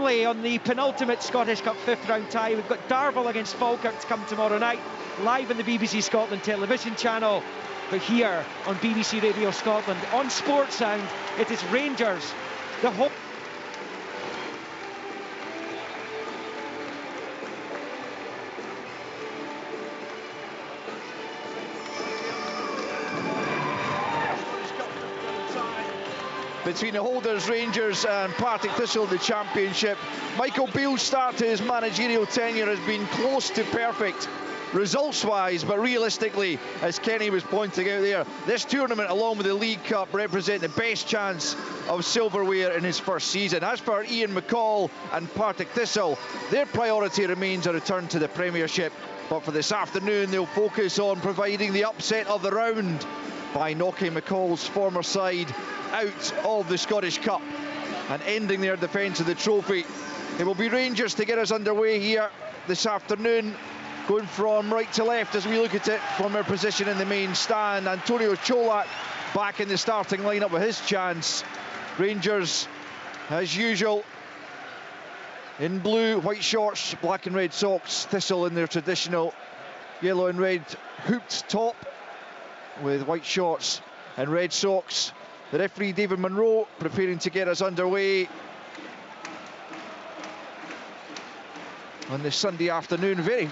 Burnley on the penultimate Scottish Cup 5th round tie. We've got Darvel against Falkirk to come tomorrow night, live on the BBC Scotland television channel. But here on BBC Radio Scotland, on Sports Sound, it is Rangers, the home. Between the holders, Rangers, and Partick Thistle, the championship. Michael Beale's start to his managerial tenure has been close to perfect, results-wise, but realistically, as Kenny was pointing out there, this tournament, along with the League Cup, represent the best chance of silverware in his first season. As for Ian McCall and Partick Thistle, their priority remains a return to the Premiership. But for this afternoon, they'll focus on providing the upset of the round by knocking McCall's former side out of the Scottish Cup and ending their defence of the trophy. It will be Rangers to get us underway here this afternoon, going from right to left as we look at it from our position in the main stand. Antonio Cholak back in the starting lineup with his chance. Rangers, as usual, in blue, white shorts, black and red socks. Thistle in their traditional yellow and red hooped top with white shorts and red socks. The referee, David Munro, preparing to get us underway on this Sunday afternoon. Very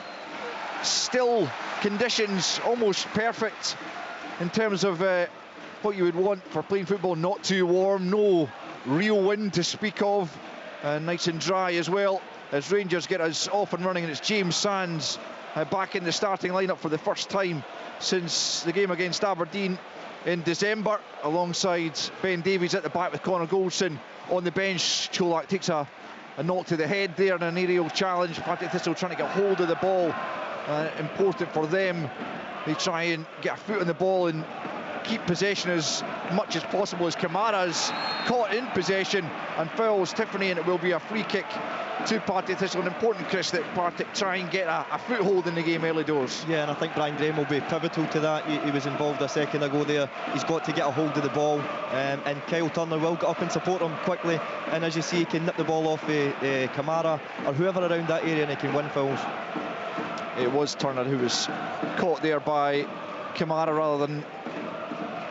still conditions, almost perfect in terms of what you would want for playing football. Not too warm, no real wind to speak of, and nice and dry as well, as Rangers get us off and running. And it's James Sands back in the starting lineup for the first time since the game against Aberdeen in December, alongside Ben Davies at the back with Connor Goldson on the bench. Cholak takes a knock to the head there in an aerial challenge. Partick Thistle trying to get hold of the ball, important for them. They try and get a foot on the ball and keep possession as much as possible, as Kamara's caught in possession and fouls Tiffany, and it will be a free kick to Partick Thistle. And important, Chris, that Partick try and get a foothold in the game early doors. Yeah, and I think Brian Graham will be pivotal to that. He was involved a second ago there. He's got to get a hold of the ball, and Kyle Turner will get up and support him quickly, and as you see, he can nip the ball off Kamara or whoever around that area, and he can win fouls. It was Turner who was caught there by Kamara rather than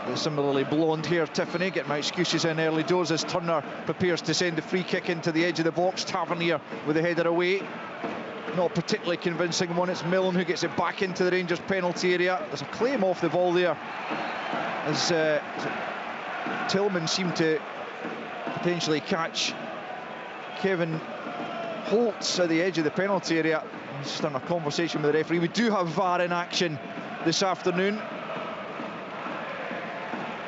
the similarly blonde hair Tiffany. Get my excuses in early doors as Turner prepares to send the free kick into the edge of the box. Tavernier with the header away. Not a particularly convincing one. It's Milne who gets it back into the Rangers penalty area. There's a claim off the ball there as Tillman seemed to potentially catch Kevin Holtz at the edge of the penalty area. He's just having a conversation with the referee. We do have VAR in action this afternoon.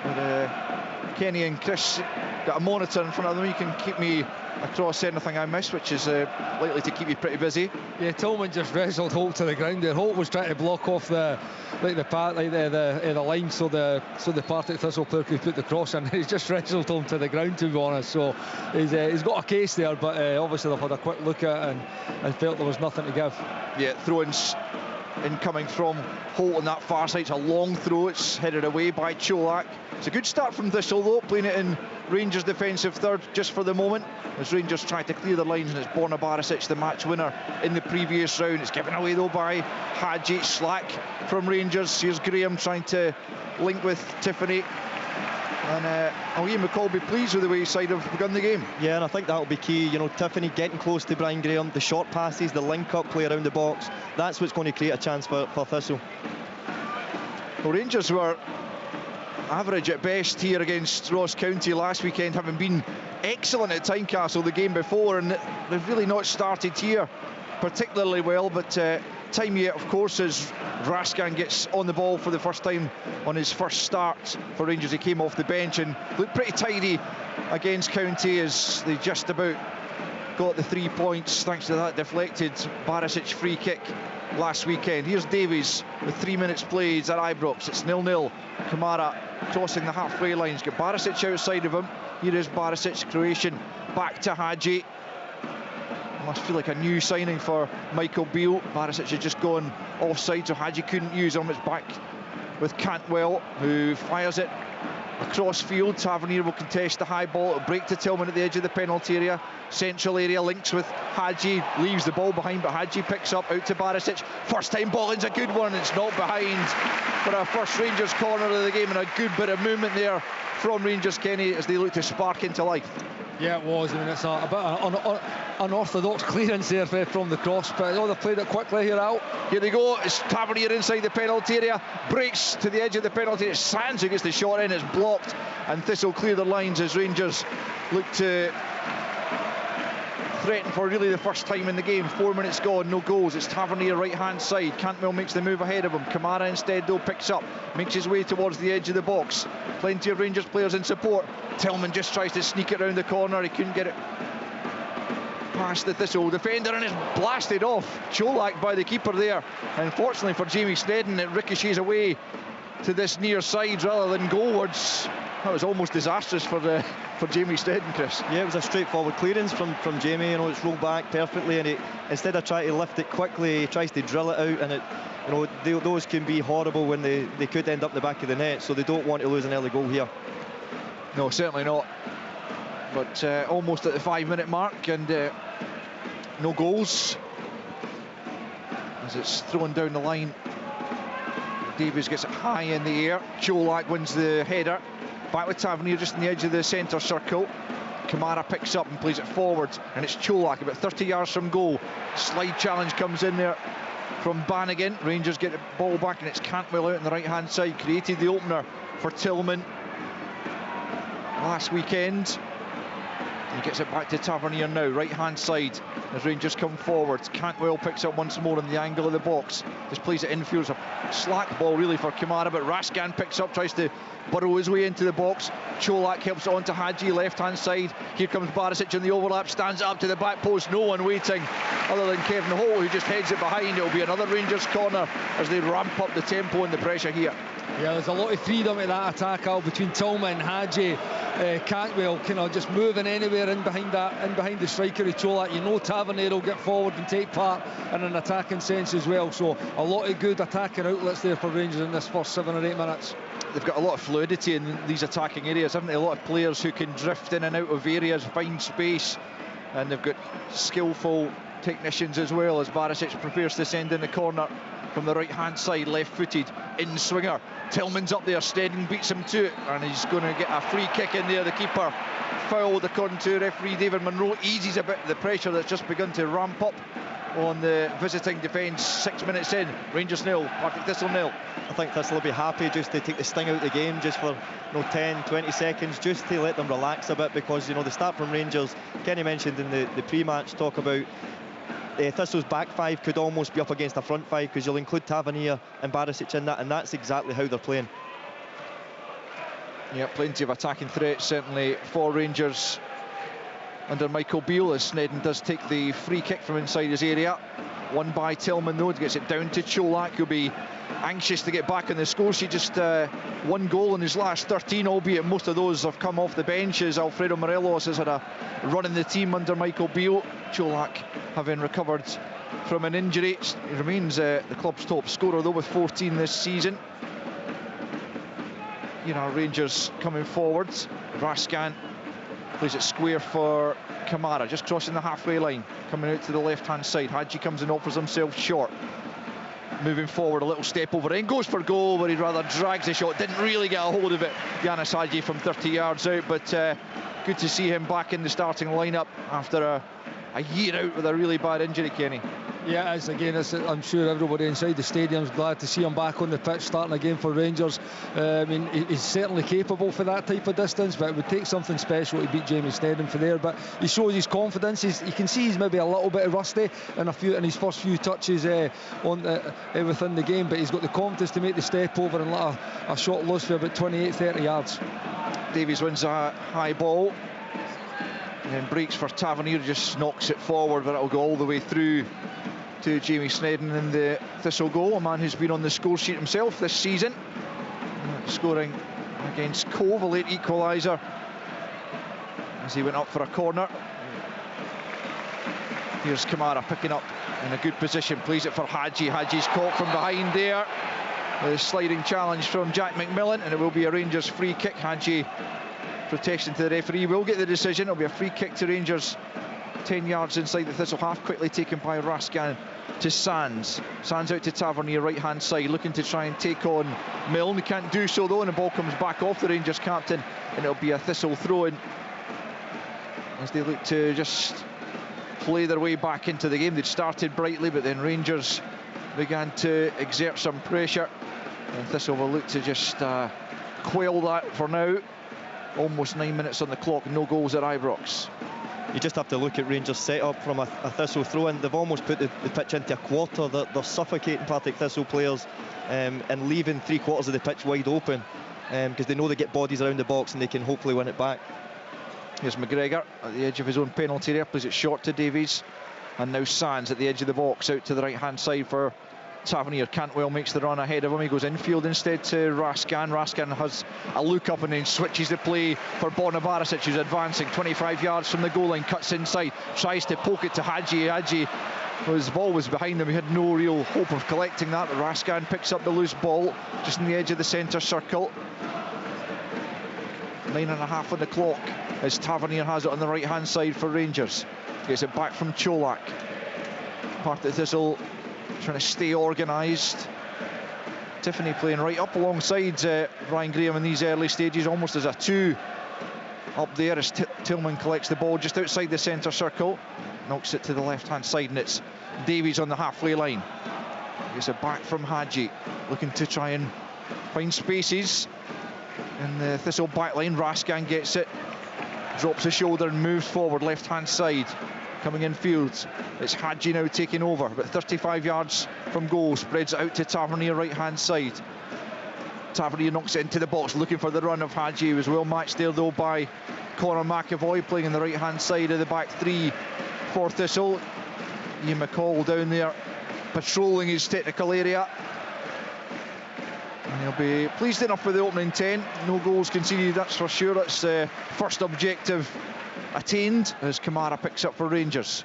But, Kenny and Chris got a monitor in front of them. You can keep me across anything I miss, which is likely to keep you pretty busy. Yeah, Tillman just wrestled Holt to the ground there. Holt was trying to block off the line so the Partick Thistle player could put the cross in. He's just wrestled him to the ground, to be honest. So he's got a case there, but obviously they've had a quick look at it and felt there was nothing to give. Yeah, throw-ins incoming from Holt on that far side. It's a long throw, it's headed away by Cholak. It's a good start from Thistle though, playing it in Rangers defensive third just for the moment, as Rangers try to clear the lines, and it's Borna Barisic, the match winner in the previous round. It's given away though by Hadji. Slack from Rangers. Here's Graham trying to link with Tiffany, and Ian McCall will be pleased with the way his side have begun the game. Yeah, and I think that'll be key. You know, Tiffany getting close to Brian Graham, the short passes, the link-up play around the box. That's what's going to create a chance for Thistle. Well, Rangers were average at best here against Ross County last weekend, having been excellent at Tynecastle the game before, and they've really not started here particularly well. But time yet, of course, as Raskan gets on the ball for the first time on his first start for Rangers. He came off the bench and looked pretty tidy against County, as they just about got the 3 points thanks to that deflected Barisic free kick last weekend. Here's Davies with 3 minutes played at Ibrox. It's 0-0. Kamara crossing the halfway line. He's got Barisic outside of him. Here is Barisic, Croatian, back to Hadji. Must feel like a new signing for Michael Beale. Barisic had just gone offside, so Hadji couldn't use him. It's back with Cantwell, who fires it across field. Tavernier will contest the high ball. It'll break to Tillman at the edge of the penalty area. Central area links with Hadji, leaves the ball behind, but Hadji picks up out to Barisic. First time ball in's a good one. It's not behind for our first Rangers corner of the game, and a good bit of movement there from Rangers, Kenny, as they look to spark into life. Yeah, it was. I mean, it's a bit of unorthodox clearance there from the cross, but they played it quickly here out. Here they go. It's Tavernier inside the penalty area, breaks to the edge of the penalty. It's Sands who gets the shot in. It's blocked, and Thistle clear the lines as Rangers look to threaten for really the first time in the game. 4 minutes gone, no goals. It's Tavernier right hand side. Cantwell makes the move ahead of him. Kamara instead though picks up, makes his way towards the edge of the box. Plenty of Rangers players in support. Tillman just tries to sneak it round the corner. He couldn't get it past the Thistle defender, and it's blasted off. Cholak by the keeper there. Unfortunately for Jamie Snedden, it ricochets away to this near side rather than goalwards. That was almost disastrous for Jamie Snedden, Chris. Yeah, it was a straightforward clearance from Jamie. You know, it's rolled back perfectly, and instead of trying to lift it quickly, he tries to drill it out, and those can be horrible when they could end up the back of the net. So they don't want to lose an early goal here. No, certainly not. But almost at the 5 minute mark, and no goals as it's thrown down the line. Davies gets it high in the air. Cholak wins the header. Back with Tavernier just in the edge of the centre circle. Kamara picks up and plays it forward, and it's Cholak about 30 yards from goal. Slide challenge comes in there from Bannigan. Rangers get the ball back, and it's Cantwell out on the right hand side. Created the opener for Tillman last weekend. He gets it back to Tavernier now, right hand side as Rangers come forward. Cantwell picks up once more in the angle of the box, just plays it infield. It's a slack ball really for Kamara, but Raskan picks up, tries to burrow his way into the box. Cholak helps it on to Hadji, left hand side. Here comes Barisic in the overlap, stands it up to the back post. No one waiting other than Kevin Holt, who just heads it behind. It'll be another Rangers corner as they ramp up the tempo and the pressure here. Yeah, there's a lot of freedom in that attack out between Tillman and Hadji. Cantwell kind of just moving anywhere in behind the striker of Cholak. You know Tavernier will get forward and take part in an attacking sense as well. So a lot of good attacking outlets there for Rangers in this first 7 or 8 minutes. They've got a lot of fluidity in these attacking areas, haven't they? A lot of players who can drift in and out of areas, find space, and they've got skillful technicians as well, as Barisic prepares to send in the corner from the right hand side, left-footed in swinger. Tillman's up there, Snedden beats him to it, and he's going to get a free kick in there. The keeper fouled according to referee David Munro, eases a bit the pressure that's just begun to ramp up on the visiting defence. 6 minutes in, Rangers 0, Partick Thistle 0. I think Thistle will be happy just to take the sting out of the game, just for 10-20 seconds, just to let them relax a bit, because the start from Rangers, Kenny mentioned in the pre-match talk about Thistle's back five could almost be up against a front five, because you'll include Tavernier and Barisic in that, and that's exactly how they're playing. Yeah, plenty of attacking threats certainly for Rangers under Michael Beale, as Snedden does take the free kick from inside his area. Won by Tillman though, gets it down to Cholak, who'll be anxious to get back on the score sheet. Just 1 goal in his last 13, albeit most of those have come off the bench, as Alfredo Morelos has had a run in the team under Michael Beale. Cholak having recovered from an injury. He remains the club's top scorer though, with 14 this season. Rangers coming forward. Raskan plays it square for Kamara, just crossing the halfway line, coming out to the left hand side. Hadji comes and offers himself short, moving forward, a little step over in, goes for goal, but he rather drags the shot, didn't really get a hold of it. Yanis Hadji from 30 yards out, but good to see him back in the starting lineup after a year out with a really bad injury, Kenny. Yeah, I'm sure everybody inside the stadium's glad to see him back on the pitch starting again for Rangers. I mean, he's certainly capable for that type of distance, but it would take something special to beat Jamie Snedden for there. But he shows his confidence. You can see he's maybe a little bit rusty in his first few touches within the game, but he's got the confidence to make the step over and let a shot loose for about 28-30 yards. Davies wins a high ball and then breaks for Tavernier, just knocks it forward, but it'll go all the way through to Jamie Snedden in the Thistle goal, a man who's been on the score sheet himself this season, scoring against Cove, a late equaliser as he went up for a corner. Here's Kamara picking up in a good position, plays it for Hadji. Hadji's caught from behind there. The sliding challenge from Jack McMillan, and it will be a Rangers free kick. Hadji protection to the referee, will get the decision. It'll be a free kick to Rangers, 10 yards inside the Thistle half, quickly taken by Rascan to Sands. Sands out to Tavernier, right hand side, looking to try and take on Milne. He can't do so though, and the ball comes back off the Rangers captain, and it'll be a Thistle throw-in as they look to just play their way back into the game. They'd started brightly, but then Rangers began to exert some pressure, and Thistle will look to just quail that for now. Almost 9 minutes on the clock, no goals at Ibrox. You just have to look at Rangers' set-up from a Thistle throw-in. They've almost put the pitch into a quarter. They're suffocating Partick Thistle players and leaving 3/4 of the pitch wide open because they know they get bodies around the box and they can hopefully win it back. Here's McGregor at the edge of his own penalty area, plays it short to Davies, and now Sands at the edge of the box, out to the right-hand side for Tavernier. Cantwell makes the run ahead of him. He goes infield instead to Rascan. Rascan has a look up and then switches the play for Borna Barisic, who's advancing 25 yards from the goal line, cuts inside, tries to poke it to Hadji. Hadji, his ball was behind him, he had no real hope of collecting that, but Rascan picks up the loose ball just in the edge of the centre circle. 9.5 on the clock as Tavernier has it on the right hand side for Rangers. Gets it back from Cholak. Partick Thistle trying to stay organised. Tiffany playing right up alongside Ryan Graham in these early stages, almost as a 2 up there as Tillman collects the ball just outside the centre circle, knocks it to the left hand side, and it's Davies on the halfway line. Gets it back from Hadji, looking to try and find spaces in the Thistle back line. Rascan gets it, drops his shoulder and moves forward, left hand side. Coming in field, it's Hadji now taking over, but 35 yards from goal, spreads it out to Tavernier, right hand side. Tavernier knocks it into the box, looking for the run of Hadji. He was well matched there though by Conor McAvoy, playing on the right hand side of the back three for Thistle. Ian McCall down there patrolling his technical area, and he'll be pleased enough with the opening 10. No goals conceded, that's for sure. That's the first objective attained as Kamara picks up for Rangers.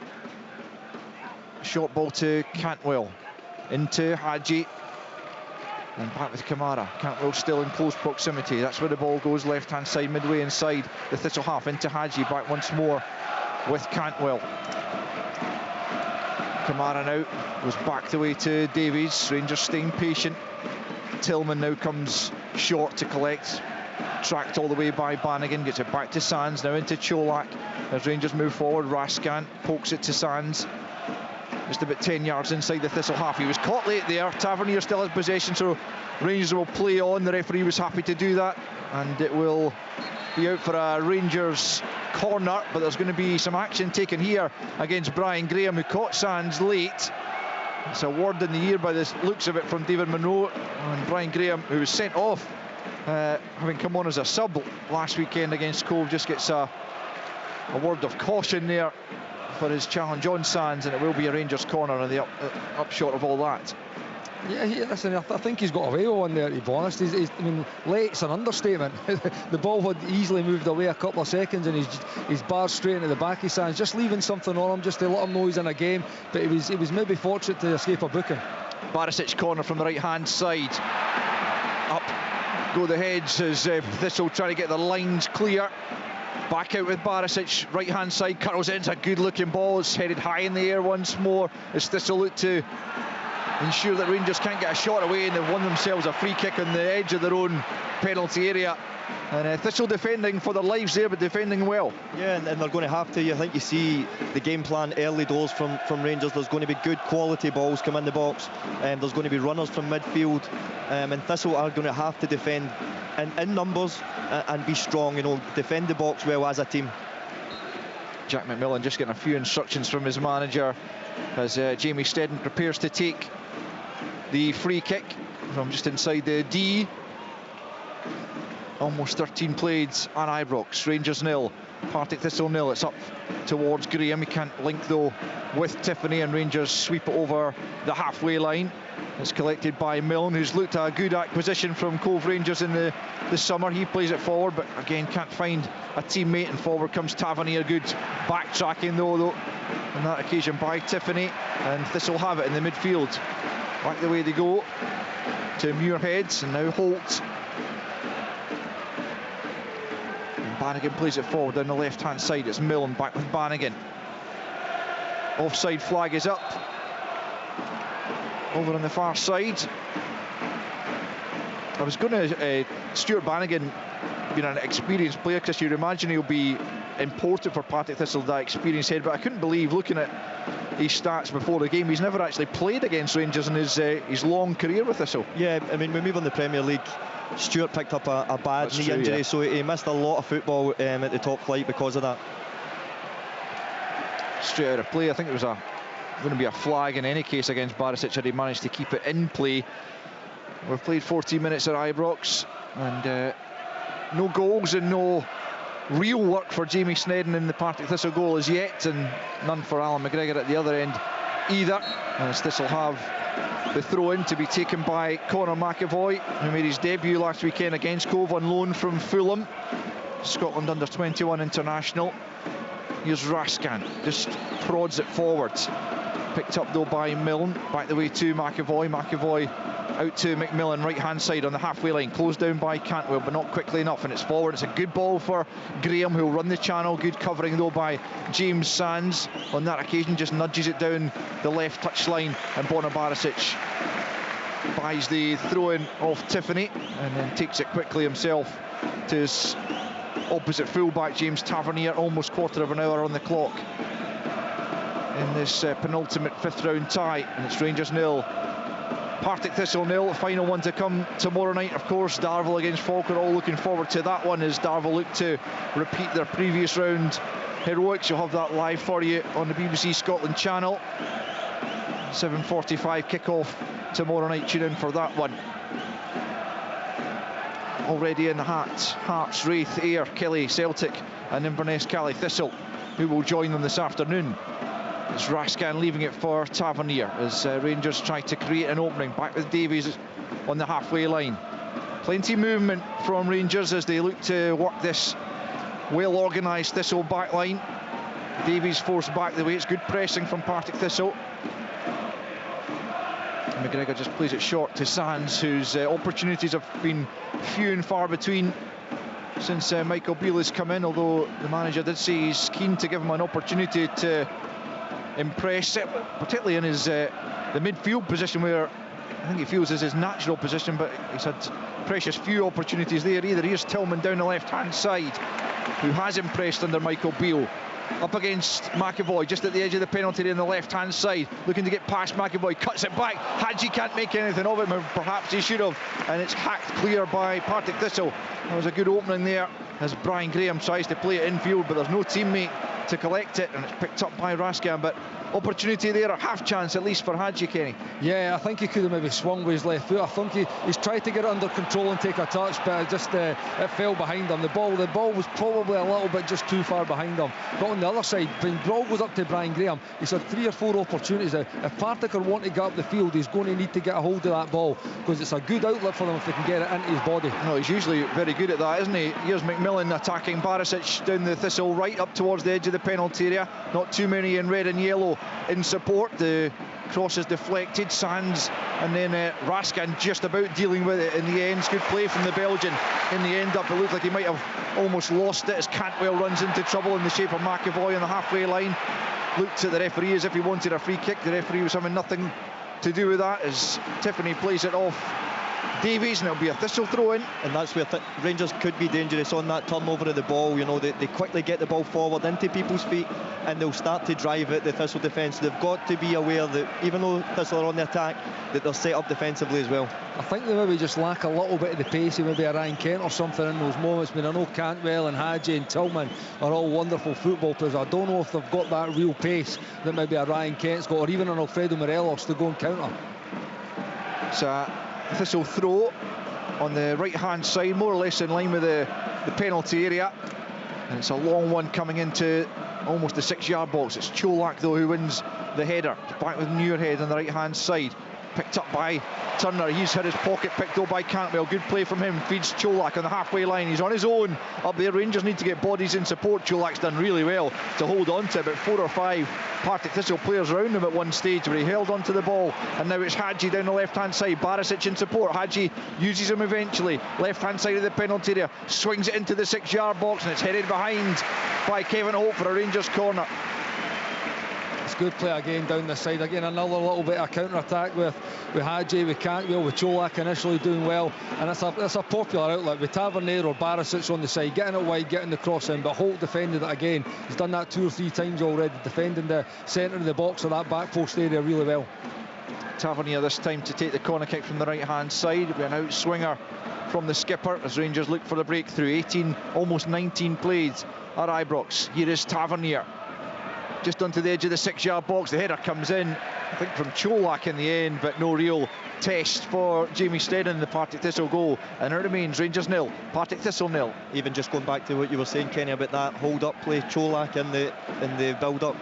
Short ball to Cantwell, into Hadji, and back with Kamara. Cantwell still in close proximity. That's where the ball goes, left hand side, midway inside the Thistle half, into Hadji, back once more with Cantwell. Kamara now goes back the way to Davies. Rangers staying patient. Tillman now comes short to collect, tracked all the way by Bannigan, gets it back to Sands, now into Cholak as Rangers move forward. Rascan pokes it to Sands, just about 10 yards inside the Thistle half. He was caught late there. Tavernier still has possession, so Rangers will play on. The referee was happy to do that, and it will be out for a Rangers corner, but there's going to be some action taken here against Brian Graham, who caught Sands late. It's a word in the ear by the looks of it from David Monroe, and Brian Graham, who was sent off having come on as a sub last weekend against Cove, just gets a word of caution there for his challenge on Sands, and it will be a Rangers corner on the upshot of all that. Yeah, listen, I think he's got away with one there, to be honest. I mean, late's an understatement. The ball had easily moved away a couple of seconds, and he's barred straight into the back of Sands, just leaving something on him, just to let him know he's in a game. But he was maybe fortunate to escape a booking. Barisic corner from the right hand side. Up go the heads as Thistle trying to get the lines clear. Back out with Barisic, right hand side, curls in. It's a good looking ball. It's headed high in the air once more as Thistle look to ensure that Rangers can't get a shot away, and they've won themselves a free kick on the edge of their own penalty area. And Thistle defending for their lives there, but defending well. Yeah, and they're going to have to. I think you see the game plan early doors from Rangers. There's going to be good quality balls come in the box, and there's going to be runners from midfield, and Thistle are going to have to defend in numbers and be strong, defend the box well as a team. Jack McMillan just getting a few instructions from his manager as Jamie Steddon prepares to take the free kick from just inside the D. Almost 13 played on Ibrox. Rangers 0, Partick Thistle 0. It's up towards Graham. He can't link though with Tiffany, and Rangers sweep it over the halfway line. It's collected by Milne, who's looked at a good acquisition from Cove Rangers in the summer. He plays it forward, but again can't find a teammate, and forward comes Tavernier. Good backtracking though on that occasion by Tiffany, and Thistle have it in the midfield. Back the way they go. to Muirhead, and now Holt. And Bannigan plays it forward down the left-hand side. It's Milne back with Bannigan. Offside flag is up. Over on the far side. I was going to... Stuart Bannigan, being an experienced player, Chris, you'd imagine he'll be important for Partick Thistle, that experienced head, but I couldn't believe, looking at his stats before the game, he's never actually played against Rangers in his long career with Thistle. Yeah, I mean, when we were in the Premier League, Stuart picked up a bad knee injury, so he missed a lot of football at the top flight because of that. Straight out of play. I think it was going to be a flag in any case against Barisic had he managed to keep it in play. We've played 14 minutes at Ibrox, and no goals and no real work for Jamie Snedden in the Partick Thistle goal as yet, and none for Alan McGregor at the other end either, as Thistle have the throw-in to be taken by Conor McAvoy, who made his debut last weekend against Cove on loan from Fulham. Scotland under-21 international. Here's Rascan, just prods it forwards. Picked up though by Milne, back the way to McAvoy. McAvoy out to McMillan, right-hand side on the halfway line, closed down by Cantwell, but not quickly enough, and it's forward. It's a good ball for Graham, who'll run the channel. Good covering though by James Sands. On that occasion, just nudges it down the left touchline, and Borna Barisic buys the throw-in off Tiffany, and then takes it quickly himself to his opposite full-back James Tavernier. Almost quarter of an hour on the clock in this penultimate fifth-round tie, and it's Rangers 0, Partick Thistle 0. Final one to come tomorrow night, of course. Darvel against Falkirk. All looking forward to that one as Darvel look to repeat their previous round heroics. You'll have that live for you on the BBC Scotland channel. 7:45 kick-off tomorrow night. Tune in for that one. Already in the Hearts, Raith, Ayr, Kelly, Celtic, and Inverness, Cally, Thistle, who will join them this afternoon. It's Rascan leaving it for Tavernier as Rangers try to create an opening. Back with Davies on the halfway line. Plenty of movement from Rangers as they look to work this well-organised Thistle back line. Davies forced back the way. It's good pressing from Partick Thistle. McGregor just plays it short to Sands, whose opportunities have been few and far between since Michael Beale has come in, although the manager did say he's keen to give him an opportunity to impress, particularly in his the midfield position, where I think he feels is his natural position, but he's had precious few opportunities there either. Here's Tillman down the left-hand side, who has impressed under Michael Beale. Up against McAvoy, just at the edge of the penalty area on the left-hand side, looking to get past McAvoy, cuts it back. Hadji can't make anything of it, but perhaps he should have, and it's hacked clear by Partick Thistle. That was a good opening there as Brian Graham tries to play it infield, but there's no teammate to collect it, and it's picked up by Rascan. But opportunity there, a half chance at least for Hadji, Kenny. Yeah, I think he could have maybe swung with his left foot. I think he's tried to get it under control and take a touch, but it just it fell behind him. The ball was probably a little bit just too far behind him. But on the other side, when ball goes up to Brian Graham, he's had 3 or 4 opportunities. If Partick want to get up the field, he's going to need to get a hold of that ball, because it's a good outlet for them if they can get it into his body. No, he's usually very good at that, isn't he? Here's McMillan attacking Barisic down the Thistle right, up towards the edge of the penalty area. Not too many in red and yellow in support. The cross is deflected. Sands and then Rascan just about dealing with it in the end. Good play from the Belgian in the end up. It looked like he might have almost lost it as Cantwell runs into trouble in the shape of McAvoy on the halfway line. Looked at the referee as if he wanted a free kick. The referee was having nothing to do with that as Tiffany plays it off Davies, and it'll be a Thistle throw-in. And that's where Rangers could be dangerous on that turnover of the ball. You know, they quickly get the ball forward into people's feet, and they'll start to drive at the Thistle defence. They've got to be aware that even though Thistle are on the attack, that they're set up defensively as well. I think they maybe just lack a little bit of the pace of maybe a Ryan Kent or something in those moments. I mean, I know Cantwell and Hadji and Tillman are all wonderful football players. I don't know if they've got that real pace that maybe a Ryan Kent's got, or even an Alfredo Morelos to go and counter. It's a Thistle throw on the right-hand side, more or less in line with the penalty area, and it's a long one coming into almost the 6-yard box. It's Cholak though who wins the header. Back with Muirhead on the right-hand side. picked up by Turner. He's had his pocket picked up by Cantwell. Good play from him. Feeds Cholak on the halfway line. He's on his own up there. Rangers need to get bodies in support. Cholak's done really well to hold on to about 4 or 5 Partick Thistle players around him at one stage where he held on to the ball. And now it's Hadji down the left-hand side. Barisic in support. Hadji uses him eventually. Left-hand side of the penalty area. Swings it into the 6-yard box and it's headed behind by Kevin Holt for a Rangers corner. It's good play again down the side. Again, another little bit of counter-attack with Hadji, with Cantwell, with Cholak initially doing well. And it's a popular outlet with Tavernier or Barisic on the side, getting it wide, getting the cross in. But Holt defended it again. He's done that 2 or 3 times already, defending the centre of the box or that back post area really well. Tavernier this time to take the corner kick from the right-hand side. With an out swinger from the skipper as Rangers look for the breakthrough. 18, almost 19 played at Ibrox. Here is Tavernier. Just onto the edge of the 6-yard box. The header comes in, I think from Cholak in the end, but no real test for Jamie Steddon, the Partick Thistle goal. And it remains Rangers 0, Partick Thistle 0. Even just going back to what you were saying, Kenny, about that hold-up play, Cholak in the build-up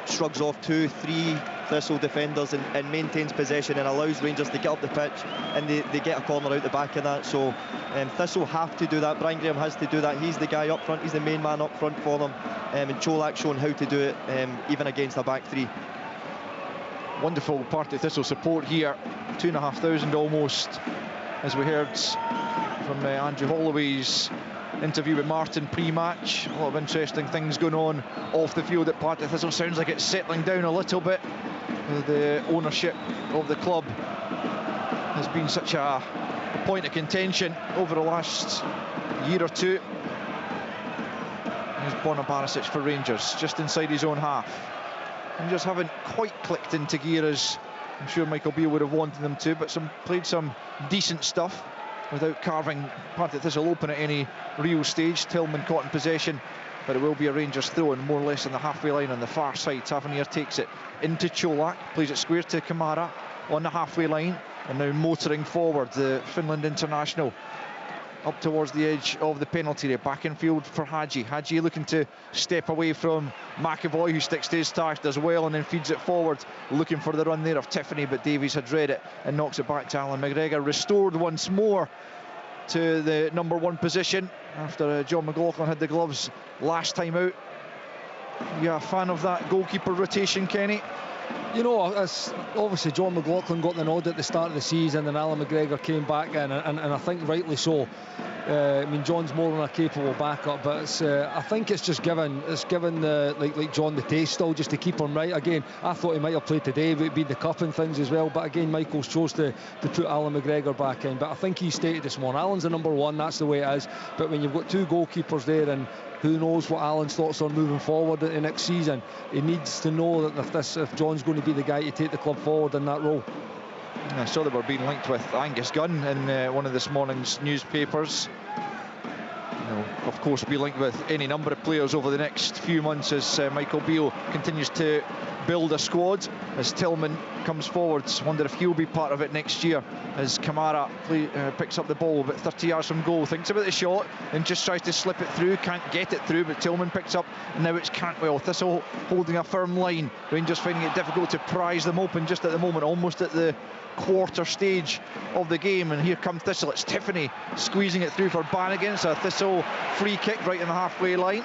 shrugs off 2, 3 Thistle defenders and maintains possession and allows Rangers to get up the pitch, and they get a corner out the back of that. So Thistle have to do that. Brian Graham has to do that. He's the guy up front, he's the main man up front for them, and Cholak showing how to do it even against a back 3. Wonderful Partick Thistle support here, 2,500 almost, as we heard from Andrew Holloway's interview with Martin pre-match. A lot of interesting things going on off the field at Partick Thistle. Sounds like it's settling down a little bit. The ownership of the club has been such a point of contention over the last year or two. Here's Borna Barisic for Rangers, just inside his own half. Rangers haven't quite clicked into gear as I'm sure Michael Beale would have wanted them to, but played some decent stuff without carving Partick Thistle open at any real stage. Tillman caught in possession, but it will be a Rangers throw in, more or less on the halfway line on the far side. Tavernier takes it into Cholak, plays it square to Kamara on the halfway line, and now motoring forward, the Finland international up towards the edge of the penalty area. Back in field for Hadji. Hadji looking to step away from McAvoy, who sticks to his task, does well, and then feeds it forward, looking for the run there of Tiffany, but Davies had read it and knocks it back to Alan McGregor. Restored once more to the number 1 position after John McLaughlin had the gloves last time out. You a fan of that goalkeeper rotation, Kenny? You know, it's obviously John McLaughlin got the nod at the start of the season, and Alan McGregor came back in, and I think rightly so. I mean, John's more than a capable backup, but it's, I think it's just given like John the taste still, just to keep him right. Again, I thought he might have played today, but it'd be the cup and things as well. But again, Michaels chose to put Alan McGregor back in. But I think he stated this morning, Alan's the number 1, that's the way it is. But when you've got 2 goalkeepers there, and who knows what Alan's thoughts are moving forward in the next season, he needs to know that if John's going to be the guy to take the club forward in that role. I saw they were being linked with Angus Gunn in one of this morning's newspapers. Of course, be linked with any number of players over the next few months as Michael Beale continues to build a squad. As Tillman comes forwards, wonder if he'll be part of it next year, as Kamara picks up the ball about 30 yards from goal, thinks about the shot and just tries to slip it through, can't get it through, but Tillman picks up, and now it's Cantwell. Thistle holding a firm line, Rangers finding it difficult to prise them open just at the moment, almost at the quarter stage of the game. And here comes Thistle, it's Tiffany squeezing it through for Bannigan. It's a Thistle free kick right in the halfway line,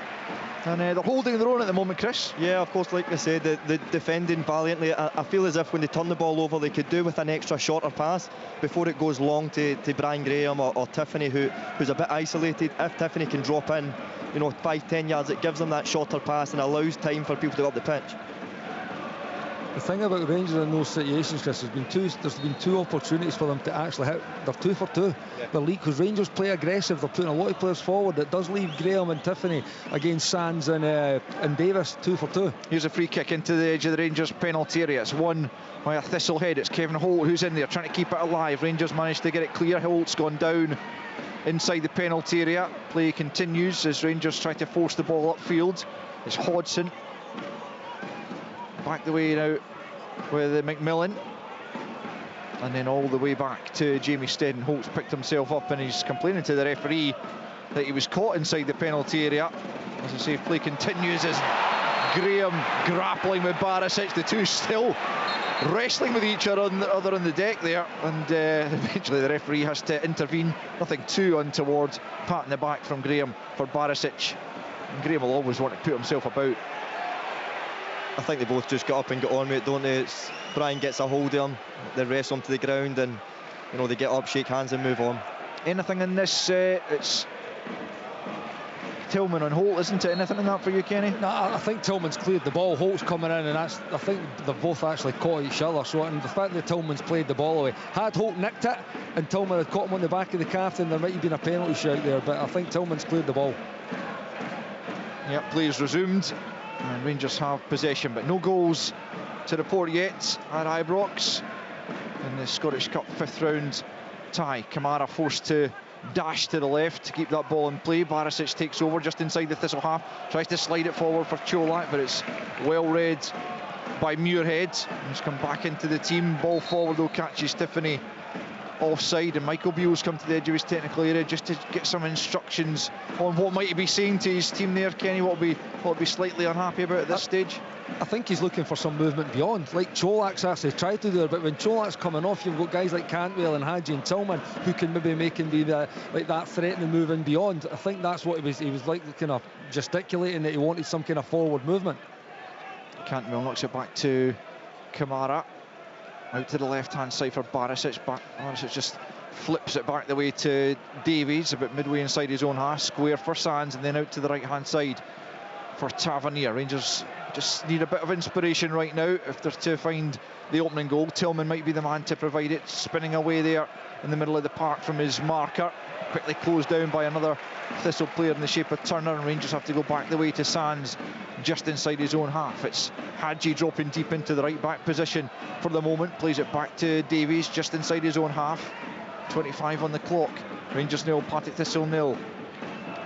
and they're holding their own at the moment, Chris. Yeah, of course, like I said, the defending valiantly. I feel as if when they turn the ball over, they could do with an extra shorter pass before it goes long to Brian Graham or Tiffany, who's a bit isolated. If Tiffany can drop in, 5-10 yards, it gives them that shorter pass and allows time for people to go up the pitch. The thing about Rangers in those situations, Chris, there's been 2 opportunities for them to actually hit. They're 2 for 2. Yeah. The league, because Rangers play aggressive, they're putting a lot of players forward. It does leave Graham and Tiffany against Sands and Davis 2 for 2. Here's a free kick into the edge of the Rangers penalty area. It's won by a Thistle head. It's Kevin Holt who's in there trying to keep it alive. Rangers managed to get it clear. Holt's gone down inside the penalty area. Play continues as Rangers try to force the ball upfield. It's Hodgson back the way now with McMillan, and then all the way back to Jamie Steddon. Holt's picked himself up and he's complaining to the referee that he was caught inside the penalty area. As I say, play continues as Graham grappling with Barisic, the two still wrestling with each other on the deck there, and eventually the referee has to intervene. Nothing too untoward, pat in the back from Graham for Barisic. And Graham will always want to put himself about. I think they both just got up and got on with it, don't they? Brian gets a hold of him, they wrestle him to the ground, and you know, they get up, shake hands and move on. Anything in this? It's Tillman on Holt, isn't it? Anything in that for you, Kenny? No, I think Tillman's cleared the ball. Holt's coming in, and I think they've both actually caught each other. So, and the fact that Tillman's played the ball away, had Holt nicked it and Tillman had caught him on the back of the calf, then there might have been a penalty shout there. But I think Tillman's cleared the ball. Yep, play's resumed, and Rangers have possession, but no goals to report yet at Ibrox in the Scottish Cup 5th round tie. Kamara forced to dash to the left to keep that ball in play. Barisic takes over just inside the Thistle half, tries to slide it forward for Cholak, but it's well read by Muirhead. He's come back into the team. Ball forward though, catches Tiffany offside, and Michael Beale's come to the edge of his technical area just to get some instructions on what might he be saying to his team there. Kenny, what will be slightly unhappy about at this stage? I think he's looking for some movement beyond, like Cholak's actually tried to do it, but when Cholak's coming off, you've got guys like Cantwell and Hadji and Tillman who can maybe make him be like that threatening move in beyond. I think that's what he was like, kind of gesticulating that he wanted some kind of forward movement. Cantwell knocks it back to Kamara, out to the left hand side for Barisic. Barisic just flips it back the way to Davies, about midway inside his own half, square for Sands, and then out to the right hand side for Tavernier. Rangers just need a bit of inspiration right now if they're to find the opening goal. Tillman might be the man to provide it, spinning away there in the middle of the park from his marker, quickly closed down by another Thistle player in the shape of Turner, and Rangers have to go back the way to Sands just inside his own half. It's Hadji dropping deep into the right back position for the moment, plays it back to Davies just inside his own half. 25 on the clock. Rangers 0, Partick Thistle 0.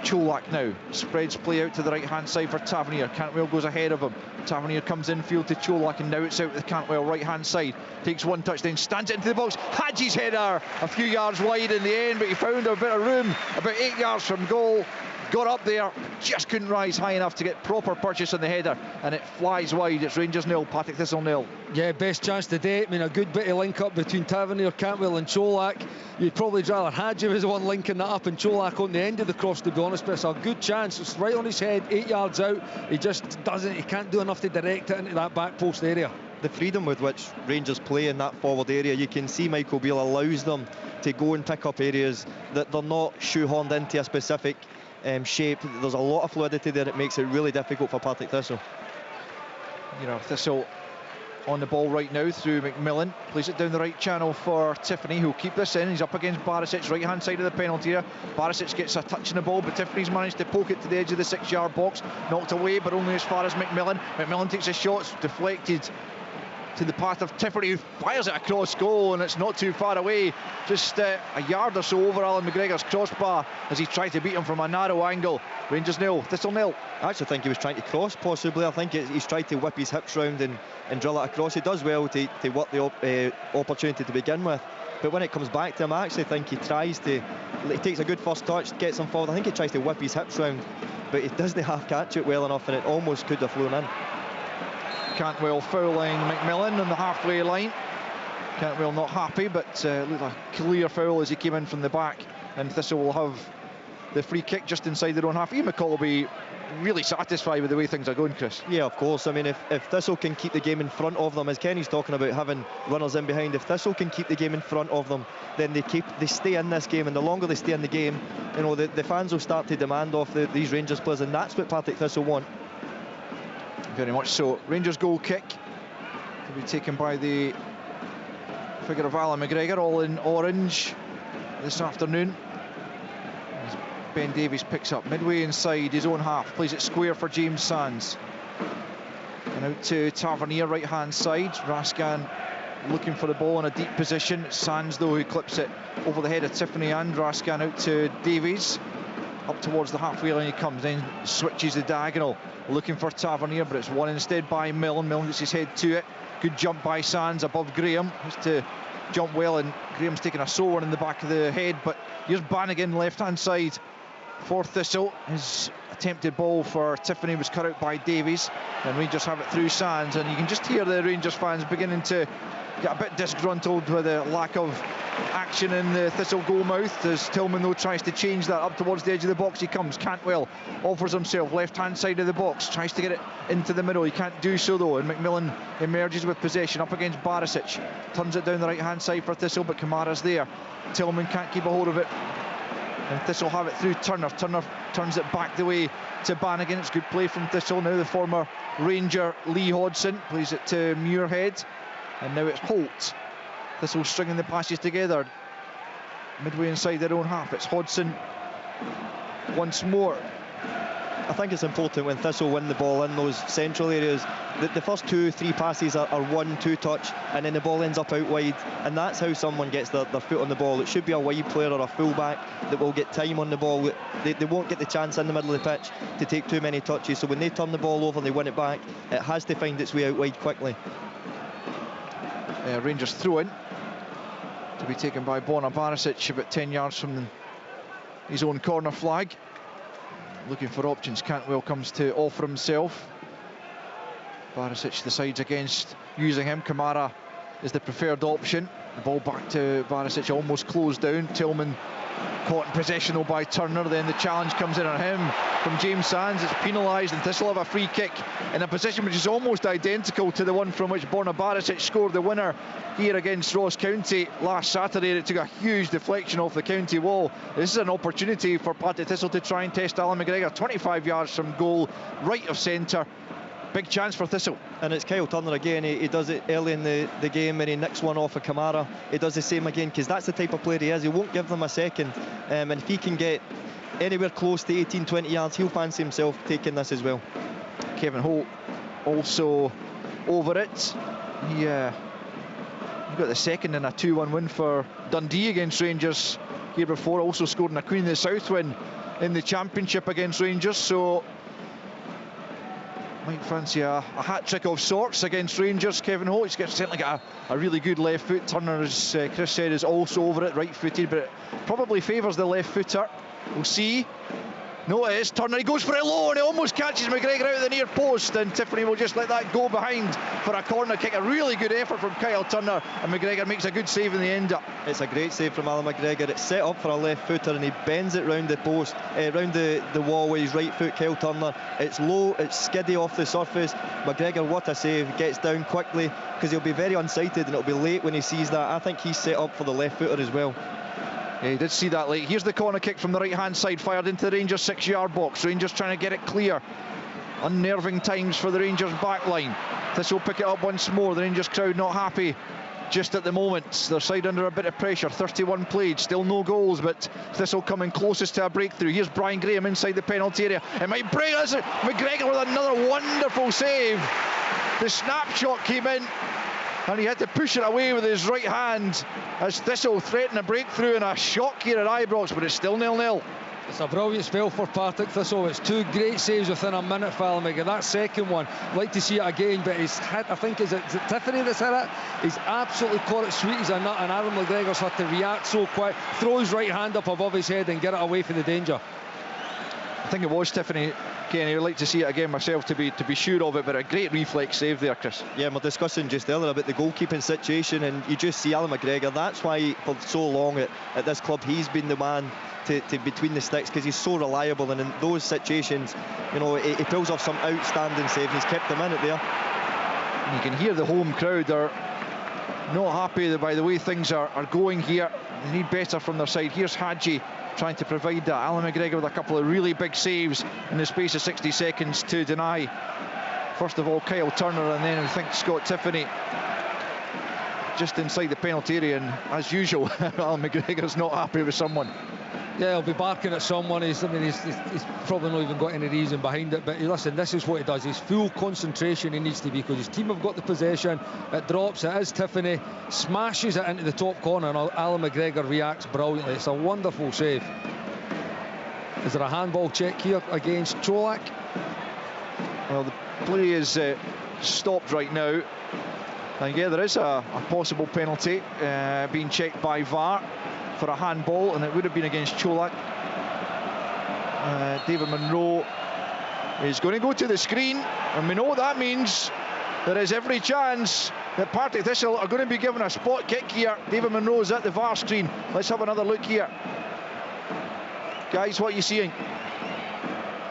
Cholak now spreads play out to the right hand side for Tavernier. Cantwell goes ahead of him. Tavernier comes infield to Cholak, and now it's out to the Cantwell right hand side. Takes one touch, then stands it into the box. Hadji's header a few yards wide in the end, but he found a bit of room about 8 yards from goal. Got up there, just couldn't rise high enough to get proper purchase on the header, and it flies wide. It's Rangers 0, Partick Thistle 0. Yeah, best chance today. I mean, a good bit of link up between Tavernier, Cantwell and Cholak. You'd probably rather Hadji was the one linking that up and Cholak on the end of the cross, to be honest, but it's a good chance. It's right on his head, 8 yards out. He can't do enough to direct it into that back post area. The freedom with which Rangers play in that forward area, you can see Michael Beale allows them to go and pick up areas that they're not shoehorned into a specific shape. There's a lot of fluidity there. It makes it really difficult for Partick Thistle. You know, Thistle on the ball right now through McMillan, plays it down the right channel for Tiffany, who'll keep this in. He's up against Barisic, right hand side of the penalty area. Barisic gets a touch in the ball, but Tiffany's managed to poke it to the edge of the 6 yard box, knocked away, but only as far as McMillan. McMillan takes a shot, it's deflected to the path of Tiffany, who fires it across goal, and it's not too far away, just a yard or so over Alan McGregor's crossbar as he tried to beat him from a narrow angle. Rangers 0, Thistle 0. I actually think he was trying to cross, possibly. I think he's tried to whip his hips round and drill it across. He does well to work the opportunity to begin with, but when it comes back to him, I actually think he takes a good first touch, gets him forward. I think he tries to whip his hips round, but he doesn't half catch it well enough, and it almost could have flown in. Cantwell fouling McMillan on the halfway line. Cantwell not happy, but looked a clear foul as he came in from the back, and Thistle will have the free kick just inside their own half. Ian McCall will be really satisfied with the way things are going, Chris. Yeah, of course. I mean, if Thistle can keep the game in front of them, as Kenny's talking about having runners in behind, if Thistle can keep the game in front of them, then they stay in this game, and the longer they stay in the game, you know, the fans will start to demand off these Rangers players, and that's what Partick Thistle want. Very much so. Rangers goal kick to be taken by the figure of Alan McGregor, all in orange this afternoon. As Ben Davies picks up midway inside his own half, plays it square for James Sands, and out to Tavernier right hand side. Rascan looking for the ball in a deep position. Sands though, who clips it over the head of Tiffany and Rascan. Out to Davies, up towards the halfway line he comes, then switches the diagonal, looking for Tavernier, but it's won instead by Millen. Millen gets his head to it. Good jump by Sands above Graham. Has to jump well, and Graham's taking a sore one in the back of the head, but here's Bannigan left hand side for Thistle. His attempted ball for Tiffany was cut out by Davies, and Rangers have it through Sands, and you can just hear the Rangers fans beginning to get a bit disgruntled with the lack of action in the Thistle goal mouth, as Tillman though tries to change that. Up towards the edge of the box he comes. Cantwell offers himself, left hand side of the box, tries to get it into the middle. He can't do so though, and McMillan emerges with possession up against Barisic, turns it down the right hand side for Thistle, but Kamara's there. Tillman can't keep a hold of it, and Thistle have it through Turner. Turner turns it back the way to Bannigan. It's good play from Thistle. Now the former Ranger Lee Hodson plays it to Muirhead, and now it's Holt. Thistle stringing the passes together midway inside their own half. It's Hodson once more. I think it's important when Thistle win the ball in those central areas that the first 2-3 passes are 1-2 touch, and then the ball ends up out wide, and that's how someone gets their foot on the ball. It should be a wide player or a fullback that will get time on the ball. They won't get the chance in the middle of the pitch to take too many touches, so when they turn the ball over and they win it back, it has to find its way out wide quickly. Rangers throw in to be taken by Borna Barisic about 10 yards from his own corner flag. Looking for options. Cantwell comes to offer himself. Barisic decides against using him. Kamara is the preferred option. The ball back to Barisic, almost closed down. Tillman caught in possession by Turner. Then the challenge comes in on him from James Sands. It's penalised, and Thistle have a free kick in a position which is almost identical to the one from which Borna Barisic scored the winner here against Ross County last Saturday. It took a huge deflection off the county wall. This is an opportunity for Partick Thistle to try and test Alan McGregor. 25 yards from goal, right of centre. Big chance for Thistle. And it's Kyle Turner again. He does it early in the game when he nicks one off of Kamara. He does the same again, because that's the type of player he is. He won't give them a second, and if he can get anywhere close to 18-20 yards, he'll fancy himself taking this as well. Kevin Holt also over it. He got the second in a 2-1 win for Dundee against Rangers here before. Also scored in a Queen of the South win in the Championship against Rangers, so might fancy a hat-trick of sorts against Rangers. Kevin Holt, he's certainly got a really good left foot. Turner, as Chris said, is also over it, right-footed, but it probably favours the left footer. We'll see. No, it is Turner. He goes for it low, and he almost catches McGregor out of the near post, and Tiffany will just let that go behind for a corner kick. A really good effort from Kyle Turner, and McGregor makes a good save in the end up. It's a great save from Alan McGregor. It's set up for a left footer, and he bends it round the post, round the wall with his right foot. Kyle Turner, it's low, it's skiddy off the surface. McGregor, what a save. He gets down quickly, because he'll be very unsighted, and it'll be late when he sees that. I think he's set up for the left footer as well. Yeah, he did see that late. Here's the corner kick from the right-hand side, fired into the Rangers 6-yard box. Rangers trying to get it clear. Unnerving times for the Rangers back line. Thistle pick it up once more. The Rangers crowd not happy just at the moment. Their side under a bit of pressure. 31 played, still no goals, but Thistle coming closest to a breakthrough. Here's Brian Graham inside the penalty area. It might break us. McGregor with another wonderful save. The snapshot came in, and he had to push it away with his right hand as Thistle threatened a breakthrough and a shock here at Ibrox, but it's still 0-0. It's a brilliant spell for Partick Thistle. It's two great saves within a minute for Alan McGregor. That second one, I'd like to see it again, but he's hit, I think, is it Tiffany that's hit it? He's absolutely caught it sweet as a nut, and Alan McGregor's had to react so quick, throw his right hand up above his head and get it away from the danger. I think it was Tiffany. Kenny, I'd like to see it again myself to be sure of it, but a great reflex save there, Chris. Yeah, we're discussing just earlier about the goalkeeping situation, and you just see Alan McGregor. That's why for so long at this club he's been the man to between the sticks, because he's so reliable, and in those situations, you know, he pulls off some outstanding saves. He's kept them in it there. And you can hear the home crowd are not happy by the way things are going here. They need better from their side. Here's Hadji trying to provide that. Alan McGregor with a couple of really big saves in the space of 60 seconds to deny. First of all, Kyle Turner, and then I think Scott Tiffany just inside the penalty area, and as usual, Alan McGregor's not happy with someone. Yeah, he'll be barking at someone. He's probably not even got any reason behind it. But listen, this is what he does. His full concentration he needs to be, because his team have got the possession. It drops. It is Tiffany. Smashes it into the top corner, and Alan McGregor reacts brilliantly. It's a wonderful save. Is there a handball check here against Cholak? Well, the play is stopped right now. And yeah, there is a possible penalty being checked by VAR for a handball, and it would have been against Cholak. David Munro is going to go to the screen, and we know what that means. There is every chance that Partick Thistle are going to be given a spot kick here. David Munro's at the VAR screen. Let's have another look here. Guys, what are you seeing?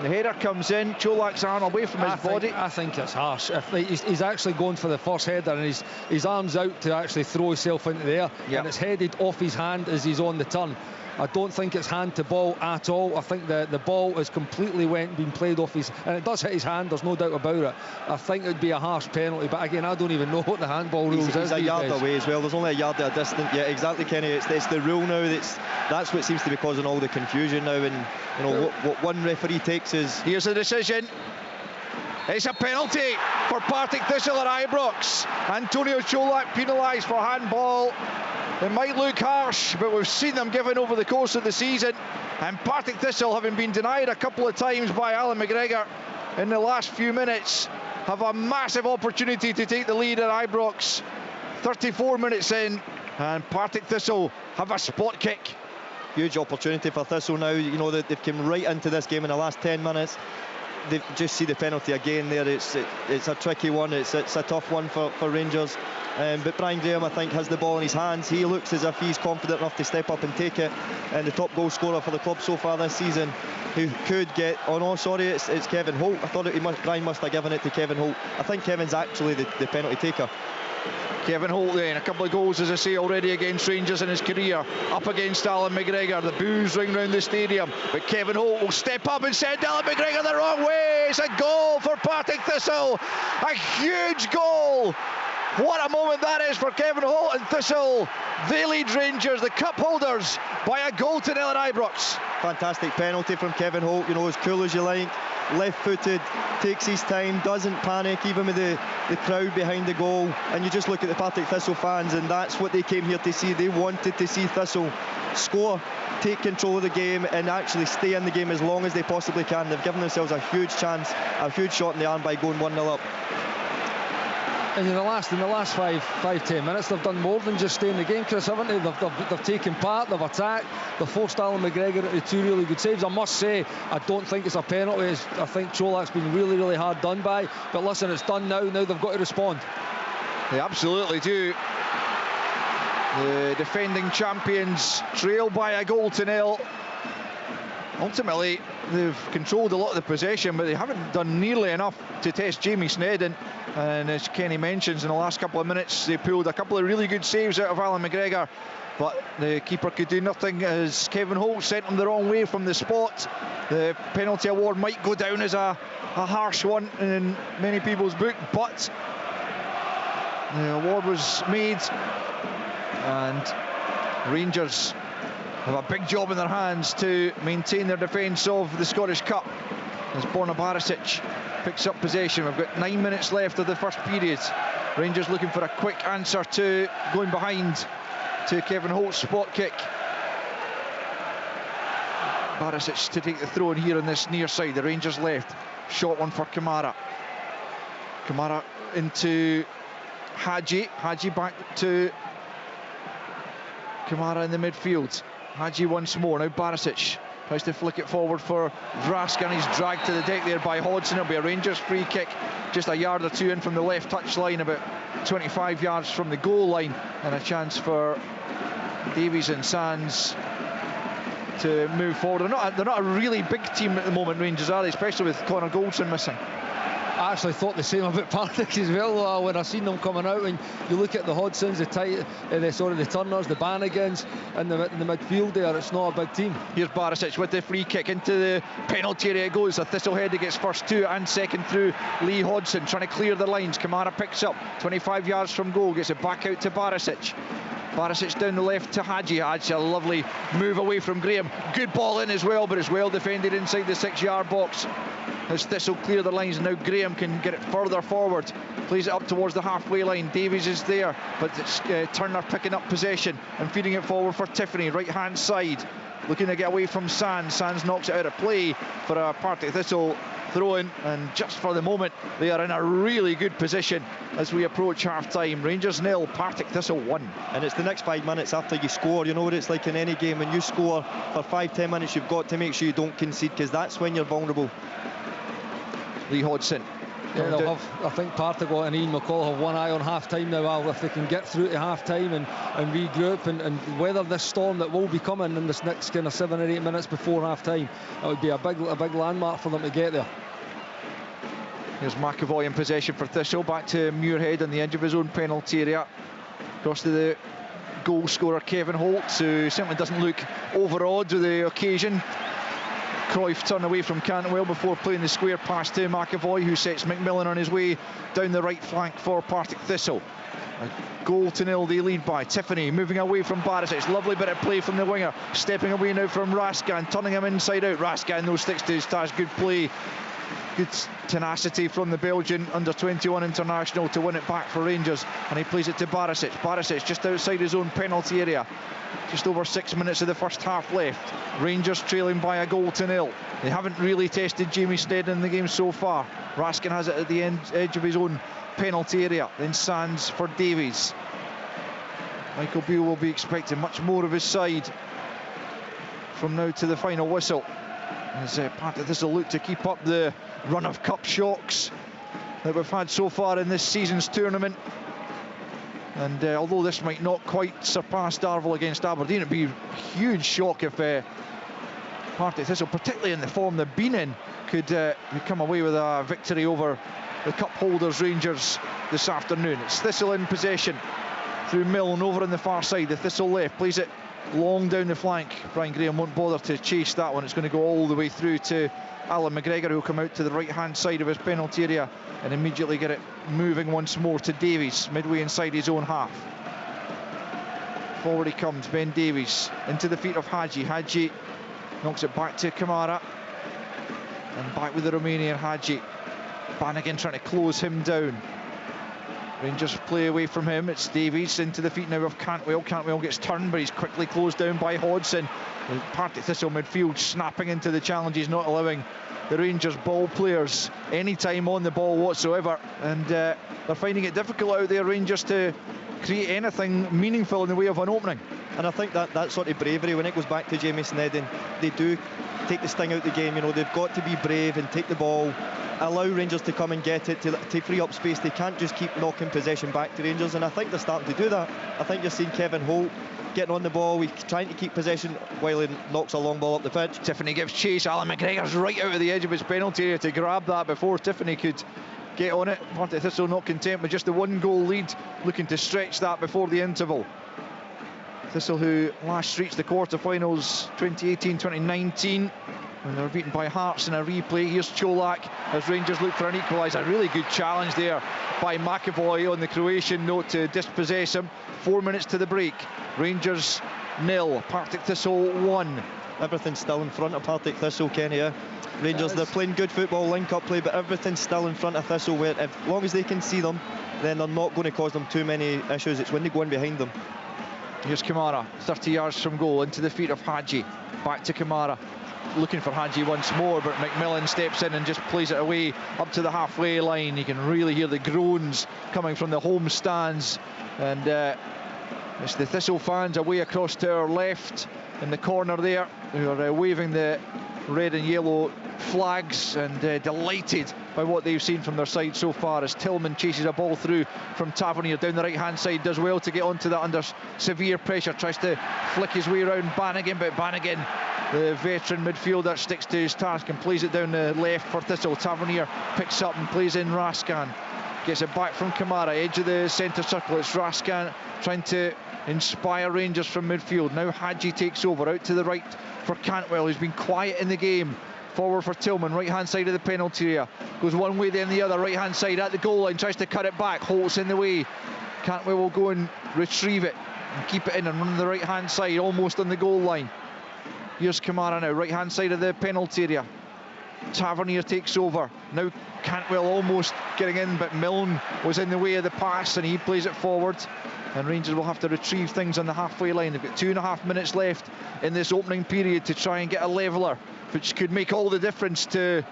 The header comes in, Cholak's arm away from his body. I think it's harsh. If he's actually going for the first header, and his arm's out to actually throw himself into the air, and it's headed off his hand as he's on the turn. I don't think it's hand to ball at all. I think the ball is completely been played off his, and it does hit his hand, there's no doubt about it. I think it would be a harsh penalty, but again, I don't even know what the handball rules is. He's a yard away as well. There's only a yard at a distance. Yeah, exactly, Kenny. It's the rule now. That's what seems to be causing all the confusion now. And you know what one referee takes is. Here's the decision. It's a penalty for Partick Thistle at Ibrox. Antonio Cholak penalised for handball. It might look harsh, but we've seen them given over the course of the season. And Partick Thistle, having been denied a couple of times by Alan McGregor in the last few minutes, have a massive opportunity to take the lead at Ibrox. 34 minutes in, and Partick Thistle have a spot kick. Huge opportunity for Thistle now. You know, they've come right into this game in the last 10 minutes. They just see the penalty again there. It's a tricky one. It's a tough one for Rangers. But Brian Graham, I think, has the ball in his hands. He looks as if he's confident enough to step up and take it. And the top goal scorer for the club so far this season, who could get... Oh no, sorry, it's Kevin Holt. I thought Brian must have given it to Kevin Holt. I think Kevin's actually the penalty taker. Kevin Holt then, a couple of goals, as I say, already against Rangers in his career, up against Alan McGregor. The boos ring round the stadium, but Kevin Holt will step up and send Alan McGregor the wrong way. It's a goal for Partick Thistle, a huge goal. What a moment that is for Kevin Holt and Thistle. They lead Rangers, the cup holders, by a goal to nil at Ibrox. Fantastic penalty from Kevin Holt, you know, as cool as you like. Left-footed, takes his time, doesn't panic, even with the crowd behind the goal. And you just look at the Partick Thistle fans, and that's what they came here to see. They wanted to see Thistle score, take control of the game, and actually stay in the game as long as they possibly can. They've given themselves a huge chance, a huge shot in the arm by going 1-0 up. And in the last 5-10 minutes, they've done more than just stay in the game, Chris, haven't they? They've taken part, they've attacked, they've forced Alan McGregor into two really good saves. I must say, I don't think it's a penalty. I think Cholak's been really, really hard done by. But listen, it's done now. Now they've got to respond. They absolutely do. The defending champions trail by a goal to nil. Ultimately, they've controlled a lot of the possession, but they haven't done nearly enough to test Jamie Snedden. And as Kenny mentions, in the last couple of minutes, they pulled a couple of really good saves out of Alan McGregor, but the keeper could do nothing as Kevin Holt sent him the wrong way from the spot. The penalty award might go down as a harsh one in many people's book, but the award was made, and Rangers have a big job in their hands to maintain their defence of the Scottish Cup as Borna Barisic picks up possession. We've got 9 minutes left of the first period. Rangers looking for a quick answer to going behind to Kevin Holt's spot kick. Barisic to take the throw in here on this near side. The Rangers left. Short one for Kamara. Kamara into Hadji. Hadji back to Kamara in the midfield. Hadji once more. Now Barisic tries to flick it forward for Vraska, and he's dragged to the deck there by Hodgson. It'll be a Rangers free kick, just a yard or two in from the left touch line, about 25 yards from the goal line, and a chance for Davies and Sands to move forward. They're not a really big team at the moment, Rangers, are they? Especially with Connor Goldson missing. I actually thought the same about Partick as well, when I seen them coming out. And you look at the Hodgsons, the Turners, the Bannigans, and the midfield there, it's not a big team. Here's Barisic with the free kick into the penalty area. It goes. A Thistlehead that gets first two and second through Lee Hodgson, trying to clear the lines. Kamara picks up 25 yards from goal, gets it back out to Barisic. Barisic down the left to Hadji. Hadji, a lovely move away from Graham. Good ball in as well, but it's well defended inside the 6-yard box. As Thistle clear the lines, and now Graham can get it further forward. Plays it up towards the halfway line. Davies is there, but it's Turner picking up possession and feeding it forward for Tiffany, right-hand side. Looking to get away from Sands. Sands knocks it out of play for a Partick Thistle throw-in, and just for the moment they are in a really good position as we approach half-time. Rangers 0, Partick Thistle 1. And it's the next 5 minutes after you score. You know what it's like in any game. When you score for 5-10 minutes, you've got to make sure you don't concede, because that's when you're vulnerable. Lee Hodgson. Yeah, they'll have, I think Partick and Ian McCall have one eye on half-time now, Al, if they can get through to half-time and regroup and weather this storm that will be coming in this next kind of 7 or 8 minutes before half-time. That would be a big landmark for them to get there. Here's McAvoy in possession for Thistle, back to Muirhead on the edge of his own penalty area. Across to the goal scorer Kevin Holt, who certainly doesn't look overawed with the occasion. Cruyff turned away from Cantwell before playing the square pass to McAvoy, who sets McMillan on his way down the right flank for Partick Thistle. A 0-0 they lead by. Tiffany moving away from Barisic. Lovely bit of play from the winger. Stepping away now from Raskan, turning him inside out. Raskan though sticks to his task. Good play. Good tenacity from the Belgian under-21 international to win it back for Rangers, and he plays it to Barisic. Barisic just outside his own penalty area. Just over 6 minutes of the first half left. Rangers trailing by a 0-0. They haven't really tested Jamie Sneddon in the game so far. Raskin has it at the edge of his own penalty area. Then Sands for Davies. Michael Beale will be expecting much more of his side from now to the final whistle, as Partick Thistle look to keep up the run of cup shocks that we've had so far in this season's tournament. And although this might not quite surpass Darvel against Aberdeen, it'd be a huge shock if Partick Thistle, particularly in the form they've been in, could come away with a victory over the cup holders Rangers this afternoon. It's Thistle in possession through Milne over on the far side. The Thistle left plays it long down the flank. Brian Graham won't bother to chase that one. It's going to go all the way through to Alan McGregor, who'll come out to the right hand side of his penalty area and immediately get it moving once more to Davies, midway inside his own half. Forward he comes, Ben Davies into the feet of Hadji. Hadji knocks it back to Kamara, and back with the Romanian Hadji. Bannigan trying to close him down. Rangers play away from him. It's Davies into the feet now of Cantwell. Cantwell gets turned, but he's quickly closed down by Hodgson. The Partick Thistle midfield snapping into the challenges, not allowing the Rangers ball players any time on the ball whatsoever, and they're finding it difficult out there, Rangers, to create anything meaningful in the way of an opening. And I think that sort of bravery, when it goes back to Jamie Sneddon, they do take the sting out the game. You know, they've got to be brave and take the ball, allow Rangers to come and get it, to free up space. They can't just keep knocking possession back to Rangers, and I think they're starting to do that. I think you're seeing Kevin Holt getting on the ball, he's trying to keep possession while he knocks a long ball up the pitch. Tiffany gives chase. Alan McGregor's right out of the edge of his penalty area to grab that before Tiffany could get on it. Partick Thistle not content with just the 1-goal lead, looking to stretch that before the interval. Thistle, who last reached the quarter-finals 2018-2019 when they were beaten by Hearts in a replay. Here's Cholak as Rangers look for an equaliser. A really good challenge there by McAvoy on the Croatian note to dispossess him. 4 minutes to the break. Rangers 0, Partick Thistle 1. Everything's still in front of Partick Thistle, Kenny. Rangers, they're playing good football, link-up play, but everything's still in front of Thistle, where as long as they can see them, then they're not going to cause them too many issues. It's when they go in behind them. Here's Kamara, 30 yards from goal, into the feet of Hadji. Back to Kamara, looking for Hadji once more, but McMillan steps in and just plays it away up to the halfway line. You can really hear the groans coming from the home stands, and it's the Thistle fans away across to our left in the corner there, who are waving the red and yellow flags and delighted by what they've seen from their side so far, as Tillman chases a ball through from Tavernier down the right hand side, does well to get onto that under severe pressure, tries to flick his way around Bannigan, but Bannigan, the veteran midfielder, sticks to his task and plays it down the left for Thistle. Tavernier picks up and plays in Raskan, gets it back from Kamara, edge of the centre circle. It's Raskan trying to inspire Rangers from midfield. Now Hadji takes over, out to the right for Cantwell, who's been quiet in the game. Forward for Tillman, right hand side of the penalty area, goes one way then the other, right hand side at the goal line, tries to cut it back. Holt's in the way. Cantwell will go and retrieve it and keep it in and run the right hand side, almost on the goal line. Here's Kamara now, right hand side of the penalty area. Tavernier takes over. Now Cantwell almost getting in, but Milne was in the way of the pass and he plays it forward, and Rangers will have to retrieve things on the halfway line. They've got 2.5 minutes left in this opening period to try and get a leveller, which could make all the difference to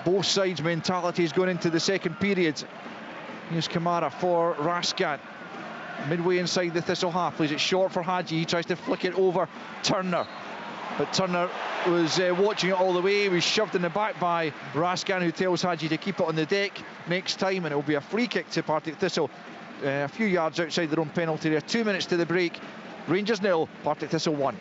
both sides' mentalities going into the second period. Here's Kamara for Raskan. Midway inside the Thistle half, plays it short for Hadji. He tries to flick it over Turner, but Turner was watching it all the way. He was shoved in the back by Raskan, who tells Hadji to keep it on the deck next time, and it will be a free kick to Partick Thistle, a few yards outside their own penalty area. 2 minutes to the break. Rangers 0, Partick Thistle 1.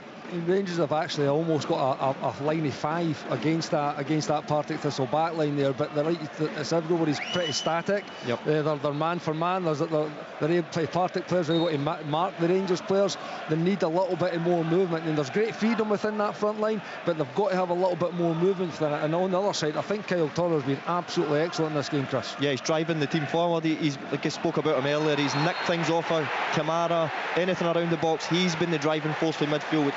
Rangers have actually almost got a line of 5 against that Partick Thistle back line there, but it's everybody's pretty static. Yep. They're man for man. The Partick players are able to mark the Rangers players. They need a little bit more movement, and there's great freedom within that front line, but they've got to have a little bit more movement than it. And on the other side, I think Kyle Turner's been absolutely excellent in this game, Chris. Yeah, he's driving the team forward. He's, like I spoke about him earlier, he's nicked things off of Kamara, anything around the box. He's been the driving force for midfield, which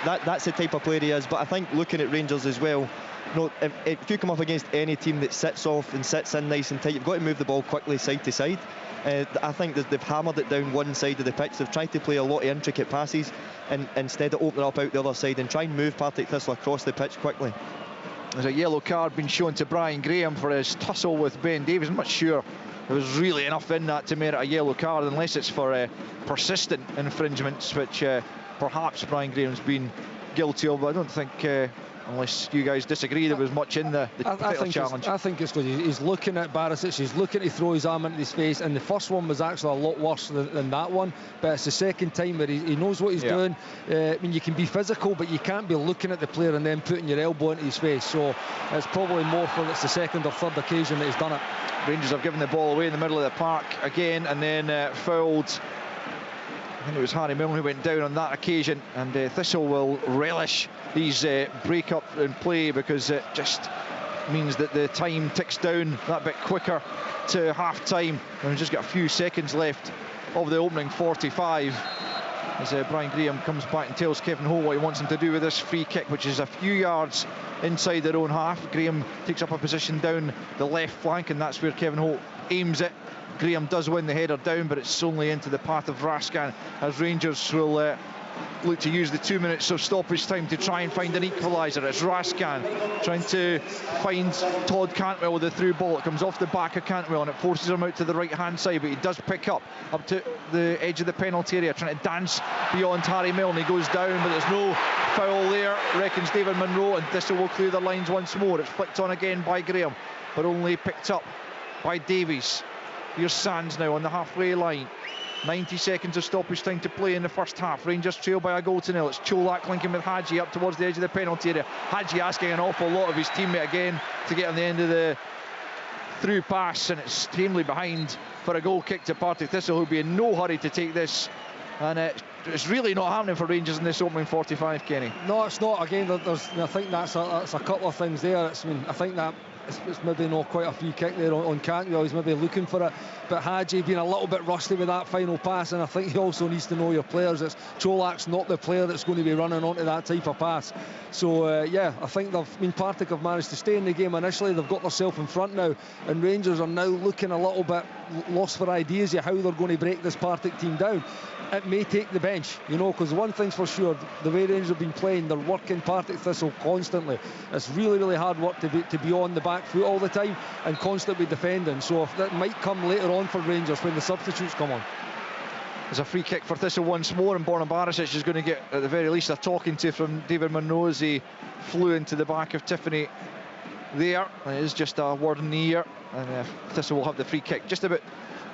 that's the type of player he is. But I think looking at Rangers as well, if you come up against any team that sits off and sits in nice and tight, you've got to move the ball quickly side to side. I think that they've hammered it down one side of the pitch. They've tried to play a lot of intricate passes, and instead of opening up out the other side and try and move Partick Thistle across the pitch quickly. There's a yellow card being shown to Brian Graham for his tussle with Ben Davies. I'm not sure there was really enough in that to merit a yellow card, unless it's for persistent infringements, which perhaps Brian Graham's been guilty of. But I don't think, unless you guys disagree, there was much in the challenge. I think it's good. He's looking at Barisic, he's looking to throw his arm into his face, and the first one was actually a lot worse than that one, but it's the second time where he knows what he's doing. I mean, you can be physical, but you can't be looking at the player and then putting your elbow into his face, so it's probably more for it's the second or third occasion that he's done it. Rangers have given the ball away in the middle of the park again, and then fouled. I think it was Harry Milne who went down on that occasion, and Thistle will relish these break-up and play, because it just means that the time ticks down that bit quicker to half-time, and we've just got a few seconds left of the opening 45 as Brian Graham comes back and tells Kevin Holt what he wants him to do with this free kick, which is a few yards inside their own half. Graham takes up a position down the left flank, and that's where Kevin Holt aims it. Graham does win the header down, but it's only into the path of Raskan, as Rangers will look to use the 2 minutes of stoppage time to try and find an equaliser. It's Raskan trying to find Todd Cantwell with the through ball. It comes off the back of Cantwell and it forces him out to the right hand side, but he does pick up to the edge of the penalty area, trying to dance beyond Harry Milne. He goes down, but there's no foul there, reckons David Munro, and Thistle will clear the lines once more. It's flicked on again by Graham, but only picked up by Davies. Here's Sands now on the halfway line. 90 seconds of stoppage time to play in the first half. Rangers trail by a goal to nil. It's Cholak linking with Hadji up towards the edge of the penalty area. Hadji asking an awful lot of his teammate again to get on the end of the through pass, and it's tamely behind for a goal kick to Partick Thistle, who'll be in no hurry to take this. And it's really not happening for Rangers in this opening 45, Kenny. No, it's not. Again, I think that's a couple of things there. I think that it's maybe not quite a free kick there on Cantwell. He's maybe looking for it, but Hadji being a little bit rusty with that final pass, and I think he also needs to know your players. Cholak's not the player that's going to be running onto that type of pass. So yeah, I think Partick have managed to stay in the game initially. They've got themselves in front now, and Rangers are now looking a little bit lost for ideas of how they're going to break this Partick team down. It may take the bench, because one thing's for sure, the way Rangers have been playing, they're working Partick Thistle constantly. It's really, really hard work to be on the back foot all the time and constantly defending. So if that might come later on for Rangers when the substitutes come on. There's a free kick for Thistle once more, and Borna Barisic is going to get, at the very least, a talking to from David Munro as he flew into the back of Tiffany there. And it is just a word in the ear, and Thistle will have the free kick. Just about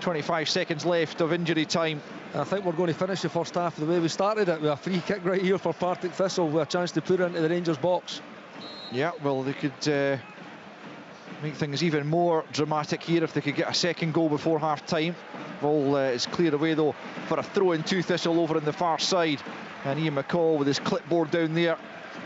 25 seconds left of injury time. I think we're going to finish the first half the way we started it, with a free kick right here for Partick Thistle, with a chance to put it into the Rangers box. Yeah, well, they could make things even more dramatic here if they could get a second goal before half-time. Ball is cleared away, though, for a throw-in to Thistle over on the far side. And Ian McCall with his clipboard down there,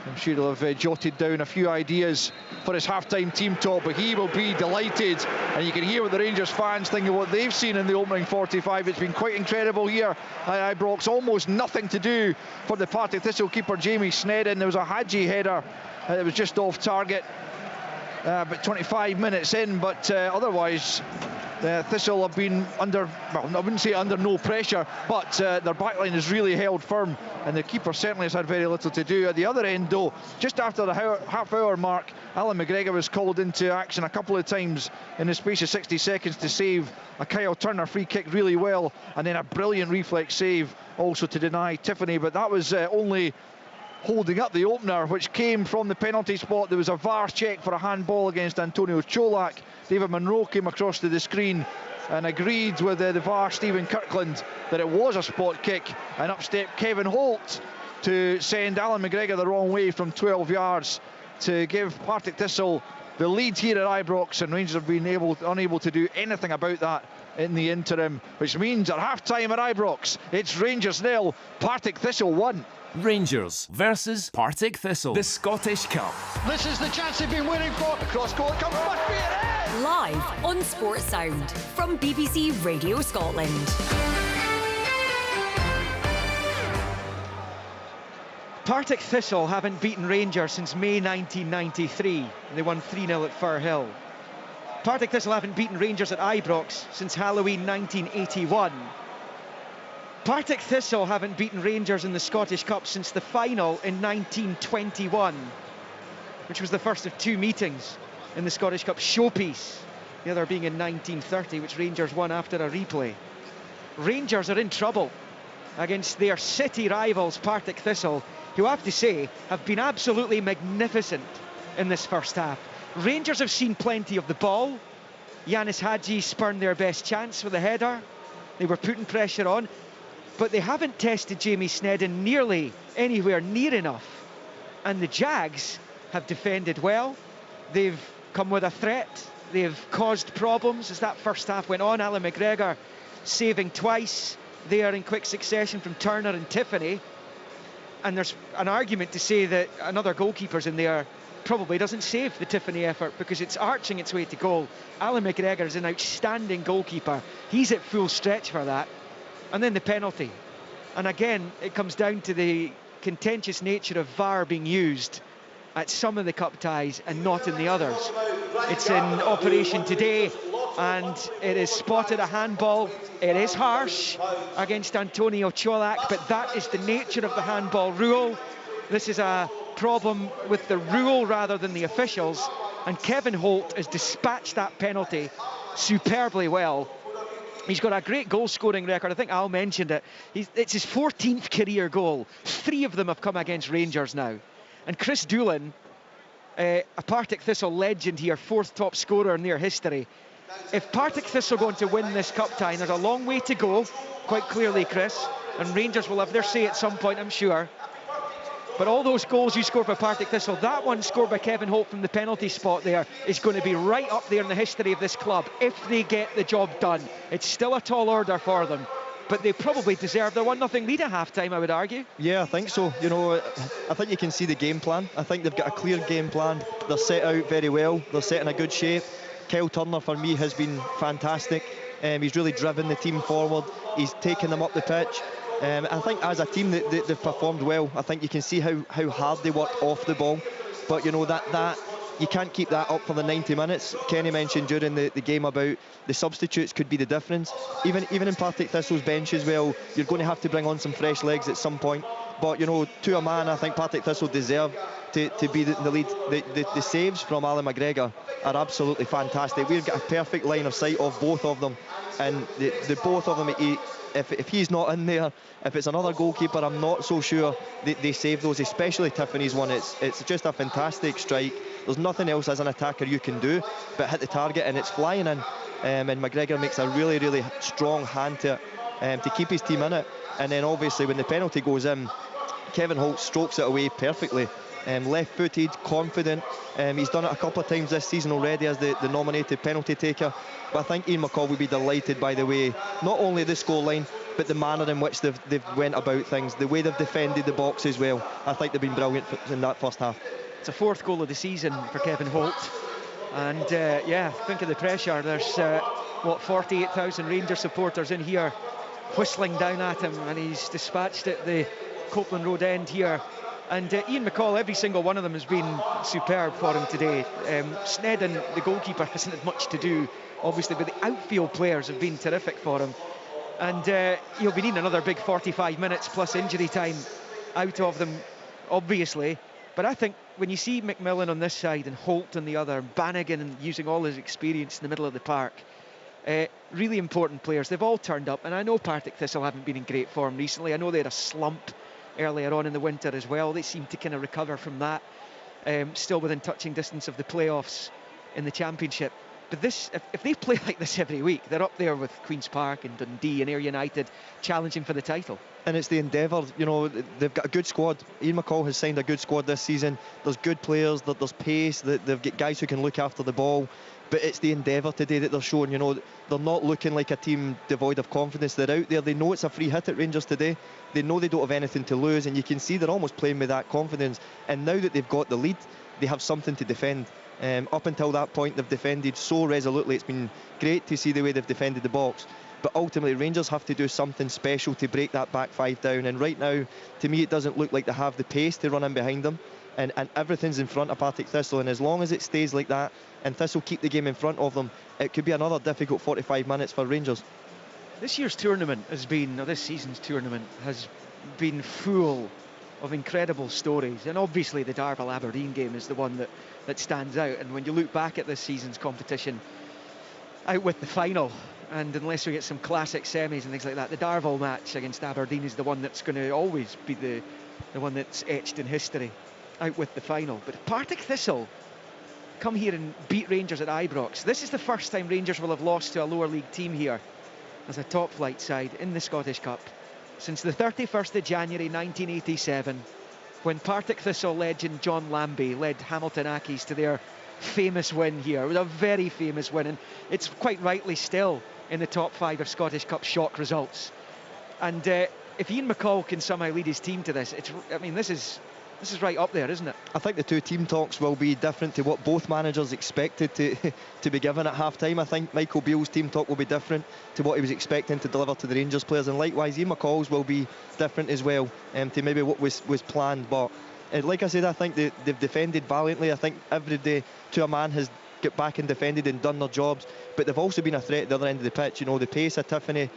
I'm sure he'll have jotted down a few ideas for his half-time team talk, but he will be delighted. And you can hear what the Rangers fans think of what they've seen in the opening 45. It's been quite incredible here at Ibrox. Almost nothing to do for the Partick Thistle keeper, Jamie Snedden. There was a Hadji header that was just off target. but 25 minutes in, but otherwise Thistle have been under, well, I wouldn't say under no pressure, but their backline is really held firm, and the keeper certainly has had very little to do. At the other end, though, just after the half-hour mark, Alan McGregor was called into action a couple of times in the space of 60 seconds to save a Kyle Turner free kick really well, and then a brilliant reflex save also to deny Tiffany, but that was only holding up the opener, which came from the penalty spot. There was a VAR check for a handball against Antonio Cholak. David Munro came across to the screen and agreed with the VAR, Stephen Kirkland, that it was a spot kick, and up stepped Kevin Holt to send Alan McGregor the wrong way from 12 yards to give Partick Thistle the lead here at Ibrox, and Rangers have been unable to do anything about that in the interim, which means at half-time at Ibrox, it's Rangers 0, Partick Thistle 1. Rangers versus Partick Thistle, the Scottish Cup. This is the chance they've been waiting for. The cross-goal comes, must be it! Live on Sports Sound from BBC Radio Scotland. Partick Thistle haven't beaten Rangers since May 1993. They won 3-0 at Firhill. Partick Thistle haven't beaten Rangers at Ibrox since Halloween 1981. Partick Thistle haven't beaten Rangers in the Scottish Cup since the final in 1921, which was the first of two meetings in the Scottish Cup showpiece, the other being in 1930, which Rangers won after a replay. Rangers are in trouble against their city rivals Partick Thistle, who I have to say have been absolutely magnificent in this first half. Rangers have seen plenty of the ball. Yanis Hadji spurned their best chance with a header. They were putting pressure on, but they haven't tested Jamie Snedden nearly anywhere near enough. And the Jags have defended well. They've come with a threat. They've caused problems as that first half went on. Alan McGregor saving twice there in quick succession from Turner and Tiffany. And there's an argument to say that another goalkeeper's in there probably doesn't save the Tiffany effort because it's arching its way to goal. Alan McGregor is an outstanding goalkeeper. He's at full stretch for that. And then the penalty. And again, it comes down to the contentious nature of VAR being used at some of the cup ties and not in the others. It's in operation today, and it is spotted a handball. It is harsh against Antonio Cholak, but that is the nature of the handball rule. This is a problem with the rule rather than the officials, and Kevin Holt has dispatched that penalty superbly well. He's got a great goal-scoring record. I think Al mentioned it. It's his 14th career goal. 3 of them have come against Rangers now. And Chris Doolan, a Partick Thistle legend here, 4th top scorer in their history. If Partick Thistle are going to win this cup tie, and there's a long way to go, quite clearly, Chris, and Rangers will have their say at some point, I'm sure. But all those goals you scored for Partick Thistle, that one scored by Kevin Holt from the penalty spot there, is going to be right up there in the history of this club if they get the job done. It's still a tall order for them, but they probably deserve their 1-0 lead at half-time, I would argue. Yeah, I think so. You know, I think you can see the game plan. I think they've got a clear game plan. They're set out very well. They're set in a good shape. Kyle Turner, for me, has been fantastic. He's really driven the team forward. He's taken them up the pitch. I think as a team they've performed well. I think you can see how hard they work off the ball, but you know that you can't keep that up for the 90 minutes. Kenny mentioned during the game about the substitutes could be the difference. Even in Partick Thistle's bench as well, you're going to have to bring on some fresh legs at some point. But you know, to a man, I think Partick Thistle deserve to be the lead. The saves from Alan McGregor are absolutely fantastic. We've got a perfect line of sight of both of them, and the both of them. If he's not in there, if it's another goalkeeper, I'm not so sure they save those, especially Tiffany's one. It's just a fantastic strike. There's nothing else as an attacker you can do but hit the target, and it's flying in. And McGregor makes a really, really strong hand to it to keep his team in it. And then obviously when the penalty goes in, Kevin Holt strokes it away perfectly. Left-footed, confident. He's done it a couple of times this season already as the nominated penalty taker. But I think Ian McCall would be delighted by the way, not only the scoreline, but the manner in which they've went about things, the way they've defended the box as well. I think they've been brilliant in that first half. It's a 4th goal of the season for Kevin Holt. And yeah, think of the pressure. There's 48,000 Rangers supporters in here whistling down at him, and he's dispatched at the Copeland Road end here And Ian McCall, every single one of them has been superb for him today. Snedden, the goalkeeper, hasn't had much to do, obviously, but the outfield players have been terrific for him. And he'll be needing another big 45 minutes plus injury time out of them, obviously. But I think when you see McMillan on this side and Holt on the other, and Bannigan and using all his experience in the middle of the park, really important players. They've all turned up, and I know Partick Thistle haven't been in great form recently. I know they had a slump earlier on in the winter as well. They seem to kind of recover from that, still within touching distance of the playoffs in the Championship. But this, if they play like this every week, they're up there with Queen's Park and Dundee and Ayr United challenging for the title. And it's the endeavour, you know, they've got a good squad. Ian McCall has signed a good squad this season. There's good players, there's pace, they've got guys who can look after the ball. But it's the endeavour today that they're showing, you know. They're not looking like a team devoid of confidence. They're out there, they know it's a free hit at Rangers today. They know they don't have anything to lose, and you can see they're almost playing with that confidence. And now that they've got the lead, they have something to defend. Up until that point, they've defended so resolutely. It's been great to see the way they've defended the box. But ultimately, Rangers have to do something special to break that back five down. And right now, to me, it doesn't look like they have the pace to run in behind them. And everything's in front of Partick Thistle. And as long as it stays like that, and Thistle keep the game in front of them, it could be another difficult 45 minutes for Rangers. This year's tournament has been, or this season's tournament has been full of incredible stories. And obviously the Darvel-Aberdeen game is the one that stands out. And when you look back at this season's competition, out with the final, and unless we get some classic semis and things like that, the Darvel match against Aberdeen is the one that's going to always be the one that's etched in history, out with the final. But Partick Thistle come here and beat Rangers at Ibrox. This is the first time Rangers will have lost to a lower league team here as a top flight side in the Scottish Cup since the 31st of January 1987, when Partick Thistle legend John Lambie led Hamilton Accies to their famous win here. It was a very famous win, and it's quite rightly still in the top 5 of Scottish Cup shock results. And if Ian McCall can somehow lead his team to this, this is right up there, isn't it? I think the two team talks will be different to what both managers expected to be given at half-time. I think Michael Beale's team talk will be different to what he was expecting to deliver to the Rangers players, and likewise Ian McCall's will be different as well to maybe what was planned. But like I said, I think they've defended valiantly. I think every day to a man has got back and defended and done their jobs, but they've also been a threat at the other end of the pitch. You know, the pace of Tiffany,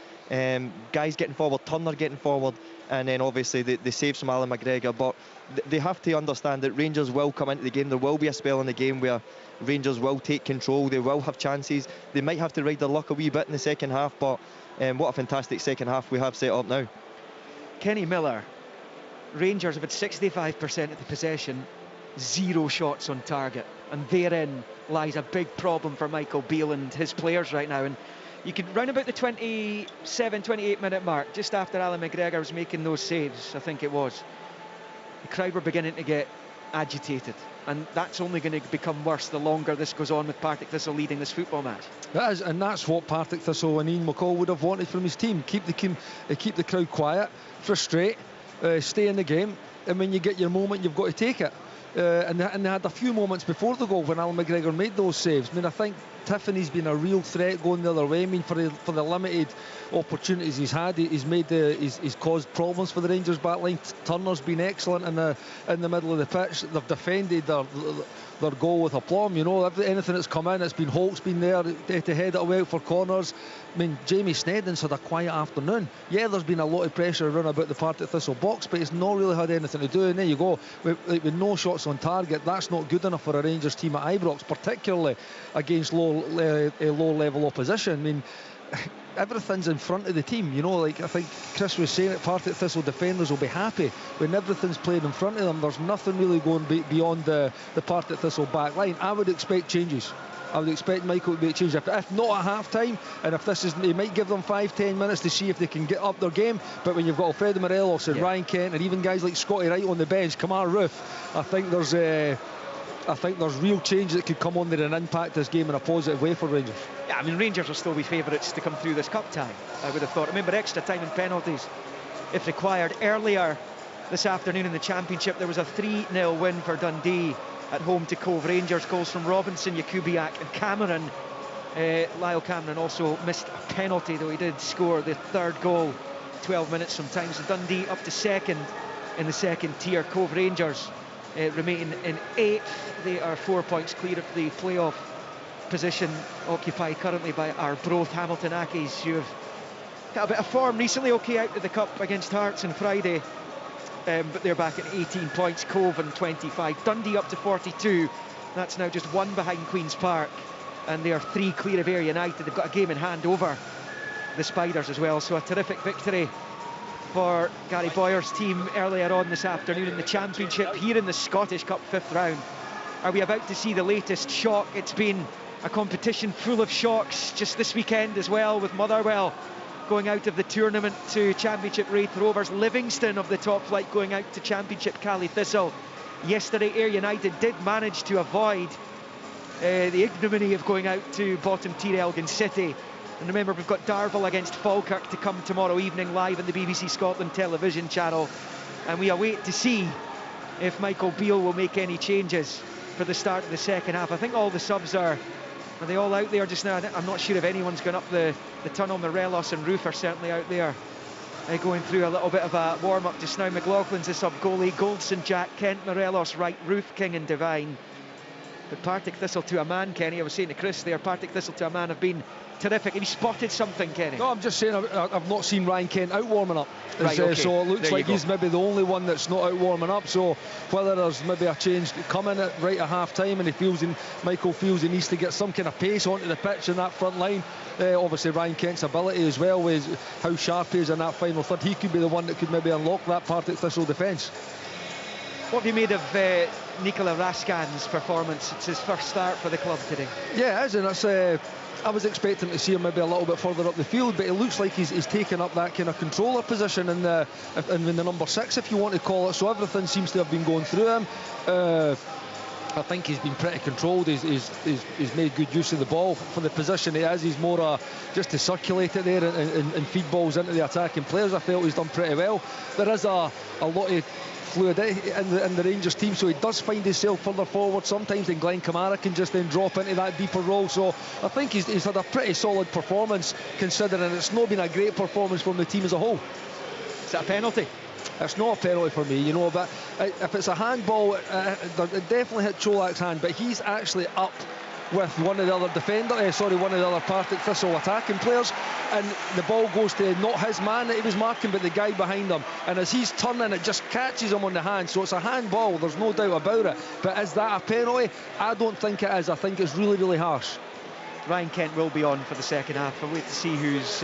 guys getting forward, Turner getting forward, and then obviously the saves from Alan McGregor. But they have to understand that Rangers will come into the game. There will be a spell in the game where Rangers will take control, they will have chances. They might have to ride their luck a wee bit in the second half, but what a fantastic second half we have set up now. Kenny Miller, Rangers have had 65% of the possession, 0 shots on target, and therein lies a big problem for Michael Beale and his players right now. And you could round about the 28 minute mark, just after Alan McGregor was making those saves, I think it was, the crowd were beginning to get agitated, and that's only going to become worse the longer this goes on with Partick Thistle leading this football match. That is, and that's what Partick Thistle and Ian McCall would have wanted from his team. Keep the crowd quiet, frustrate, stay in the game, and when you get your moment, you've got to take it. And they had a few moments before the goal when Alan McGregor made those saves. I mean, I think Tiffany's been a real threat going the other way. I mean, for the limited opportunities he's had, he's caused problems for the Rangers backline. Turner's been excellent in the middle of the pitch. They've defended their goal with aplomb. You know, anything that's come in, it's been Holt's been there to head it away for corners. I mean, Jamie Snedden's had a quiet afternoon. Yeah, there's been a lot of pressure around about the Partick Thistle box, but it's not really had anything to do. And there you go, with no shots on target. That's not good enough for a Rangers team at Ibrox, particularly against low-level opposition. I mean, everything's in front of the team, you know. Like I think Chris was saying, Partick Thistle defenders will be happy when everything's played in front of them. There's nothing really going beyond the Partick Thistle back line. I would expect changes. I would expect Michael to make changes, if not at half-time, and if this is, he might give them 5-10 minutes to see if they can get up their game. But when you've got Alfredo Morelos and Ryan Kent and even guys like Scotty Wright on the bench, Kamar Roof, I think there's real change that could come on there and impact this game in a positive way for Rangers. Yeah, I mean, Rangers will still be favourites to come through this cup tie, I would have thought. Remember, extra time and penalties if required. Earlier this afternoon in the Championship, there was a 3-0 win for Dundee at home to Cove Rangers. Goals from Robinson, Jakubiak and Cameron. Lyle Cameron also missed a penalty, though he did score the third goal 12 minutes from time. So Dundee up to second in the second tier. Cove Rangers remain in 8th. They are 4 points clear of the playoff position occupied currently by our Broth Hamilton Accies, who have got a bit of form recently. Okay, out of the cup against Hearts on Friday, but they're back at 18 points. Cove on 25. Dundee up to 42. That's now just 1 behind Queen's Park, and they are 3 clear of Ayr United. They've got a game in hand over the Spiders as well. So a terrific victory for Gary Boyer's team earlier on this afternoon in the Championship. Here in the Scottish Cup 5th round, are we about to see the latest shock? It's been a competition full of shocks just this weekend as well, with Motherwell going out of the tournament to Championship Wraith Rovers, Livingston of the top flight going out to Championship Partick Thistle. Yesterday Ayr United did manage to avoid the ignominy of going out to bottom tier Elgin City. And remember, we've got Darvel against Falkirk to come tomorrow evening live on the BBC Scotland television channel, and we await to see if Michael Beale will make any changes for the start of the second half. I think all the subs are they all out there just now? I'm not sure if anyone's gone up the tunnel. Morelos and Roof are certainly out there going through a little bit of a warm-up just now. McLaughlin's the sub-goalie, Goldson, Jack, Kent, Morelos, Wright, Roof, King and Devine. But Partick Thistle to a man, Kenny, I was saying to Chris there, Partick Thistle to a man have been terrific. Have you spotted something, Kenny? No, I'm just saying I've not seen Ryan Kent out warming up. Right, okay. So it looks like he's maybe the only one that's not out warming up. So whether there's maybe a change coming at right at half-time, and Michael feels he needs to get some kind of pace onto the pitch in that front line. Obviously Ryan Kent's ability as well, with how sharp he is in that final third, he could be the one that could maybe unlock that Partick Thistle defence. What have you made of Nikola Raskan's performance? It's his first start for the club today. Yeah, it is, and it's, I was expecting to see him maybe a little bit further up the field, but it looks like he's taken up that kind of controller position in the number 6, if you want to call it. So everything seems to have been going through him. I think he's been pretty controlled. He's made good use of the ball for the position he is. He's more just to circulate it there and feed balls into the attacking players. I felt he's done pretty well. There is a lot of fluidity in the Rangers team, so he does find himself further forward sometimes, and Glenn Kamara can just then drop into that deeper role. So I think he's had a pretty solid performance, considering it's not been a great performance from the team as a whole. Is that a penalty? It's not a penalty for me, you know, but if it's a handball, it definitely hit Cholak's hand, but he's actually up with one of the other one of the other Partick Thistle attacking players, and the ball goes to not his man that he was marking, but the guy behind him, and as he's turning, it just catches him on the hand. So it's a handball, there's no doubt about it, but is that a penalty? I don't think it is. I think it's really, really harsh. Ryan Kent will be on for the second half. I'll wait to see who's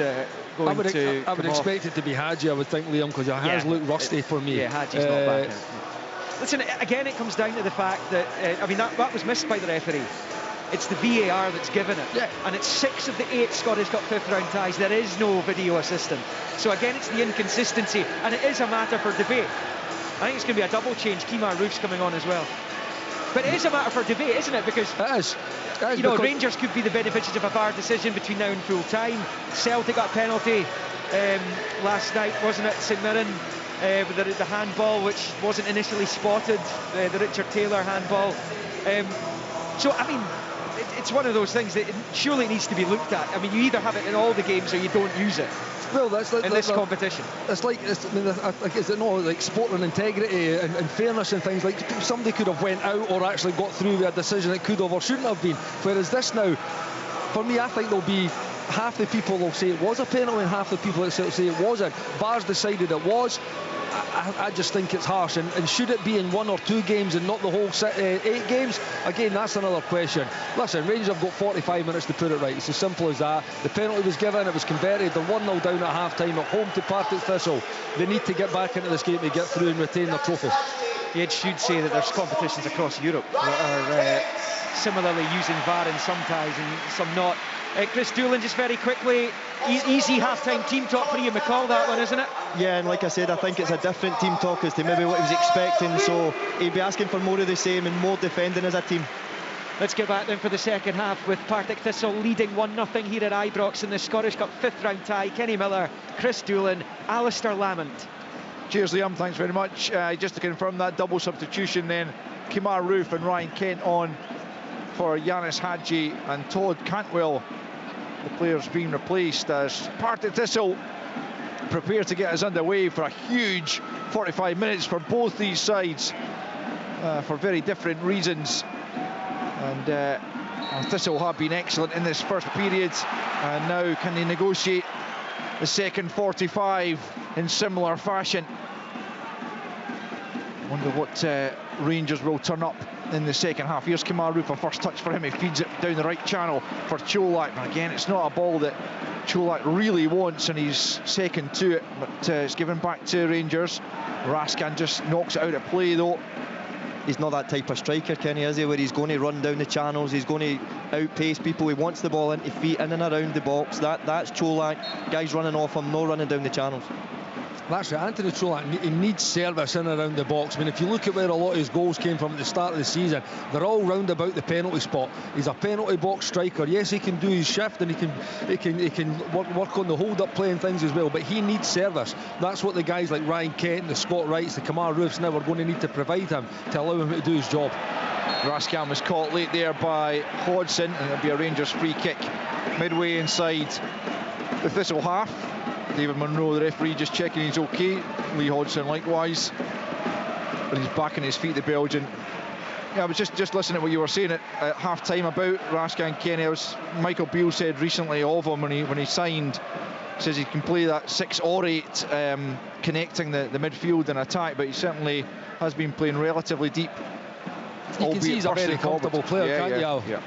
going to I would expect it to be Hadji, I would think, Liam, because it has looked rusty for me. Yeah, Hadji's not back. Listen, again, it comes down to the fact that that was missed by the referee. It's the VAR that's given it. Yeah. And it's 6 of the 8 Scottish Cup 5th round ties. There is no video assistant. So again, it's the inconsistency, and it is a matter for debate. I think it's going to be a double change. Kemar Roof's coming on as well. But it is a matter for debate, isn't it? Because it is. You know, Rangers could be the beneficiaries of a VAR decision between now and full time. Celtic got a penalty last night, wasn't it? St Mirren with the handball, which wasn't initially spotted, the Richard Taylor handball. So I mean, it's one of those things that surely needs to be looked at. I mean, you either have it in all the games or you don't use it. Well, that's in this competition. It's like, is it not like sporting integrity and fairness and things? Like, somebody could have went out or actually got through with a decision it could have or shouldn't have been. Whereas this now, for me, I think there'll be half the people will say it was a penalty and half the people will say it wasn't. VAR's decided it was. I just think it's harsh, and should it be in 1 or 2 games and not the whole 8 games? Again, that's another question. Listen, Rangers have got 45 minutes to put it right. It's as simple as that. The penalty was given, it was converted. They're 1-0 down at half-time at home to Partick Thistle. They need to get back into this game to get through and retain their trophy. You should say that there's competitions across Europe that are similarly using VAR in some ties and some not. Chris Doolan, just very quickly, easy half-time team talk for Ian McCall, that one, isn't it? Yeah, and like I said, I think it's a different team talk as to maybe what he was expecting, so he'd be asking for more of the same and more defending as a team. Let's get back then for the second half with Partick Thistle leading 1-0 here at Ibrox in the Scottish Cup 5th round tie. Kenny Miller, Chris Doolan, Alistair Lamont. Cheers, Liam, thanks very much. Just to confirm that double substitution then, Kemar Roof and Ryan Kent on for Yanis Hadji and Todd Cantwell. The players being replaced as Partick Thistle prepare to get us underway for a huge 45 minutes for both these sides, for very different reasons. And Thistle have been excellent in this first period, and now can they negotiate the second 45 in similar fashion? Wonder what Rangers will turn up in the second half. Here's Kemar Roof, a first touch for him. He feeds it down the right channel for Cholak. And again, it's not a ball that Cholak really wants, and he's second to it, but it's given back to Rangers. Raskin just knocks it out of play though. He's not that type of striker, Kenny, is he, where he's going to run down the channels, he's going to outpace people. He wants the ball into feet, in and around the box. That's Cholak. Guys running off him, no running down the channels. That's right, Anthony Cholak, he needs service in and around the box. I mean, if you look at where a lot of his goals came from at the start of the season, they're all round about the penalty spot. He's a penalty box striker. Yes, he can do his shift, and he can work on the hold-up play and things as well, but he needs service. That's what the guys like Ryan Kent, the Scott Wrights, the Kemar Roofs now are going to need to provide him to allow him to do his job. Raskin was caught late there by Hodgson, and it'll be a Rangers free kick midway inside the Thistle half. David Munro, the referee, just checking he's okay. Lee Hodgson likewise. But he's back on his feet, the Belgian. Yeah, I was just listening to what you were saying at half-time about Raskin Kenny. Michael Beale said recently of him when he signed, says he can play that 6 or 8 connecting the midfield and attack, but he certainly has been playing relatively deep. You can see he's a very comfortable player, can't you, Al? Yeah.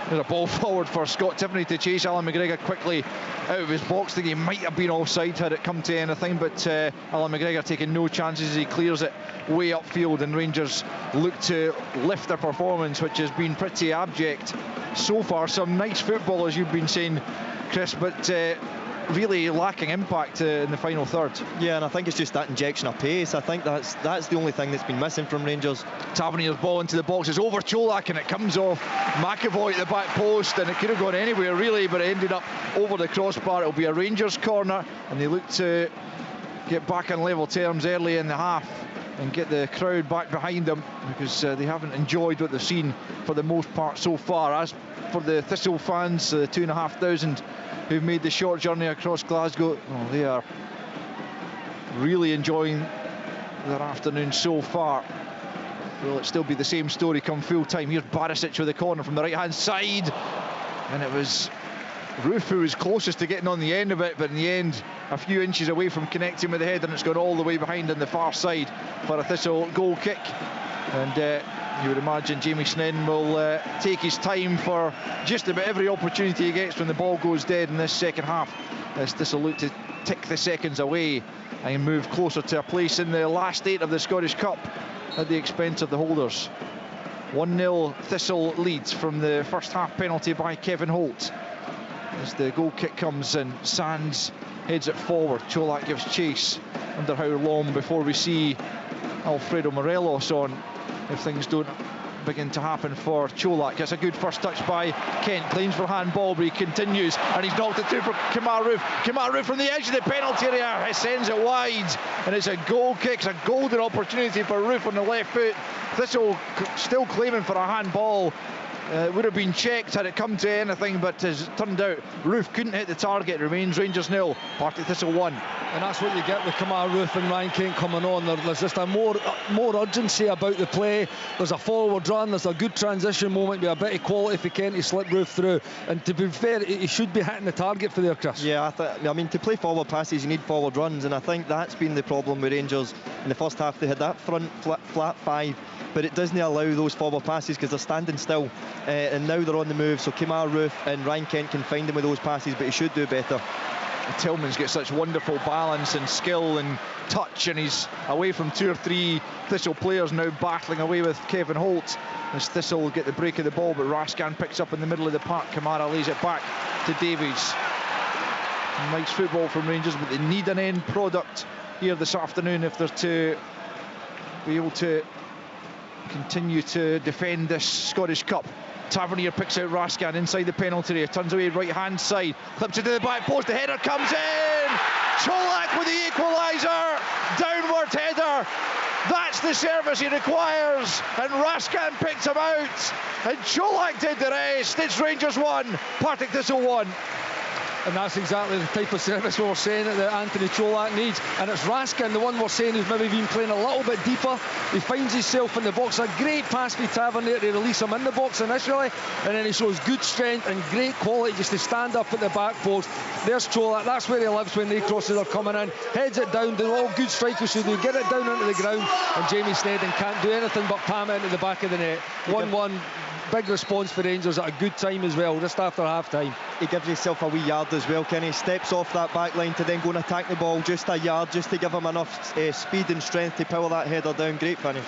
There's a ball forward for Scott Tiffany to chase Alan McGregor quickly out of his box. I think he might have been offside had it come to anything, but Alan McGregor taking no chances as he clears it way upfield, and Rangers look to lift their performance, which has been pretty abject so far. Some nice football, as you've been saying, Chris, but really lacking impact in the final third. Yeah, and I think it's just that injection of pace. I think that's the only thing that's been missing from Rangers. Tavernier's ball into the box is over Cholak, and it comes off McAvoy at the back post, and it could have gone anywhere really, but it ended up over the crossbar. It'll be a Rangers corner, and they look to get back on level terms early in the half and get the crowd back behind them, because they haven't enjoyed what they've seen for the most part so far. As for the Thistle fans, the 2,500 who've made the short journey across Glasgow, well, they are really enjoying their afternoon so far. Will it still be the same story come full time? Here's Barisic with the corner from the right hand side, and it was Roof who was closest to getting on the end of it, but in the end a few inches away from connecting with the head, and it's gone all the way behind on the far side for a Thistle goal kick. And you would imagine Jamie Sneddon will take his time for just about every opportunity he gets when the ball goes dead in this second half, as Thistle look to tick the seconds away and move closer to a place in the last 8 of the Scottish Cup at the expense of the holders. 1-0 Thistle leads from the first half penalty by Kevin Holt. As the goal kick comes in, Sands heads it forward. Cholak gives chase. Wonder how long before we see Alfredo Morelos on, if things don't begin to happen for Cholak. It's a good first touch by Kent. Claims for handball, but he continues, and he's knocked it through for Kemar Roof. Kemar Roof from the edge of the penalty area. He sends it wide, and it's a goal kick. It's a golden opportunity for Roof on the left foot. Thistle still claiming for a handball. It would have been checked had it come to anything, but as it turned out, Roof couldn't hit the target. Remains Rangers 0, Partick Thistle 1. And that's what you get with Kemar Roof and Ryan Kent coming on. There's just a more urgency about the play. There's a forward run, there's a good transition moment with a bit of quality for Kent to slip Roof through. And to be fair, he should be hitting the target for there, Chris. Yeah, I mean, to play forward passes, you need forward runs, and I think that's been the problem with Rangers in the first half. They had that front flat 5, but it doesn't allow those forward passes because they're standing still, and now they're on the move. So Kemar Roof and Ryan Kent can find them with those passes, but he should do better. Tillman's got such wonderful balance and skill and touch, and he's away from 2 or 3 Thistle players now, battling away with Kevin Holt as Thistle will get the break of the ball, but Raskin picks up in the middle of the park. Kamara lays it back to Davies. Nice football from Rangers, but they need an end product here this afternoon if they're to be able to continue to defend this Scottish Cup. Tavernier picks out Raskin inside the penalty area, turns away right hand side, clips it to the back post, the header comes in! Cholak with the equaliser, downward header, that's the service he requires, and Raskin picks him out, and Cholak did the rest. It's Rangers 1, Partick Thistle 1. And that's exactly the type of service we were saying that Anthony Cholak needs. And it's Raskin, the one we're saying who's maybe been playing a little bit deeper. He finds himself in the box. A great pass by Tavernier to release him in the box initially, and then he shows good strength and great quality just to stand up at the back post. There's Cholak, that's where he lives when they crosses are coming in. Heads it down, do all good strikers should do. Get it down into the ground, and Jamie Snedden can't do anything but palm it into the back of the net. 1-1. Big response for Rangers at a good time as well, just after half-time. He gives himself a wee yard as well, Kenny. Steps off that back line to then go and attack the ball just a yard, just to give him enough speed and strength to power that header down. Great finish.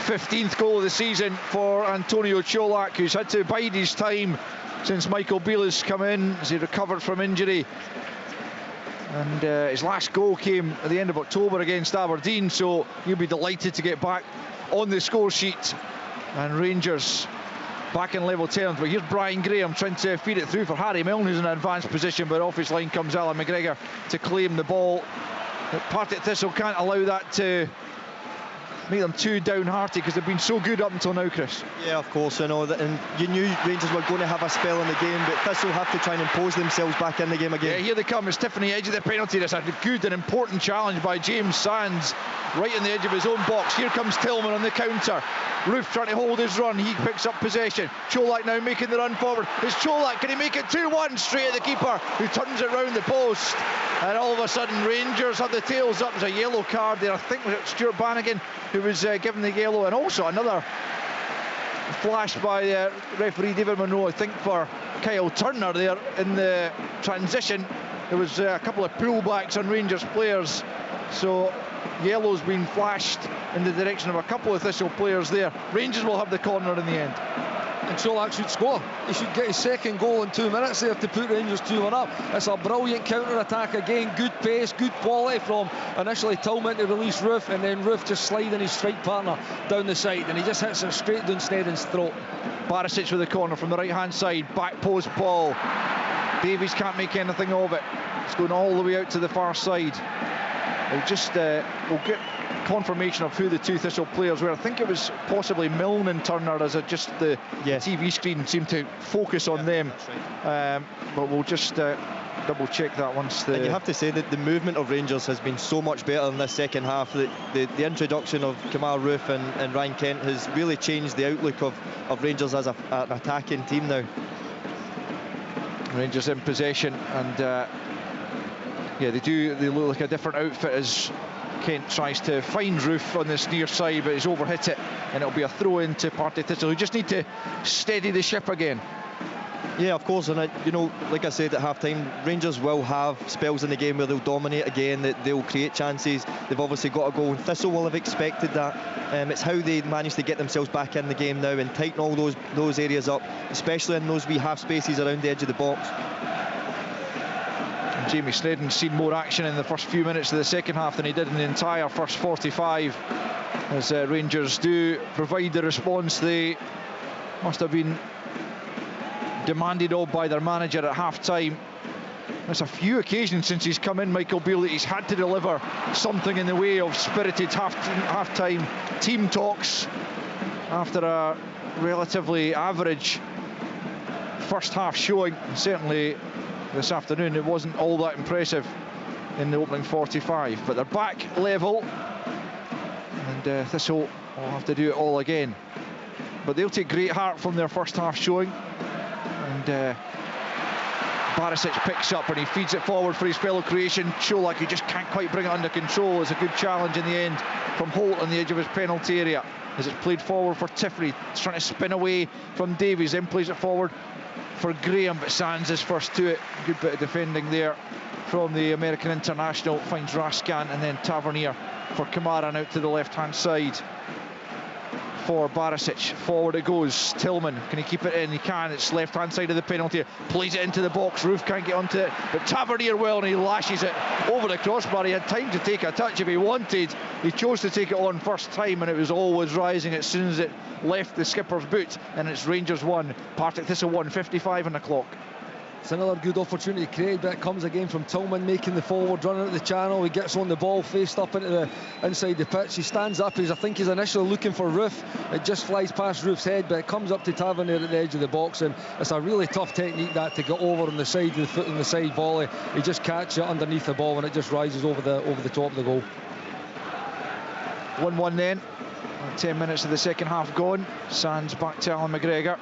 15th goal of the season for Antonio Cholak, who's had to bide his time since Michael Beale has come in as he recovered from injury. And his last goal came at the end of October against Aberdeen, so he'll be delighted to get back on the score sheet. And Rangers back in level terms. But here's Brian Graham trying to feed it through for Harry Milne, who's in an advanced position, but off his line comes Alan McGregor to claim the ball. But Partick Thistle can't allow that to make them too downhearted, because they've been so good up until now, Chris. Yeah, of course, I know that, and you knew Rangers were going to have a spell in the game, but Thistle have to try and impose themselves back in the game again. Yeah, here they come. It's Tiffany edge of the penalty. That's a good and important challenge by James Sands, right on the edge of his own box. Here comes Tillman on the counter. Roof trying to hold his run. He picks up possession. Cholak now making the run forward. It's Cholak. Can he make it 2-1 straight at the keeper, who turns it round the post? And all of a sudden Rangers have the tails up. There's a yellow card there. I think it was Stuart Bannigan who was given the yellow, and also another flash by referee David Monroe, I think, for Kyle Turner there in the transition. There was a couple of pullbacks on Rangers players, so yellow's been flashed in the direction of a couple of Thistle players there. Rangers will have the corner in the end. And Cholak should score. He should get his second goal in 2 minutes there to put Rangers 2-1 up. It's a brilliant counter-attack again. Good pace, good quality from initially Tillman to release Roof, and then Roof just sliding his strike partner down the side, and he just hits it straight down Snedden's throat. Barisic with the corner from the right-hand side. Back post ball. Davies can't make anything of it. It's going all the way out to the far side. We'll get confirmation of who the two Thistle players were. I think it was possibly Milne and Turner, as just the TV screen seemed to focus on them. Right. But we'll just double check that once the... And you have to say that the movement of Rangers has been so much better in this second half. The introduction of Kamal Roof and Ryan Kent has really changed the outlook of Rangers as an attacking team now. Rangers in possession, and yeah, they look like a different outfit as Kent tries to find Roof on this near side, but he's overhit it, and it'll be a throw in to Partick Thistle, who just need to steady the ship again. Yeah, of course, and like I said at half-time, Rangers will have spells in the game where they'll dominate again, that they'll create chances. They've obviously got a goal, and Thistle will have expected that. It's how they manage to get themselves back in the game now and tighten all those areas up, especially in those wee half spaces around the edge of the box. Jamie Snedden's seen more action in the first few minutes of the second half than he did in the entire first 45, as Rangers do provide the response they must have been demanded of by their manager at half-time. There's a few occasions since he's come in, Michael Beale, that he's had to deliver something in the way of spirited half-time team talks after a relatively average first half showing. Certainly this afternoon it wasn't all that impressive in the opening 45, but they're back level, and Thistle will have to do it all again, but they'll take great heart from their first half showing. And Barisic picks up and he feeds it forward for his fellow creation Cholak, who just can't quite bring it under control. It's a good challenge in the end from Holt on the edge of his penalty area, as it's played forward for Tiffany. It's trying to spin away from Davies, then plays it forward for Graham, but Sands is first to it. Good bit of defending there from the American international. Finds Raskin, and then Tavernier for Kamara, and out to the left-hand side for Barisic. Forward it goes. Tillman, can he keep it in? He can. It's left-hand side of the penalty. Plays it into the box. Roof can't get onto it, but Tavernier will, and he lashes it over the crossbar. He had time to take a touch if he wanted. He chose to take it on first time, and it was always rising as soon as it left the skipper's boot. And it's Rangers 1, Partick Thistle 1, 55 on the clock. It's another good opportunity created, but it comes again from Tillman making the forward run out the channel. He gets on the ball, faced up into the inside the pitch. He stands up. I think he's initially looking for Roof. It just flies past Roof's head, but it comes up to Tavernier at the edge of the box, and it's a really tough technique that to get over on the side of the foot on the side volley. He just catches it underneath the ball, and it just rises over the top of the goal. 1-1 then. 10 minutes of the second half gone. Sands back to Alan McGregor.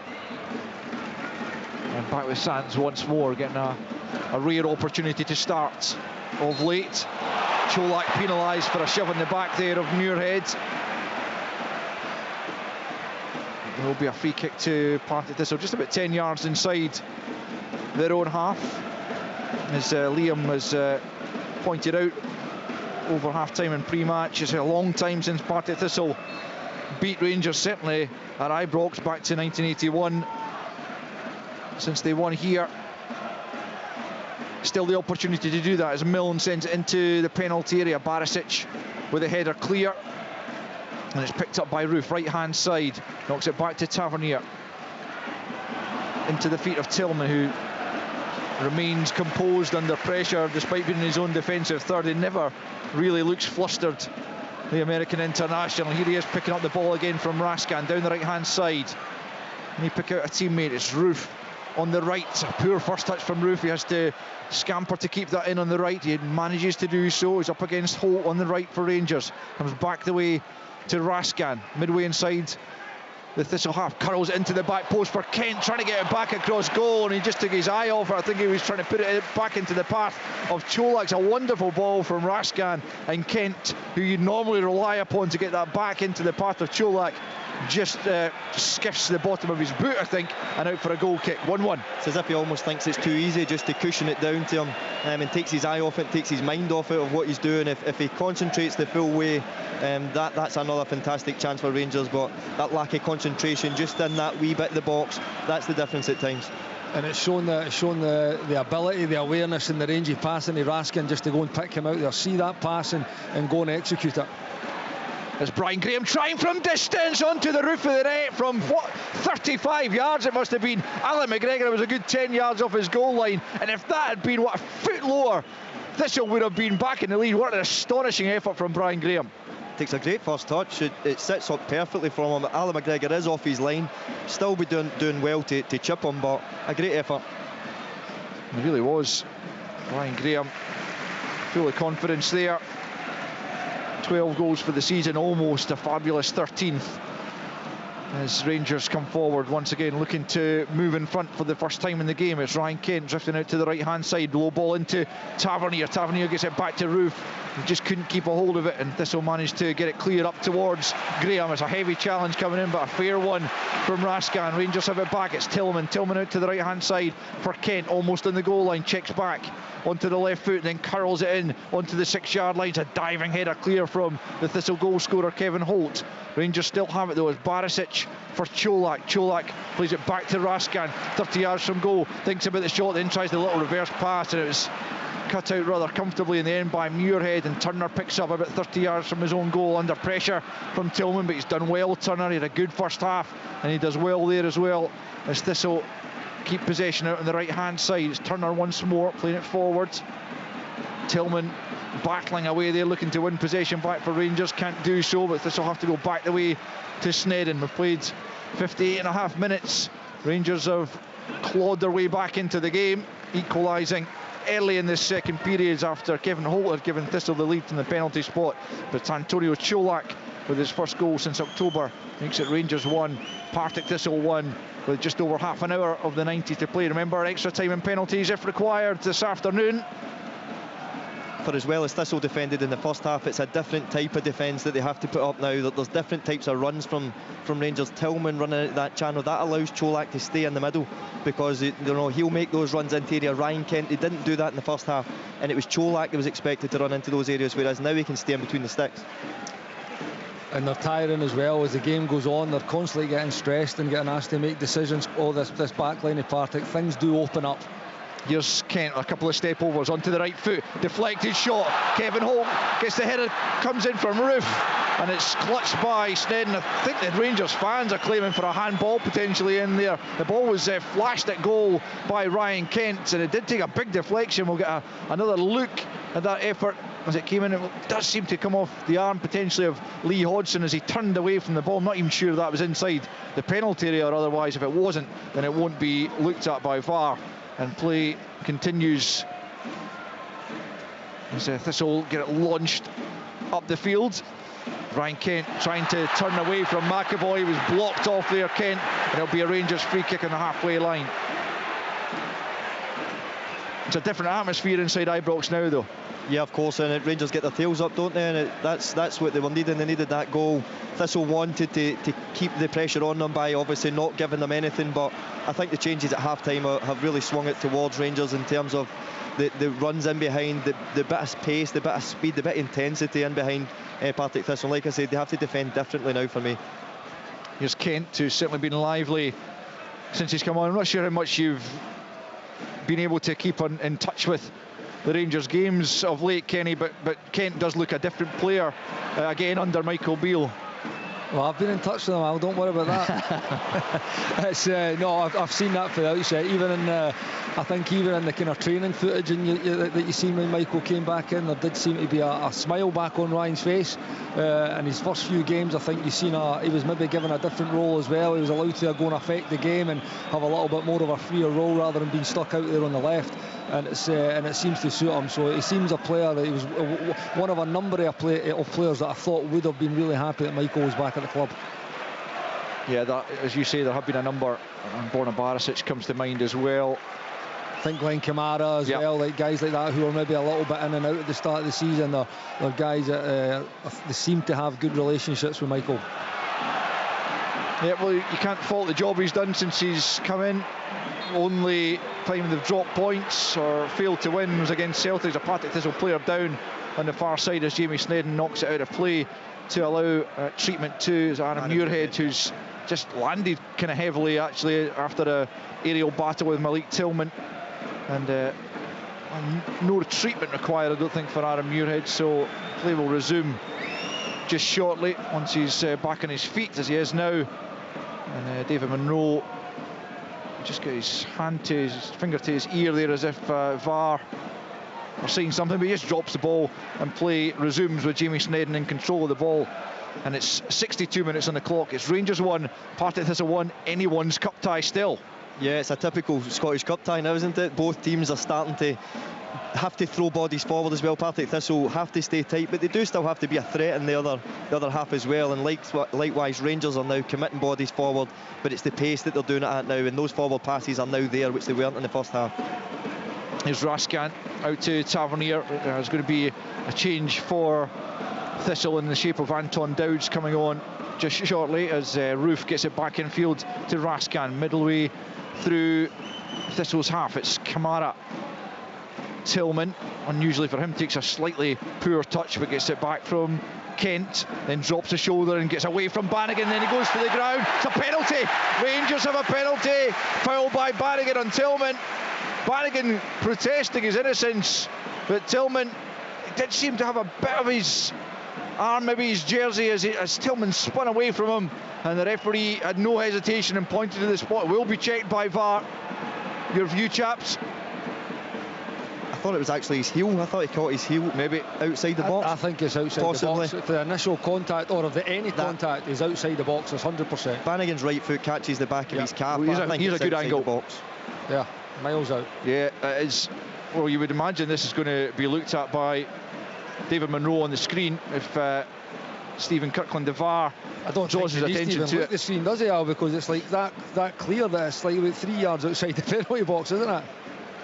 And back with Sands once more, getting a rare opportunity to start of late. Cholak penalised for a shove in the back there of Muirhead. There will be a free kick to Partick Thistle, just about 10 yards inside their own half. As Liam has pointed out over half-time and pre-match, it's a long time since Partick Thistle beat Rangers, certainly at Ibrox back to 1981. Since they won here, still the opportunity to do that as Milne sends it into the penalty area. Barisic with a header clear, and it's picked up by Roof, right hand side, knocks it back to Tavernier, into the feet of Tillman, who remains composed under pressure despite being in his own defensive third. He never really looks flustered, the American international. Here he is picking up the ball again from Raskan down the right hand side, and he pick out a teammate. It's Roof on the right. A poor first touch from Roof. He has to scamper to keep that in on the right. He manages to do so. He's up against Holt on the right for Rangers. Comes back the way to Raskan, midway inside the Thistle half, curls into the back post for Kent, trying to get it back across goal, and he just took his eye off it. I think he was trying to put it back into the path of Cholak. It's a wonderful ball from Raskan, and Kent, who you'd normally rely upon to get that back into the path of Cholak, just skiffs the bottom of his boot, I think, and out for a goal kick. 1-1. It's as if he almost thinks it's too easy just to cushion it down to him, and takes his eye off it, takes his mind off it of what he's doing. If he concentrates the full way, that's another fantastic chance for Rangers, but that lack of concentration just in that wee bit of the box, that's the difference at times. And it's shown the ability, the awareness and the range of passing to Raskin just to go and pick him out there, see that pass and go and execute it. As Brian Graham trying from distance onto the roof of the net from 35 yards it must have been. Alan McGregor was a good 10 yards off his goal line, and if that had been a foot lower, Thistle would have been back in the lead. What an astonishing effort from Brian Graham. Takes a great first touch. It sits up perfectly from him. Alan McGregor is off his line, still be doing well to chip him, but a great effort. It really was. Brian Graham full of confidence there. 12 goals for the season, almost a fabulous 13th, as Rangers come forward once again, looking to move in front for the first time in the game. It's Ryan Kent drifting out to the right hand side, low ball into Tavernier. Tavernier gets it back to Roof. He just couldn't keep a hold of it, and Thistle managed to get it cleared up towards Graham. It's a heavy challenge coming in, but a fair one from Raskan. Rangers have it back. It's Tillman out to the right hand side for Kent, almost on the goal line, checks back onto the left foot and then curls it in onto the 6-yard line. It's a diving header clear from the Thistle goal scorer Kevin Holt. Rangers still have it though as Barisic for Cholak. Cholak plays it back to Raskan, 30 yards from goal, thinks about the shot, then tries the little reverse pass, and it was cut out rather comfortably in the end by Muirhead, and Turner picks up about 30 yards from his own goal under pressure from Tillman, but he's done well. Turner, he had a good first half and he does well there as well, as Thistle keep possession out on the right hand side. It's Turner once more playing it forward. Tillman battling away there, looking to win possession back for Rangers, can't do so, but Thistle have to go back the way to Snedden. We've played 58.5 minutes. Rangers have clawed their way back into the game, equalising early in this second period after Kevin Holt had given Thistle the lead in the penalty spot. But Antonio Cholak, with his first goal since October, makes it Rangers 1, Partick Thistle 1, with just over half an hour of the 90 to play. Remember, extra time and penalties if required this afternoon. For as well as Thistle defended in the first half, it's a different type of defence that they have to put up now. There's different types of runs from Rangers. Tillman running out that channel, that allows Cholak to stay in the middle, because he'll make those runs into area. Ryan Kent, he didn't do that in the first half, and it was Cholak that was expected to run into those areas, whereas now he can stay in between the sticks. And they're tiring as well as the game goes on. They're constantly getting stressed and getting asked to make decisions. This back line of Partick, things do open up. Here's Kent, a couple of step overs onto the right foot, deflected shot. Kevin Holt gets the header, comes in from Roof, and it's clutched by Snedden. I think the Rangers fans are claiming for a handball potentially in there. The ball was flashed at goal by Ryan Kent, and it did take a big deflection. We'll get another look at that effort as it came in. It does seem to come off the arm potentially of Lee Hodgson as he turned away from the ball. I'm not even sure that was inside the penalty area or otherwise. If it wasn't, then it won't be looked at by VAR. And play continues as Thistle get it launched up the field. Ryan Kent trying to turn away from McAvoy. He was blocked off there, Kent, and it'll be a Rangers free kick on the halfway line. It's a different atmosphere inside Ibrox now, though. Yeah, of course, and Rangers get their tails up, don't they? And that's what they were needing. They needed that goal. Thistle wanted to keep the pressure on them by obviously not giving them anything, but I think the changes at half-time have really swung it towards Rangers in terms of the runs in behind, the bit of pace, the bit of speed, the bit of intensity in behind Partick Thistle. Like I said, they have to defend differently now for me. Here's Kent, who's certainly been lively since he's come on. I'm not sure how much you've been able to keep in touch with the Rangers games of late, Kenny, but Kent does look a different player again under Michael Beale. Well, I've been in touch with him, Al, don't worry about that. It's no, I've seen that for the outset. Even in, I think even in the kind of training footage that you seen when Michael came back in, there did seem to be a smile back on Ryan's face. In his first few games, I think you've seen he was maybe given a different role as well. He was allowed to go and affect the game and have a little bit more of a freer role rather than being stuck out there on the left. And it seems to suit him. So he seems a player that he was one of a number of players that I thought would have been really happy that Michael was back at the club. Yeah, that, as you say, there have been a number. Borna Barisic comes to mind as well. I think Glenn Kamara as well, like guys like that who are maybe a little bit in and out at the start of the season. They're guys that they seem to have good relationships with Michael. Yeah, well, you can't fault the job he's done since he's come in. Only time they've dropped points or failed to win was against Celtic. A Partick Thistle player down on the far side as Jamie Snedden knocks it out of play to allow treatment to Aaron Muirhead, who's just landed kind of heavily actually after a aerial battle with Malik Tillman, and no treatment required, I don't think, for Aaron Muirhead. So play will resume just shortly once he's back on his feet, as he is now. And David Munro just got his finger to his ear there, as if VAR are saying something, but he just drops the ball and play resumes with Jamie Snedden in control of the ball. And it's 62 minutes on the clock. It's Rangers 1, Partick Thistle 1, anyone's cup tie still. Yeah, it's a typical Scottish Cup tie now, isn't it? Both teams are starting to have to throw bodies forward as well. Partick Thistle have to stay tight, but they do still have to be a threat in the other half as well. And likewise, Rangers are now committing bodies forward, but it's the pace that they're doing it at now, and those forward passes are now there, which they weren't in the first half. Here's Raskan out to Tavernier. There's going to be a change for Thistle in the shape of Anton Dowds coming on just shortly as Roof gets it back in field to Raskan. Middle way through Thistle's half, it's Kamara. Tillman, unusually for him, takes a slightly poor touch but gets it back from Kent, then drops a shoulder and gets away from Bannigan, then he goes for the ground. It's a penalty. Rangers have a penalty. Foul by Bannigan on Tillman. Bannigan protesting his innocence, but Tillman did seem to have a bit of his arm, maybe his jersey, as Tillman spun away from him, and the referee had no hesitation and pointed to the spot. It will be checked by VAR. Your view, chaps? I thought it was actually his heel. I thought he caught his heel maybe outside the box. I think it's outside possibly the box. The initial contact, or if any contact, is outside the box. It's 100%. Bannigan's right foot catches the back of his calf. Well, he's a good angle. Box. Yeah, miles out. Yeah, it's, well, you would imagine this is going to be looked at by David Munro on the screen if Stephen Kirkland, the VAR, I don't draws his attention to it. The screen, does he, Al? Because it's like that clear that it's like about 3 yards outside the penalty box, isn't it?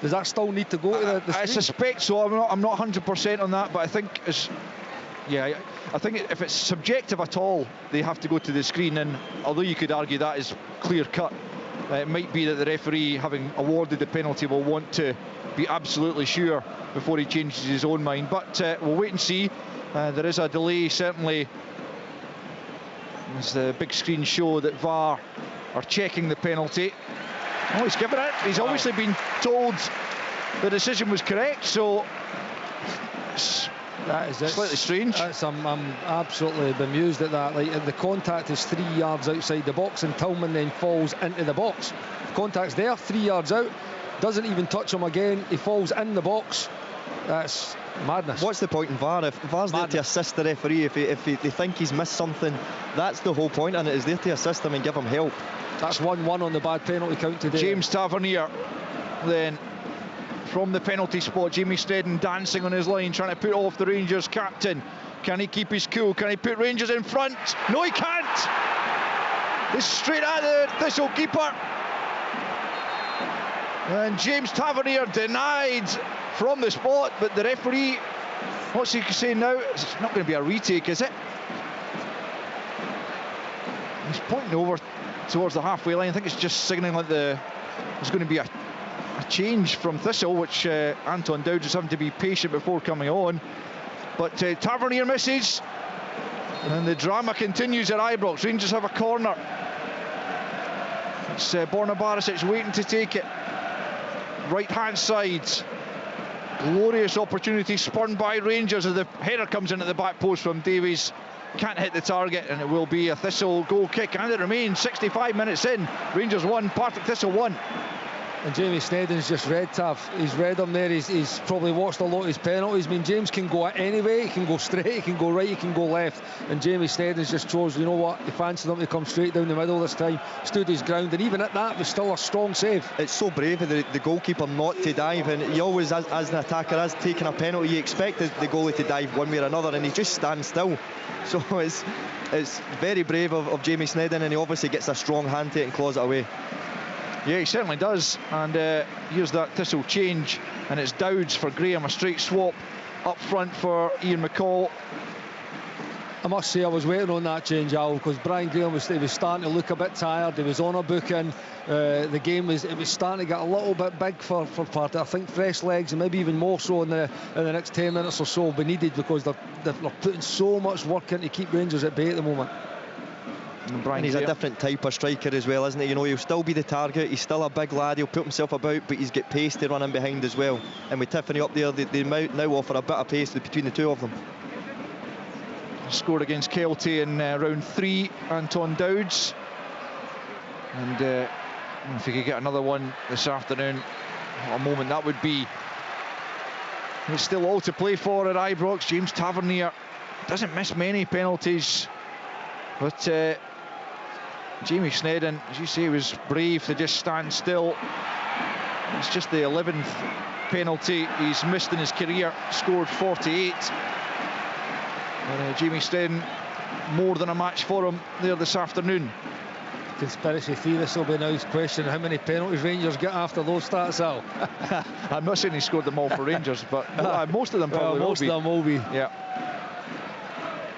Does that still need to go to the screen? I suspect so. I'm not 100% on that, but I think I think if it's subjective at all, they have to go to the screen. And although you could argue that is clear cut, it might be that the referee, having awarded the penalty, will want to be absolutely sure before he changes his own mind. But we'll wait and see. There is a delay, certainly, as the big screen show that VAR are checking the penalty. Oh, he's given it. He's obviously been told the decision was correct, so that is slightly strange. I'm absolutely bemused at that. Like, the contact is 3 yards outside the box, and Tillman then falls into the box. Contact's there, 3 yards out, doesn't even touch him again. He falls in the box. That's madness. What's the point in VAR? If VAR's there to assist the referee, if they think he's missed something, that's the whole point, and it is there to assist him and give him help. That's 1-1 on the bad penalty count today. James Tavernier then from the penalty spot. Jamie Snedden dancing on his line, trying to put off the Rangers captain. Can he keep his cool? Can he put Rangers in front? No, he can't. It's straight at the Thistle keeper. And James Tavernier denied from the spot, but the referee, what's he saying now? It's not going to be a retake, is it? He's pointing over towards the halfway line. I think it's just signalling that there's going to be a change from Thistle, which Anton Dowd is having to be patient before coming on. But Tavernier misses, and the drama continues at Ibrox. Rangers have a corner. It's Borna Barisic waiting to take it. Right hand side, glorious opportunity spurned by Rangers as the header comes in at the back post from Davies. Can't hit the target, and it will be a Thistle goal kick, and it remains 65 minutes in. Rangers 1, Partick Thistle 1. And Jamie Snedden's just read Tav. He's read him there. He's probably watched a lot of his penalties. I mean, James can go any way. He can go straight, he can go right, he can go left. And Jamie Snedden's just chose, you know what, he fancied him to come straight down the middle this time. Stood his ground, and even at that, it was still a strong save. It's so brave of the goalkeeper not to dive. And you always, as an attacker, as taking a penalty, you expect the goalie to dive one way or another, and he just stands still. So it's very brave of Jamie Snedden, and he obviously gets a strong hand to it and claws it away. Yeah, he certainly does. And here's that Thistle change, and it's Dowds for Graham, a straight swap up front for Ian McCall. I must say I was waiting on that change, Al, because Brian Graham was starting to look a bit tired. He was on a booking. The game was starting to get a little bit big for Partick. I think fresh legs, and maybe even more so in the next 10 minutes or so, will be needed, because they're putting so much work in to keep Rangers at bay at the moment. And he's a different type of striker as well, isn't he? You know, he'll still be the target. He's still a big lad. He'll put himself about, but he's got pace to run in behind as well. And with Tiffany up there, they now offer a bit of pace between the two of them. Scored against Kelty in round 3, Anton Dowds. And if he could get another one this afternoon, what a moment that would be. It's still all to play for at Ibrox. James Tavernier doesn't miss many penalties, but Jamie Snedden, as you say, was brave to just stand still. It's just the 11th penalty he's missed in his career, scored 48. And Jamie Snedden, more than a match for him there this afternoon. Conspiracy theorists will be now questioning how many penalties Rangers get after those stats, Al. I'm not saying he scored them all for Rangers, but most of them probably will be. Most of them will be. Yeah.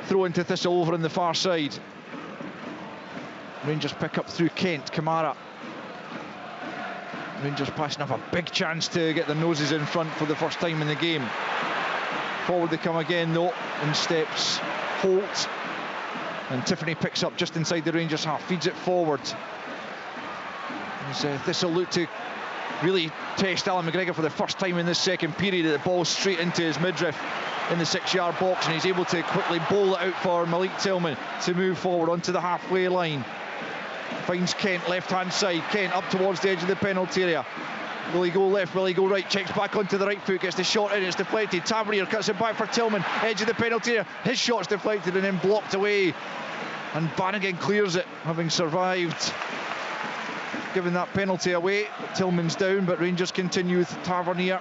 Throw into Thistle over on the far side. Rangers pick up through Kent. Kamara. Rangers passing off a big chance to get their noses in front for the first time in the game. Forward they come again though, and steps Holt. And Tiffany picks up just inside the Rangers half, feeds it forward. As Thistle look to really test Alan McGregor for the first time in this second period. The ball straight into his midriff in the 6-yard box, and he's able to quickly bowl it out for Malik Tillman to move forward onto the halfway line. Finds Kent left hand side. Kent up towards the edge of the penalty area. Will he go left? Will he go right? Checks back onto the right foot, gets the shot in, it's deflected. Tavernier cuts it back for Tillman, edge of the penalty area. His shot's deflected and then blocked away, and Bannigan clears it, having survived giving that penalty away. Tillman's down, but Rangers continue with Tavernier.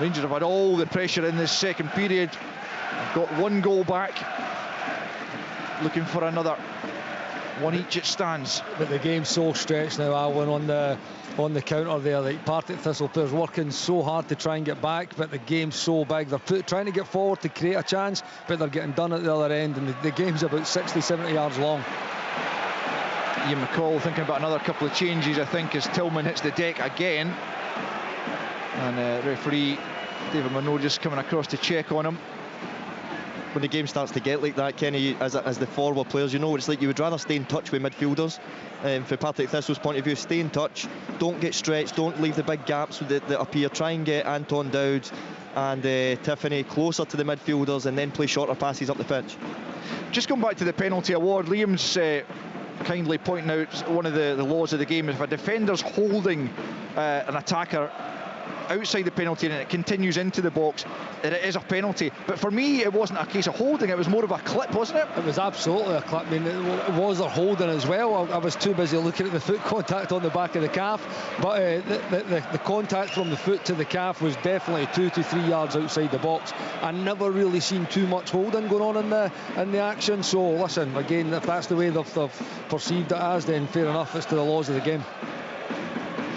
Rangers have had all the pressure in this second period. Got one goal back, looking for another. One each it stands. But the game's so stretched now, Alwyn, on the counter there. Like, Partick Thistle players working so hard to try and get back, but the game's so big. They're trying to get forward to create a chance, but they're getting done at the other end, and the game's about 60-70 yards long. Ian McCall thinking about another couple of changes, I think, as Tillman hits the deck again. And referee David Monroe just coming across to check on him. when the game starts to get like that, Kenny, as the forward players, you know, it's like you would rather stay in touch with midfielders. For Partick Thistle's point of view, stay in touch, don't get stretched, don't leave the big gaps that appear. Try and get Anton Dowd and Tiffany closer to the midfielders, and then play shorter passes up the pitch. Just going back to the penalty award, Liam's kindly pointing out one of the laws of the game. If a defender's holding an attacker outside the penalty and it continues into the box, it is a penalty. But for me, it wasn't a case of holding, it was more of a clip, wasn't it? It was absolutely a clip. I mean, it was their holding as well. I was too busy looking at the foot contact on the back of the calf, but the contact from the foot to the calf was definitely 2 to 3 yards outside the box. I never really seen too much holding going on in the action. So listen, again, if that's the way they've perceived it as, then fair enough, it's to the laws of the game.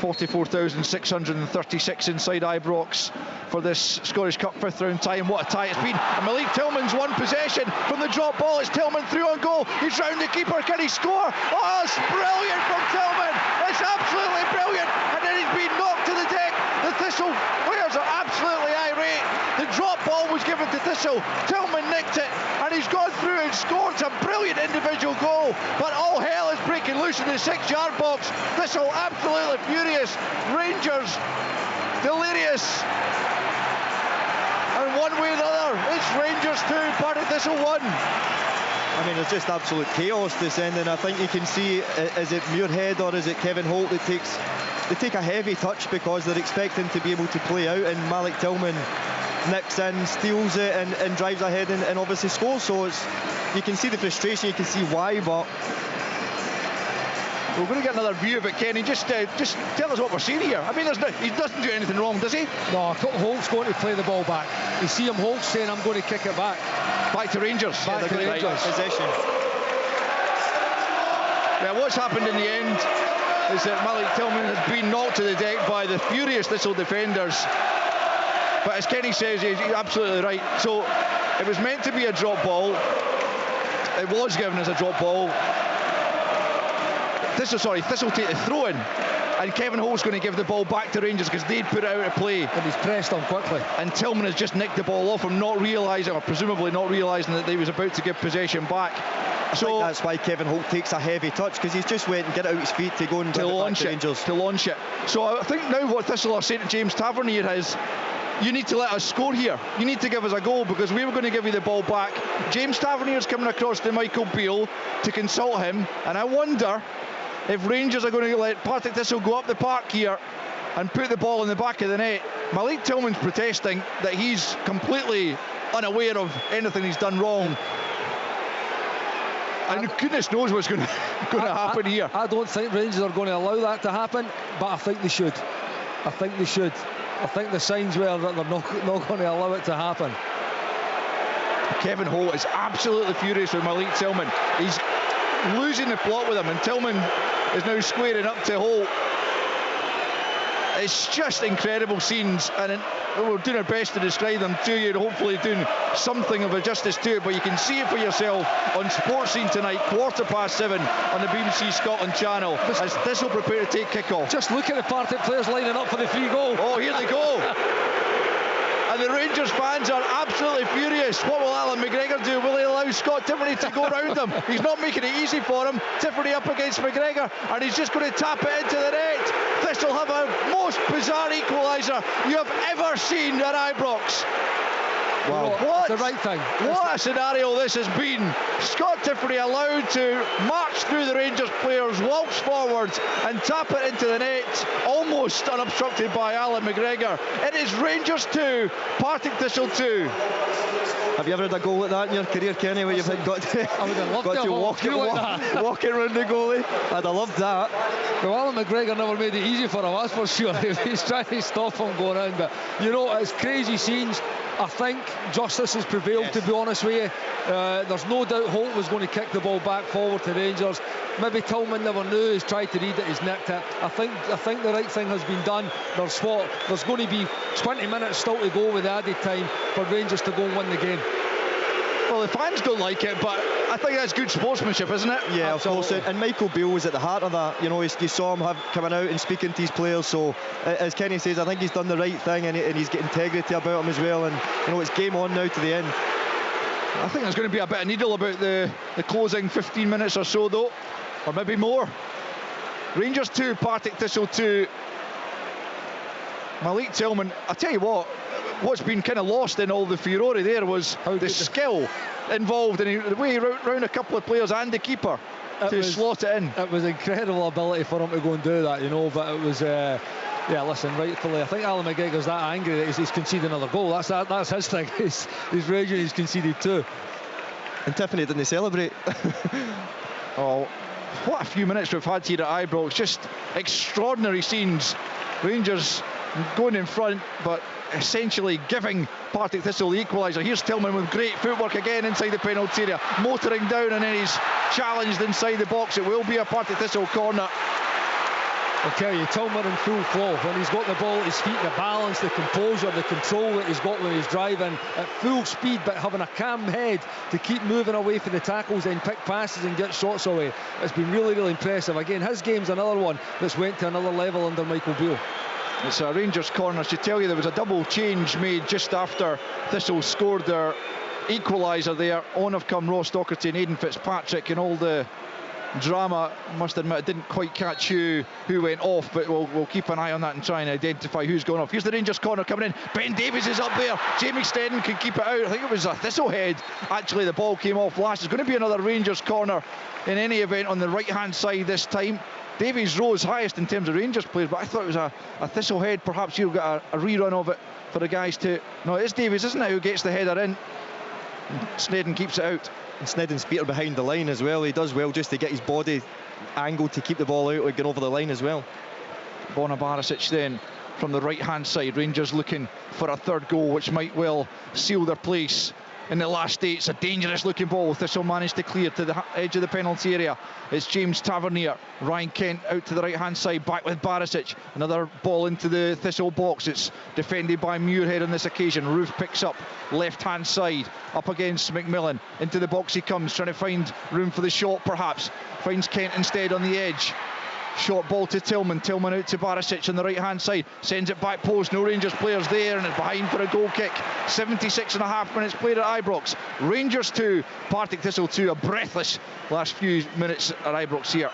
44,636 inside Ibrox for this Scottish Cup 5th round tie, and what a tie it's been. And Malik Tillman's won possession from the drop ball. It's Tillman through on goal. He's round the keeper. Can he score? Oh, it's brilliant from Tillman. It's absolutely brilliant. And then he's been knocked to the deck. The Thistle players are absolutely irate. The drop ball was given to Thistle. Tillman nicked it, and he's gone through and scored a brilliant individual goal. But all hell is breaking loose in the 6-yard box. Thistle absolutely furious. Rangers delirious. And one way or the other, it's Rangers 2, Partick Thistle 1. I mean, it's just absolute chaos this end, and I think you can see, is it Muirhead or is it Kevin Holt that they take a heavy touch because they're expecting to be able to play out, and Malik Tillman nicks in, steals it, and drives ahead and obviously scores. So you can see the frustration, you can see why, but we're going to get another view of it, Kenny. Just tell us what we're seeing here. I mean, he doesn't do anything wrong, does he? No, Holt's going to play the ball back. You see him, Holt saying, I'm going to kick it back. Back to Rangers. Back to Rangers. Possession. Yeah, what's happened in the end is that Malik Tillman has been knocked to the deck by the furious Thistle defenders. But as Kenny says, he's absolutely right. So it was meant to be a drop ball. It was given as a drop ball. Thistle take the throw in, and Kevin Holt's going to give the ball back to Rangers because they'd put it out of play. And he's pressed on quickly. And Tillman has just nicked the ball off him, not realising, or presumably not realising, that he was about to give possession back. I think that's why Kevin Holt takes a heavy touch, because he's just waiting to get out his feet to go and launch it. So I think now what Thistle are saying to James Tavernier is, you need to let us score here. You need to give us a goal, because we were going to give you the ball back. James Tavernier's coming across to Michael Beale to consult him, and I wonder if Rangers are going to let Partick Thistle go up the park here and put the ball in the back of the net. Malik Tillman's protesting that he's completely unaware of anything he's done wrong. And goodness knows what's going to happen here. I don't think Rangers are going to allow that to happen, but I think they should. I think the signs were that they're not going to allow it to happen. Kevin Holt is absolutely furious with Malik Tillman. He's losing the plot with him, and Tillman is now squaring up to Holt. It's just incredible scenes, and we're doing our best to describe them to you, and hopefully doing something of a justice to it, but you can see it for yourself on Sports Scene tonight, 7:15 on the BBC Scotland channel, as Thistle prepare to take kick-off. Just look at the Partick players lining up for the free goal. Oh, here they go. And the Rangers fans are absolutely furious. What will Alan McGregor do? Will he allow Scott Tiffany to go round him? He's not making it easy for him. Tiffany up against McGregor, and he's just going to tap it into the net. Thistle have a most bizarre equaliser you have ever seen at Ibrox. Wow, what the right thing. What a scenario this has been. Scott Tiffany allowed to march through the Rangers players, waltz forward and tap it into the net, almost unobstructed by Alan McGregor. It is Rangers 2, Partick Thistle 2. Have you ever had a goal like that in your career, Kenny, where you've got to walking around the goalie? I'd have loved that. Well, Alan McGregor never made it easy for him, that's for sure. He's trying to stop him going in, but you know, it's crazy scenes. I think justice has prevailed, yes. To be honest with you. There's no doubt Holt was going to kick the ball back forward to Rangers. Maybe Tillman never knew, he's tried to read it, he's nicked it. I think the right thing has been done. There's going to be 20 minutes still to go with the added time for Rangers to go and win the game. Well, the fans don't like it, but I think that's good sportsmanship, isn't it? Yeah, absolutely. Of course. And Michael Beale was at the heart of that. You know, you saw him coming out and speaking to his players. So, as Kenny says, I think he's done the right thing, and he's got integrity about him as well. And you know, it's game on now to the end. I think there's going to be a bit of needle about the closing 15 minutes or so, though, or maybe more. Rangers 2, Partick Thistle 2. Malik Tillman, I tell you what's been kind of lost in all the furore there was the skill involved in the way he round a couple of players and the keeper to slot it in. It was incredible ability for him to go and do that, you know, but it was... yeah, listen, rightfully, I think Alan McGregor's that angry that he's conceded another goal. That's his thing. He's raging, he's conceded two. And Tiffany didn't celebrate. Oh, what a few minutes we've had here at Ibrox. Just extraordinary scenes. Rangers going in front, but essentially giving Partick Thistle the equaliser. Here's Tillman with great footwork again inside the penalty area, motoring down, and then he's challenged inside the box. It will be a Partick Thistle corner. Okay, you Tillman in full flow. When he's got the ball at his feet, the balance, the composure, the control that he's got when he's driving at full speed, but having a calm head to keep moving away from the tackles, then pick passes and get shots away. It's been really, really impressive. Again, his game's another one that's went to another level under Michael Beale. It's a Rangers corner. I should tell you there was a double change made just after Thistle scored their equaliser there. On have come Ross Docherty and Aidan Fitzpatrick, and all the drama, must admit, I didn't quite catch who went off, but we'll keep an eye on that and try and identify who's going off. Here's the Rangers corner coming in. Ben Davies is up there. Jamie Snedden can keep it out. I think it was a Thistle head. Actually, the ball came off last. It's going to be another Rangers corner in any event on the right-hand side this time. Davies rose highest in terms of Rangers players, but I thought it was a Thistle head. Perhaps you'll get a rerun of it for the guys to... No, it's Davies, isn't it, who gets the header in? Snedden keeps it out. And Snedden's feet are behind the line as well. He does well just to get his body angled to keep the ball out, going over the line as well. Borna Barisic then from the right-hand side. Rangers looking for a third goal, which might well seal their place in the last day. It's a dangerous looking ball. Thistle managed to clear to the edge of the penalty area. It's James Tavernier. Ryan Kent out to the right-hand side, back with Barisic. Another ball into the Thistle box. It's defended by Muirhead on this occasion. Roof picks up left-hand side, up against McMillan. Into the box he comes, trying to find room for the shot perhaps. Finds Kent instead on the edge. Short ball to Tillman. Tillman out to Barisic on the right-hand side. Sends it back post. No Rangers players there, and it's behind for a goal kick. 76.5 minutes played at Ibrox. Rangers 2, Partick Thistle 2. A breathless last few minutes at Ibrox here.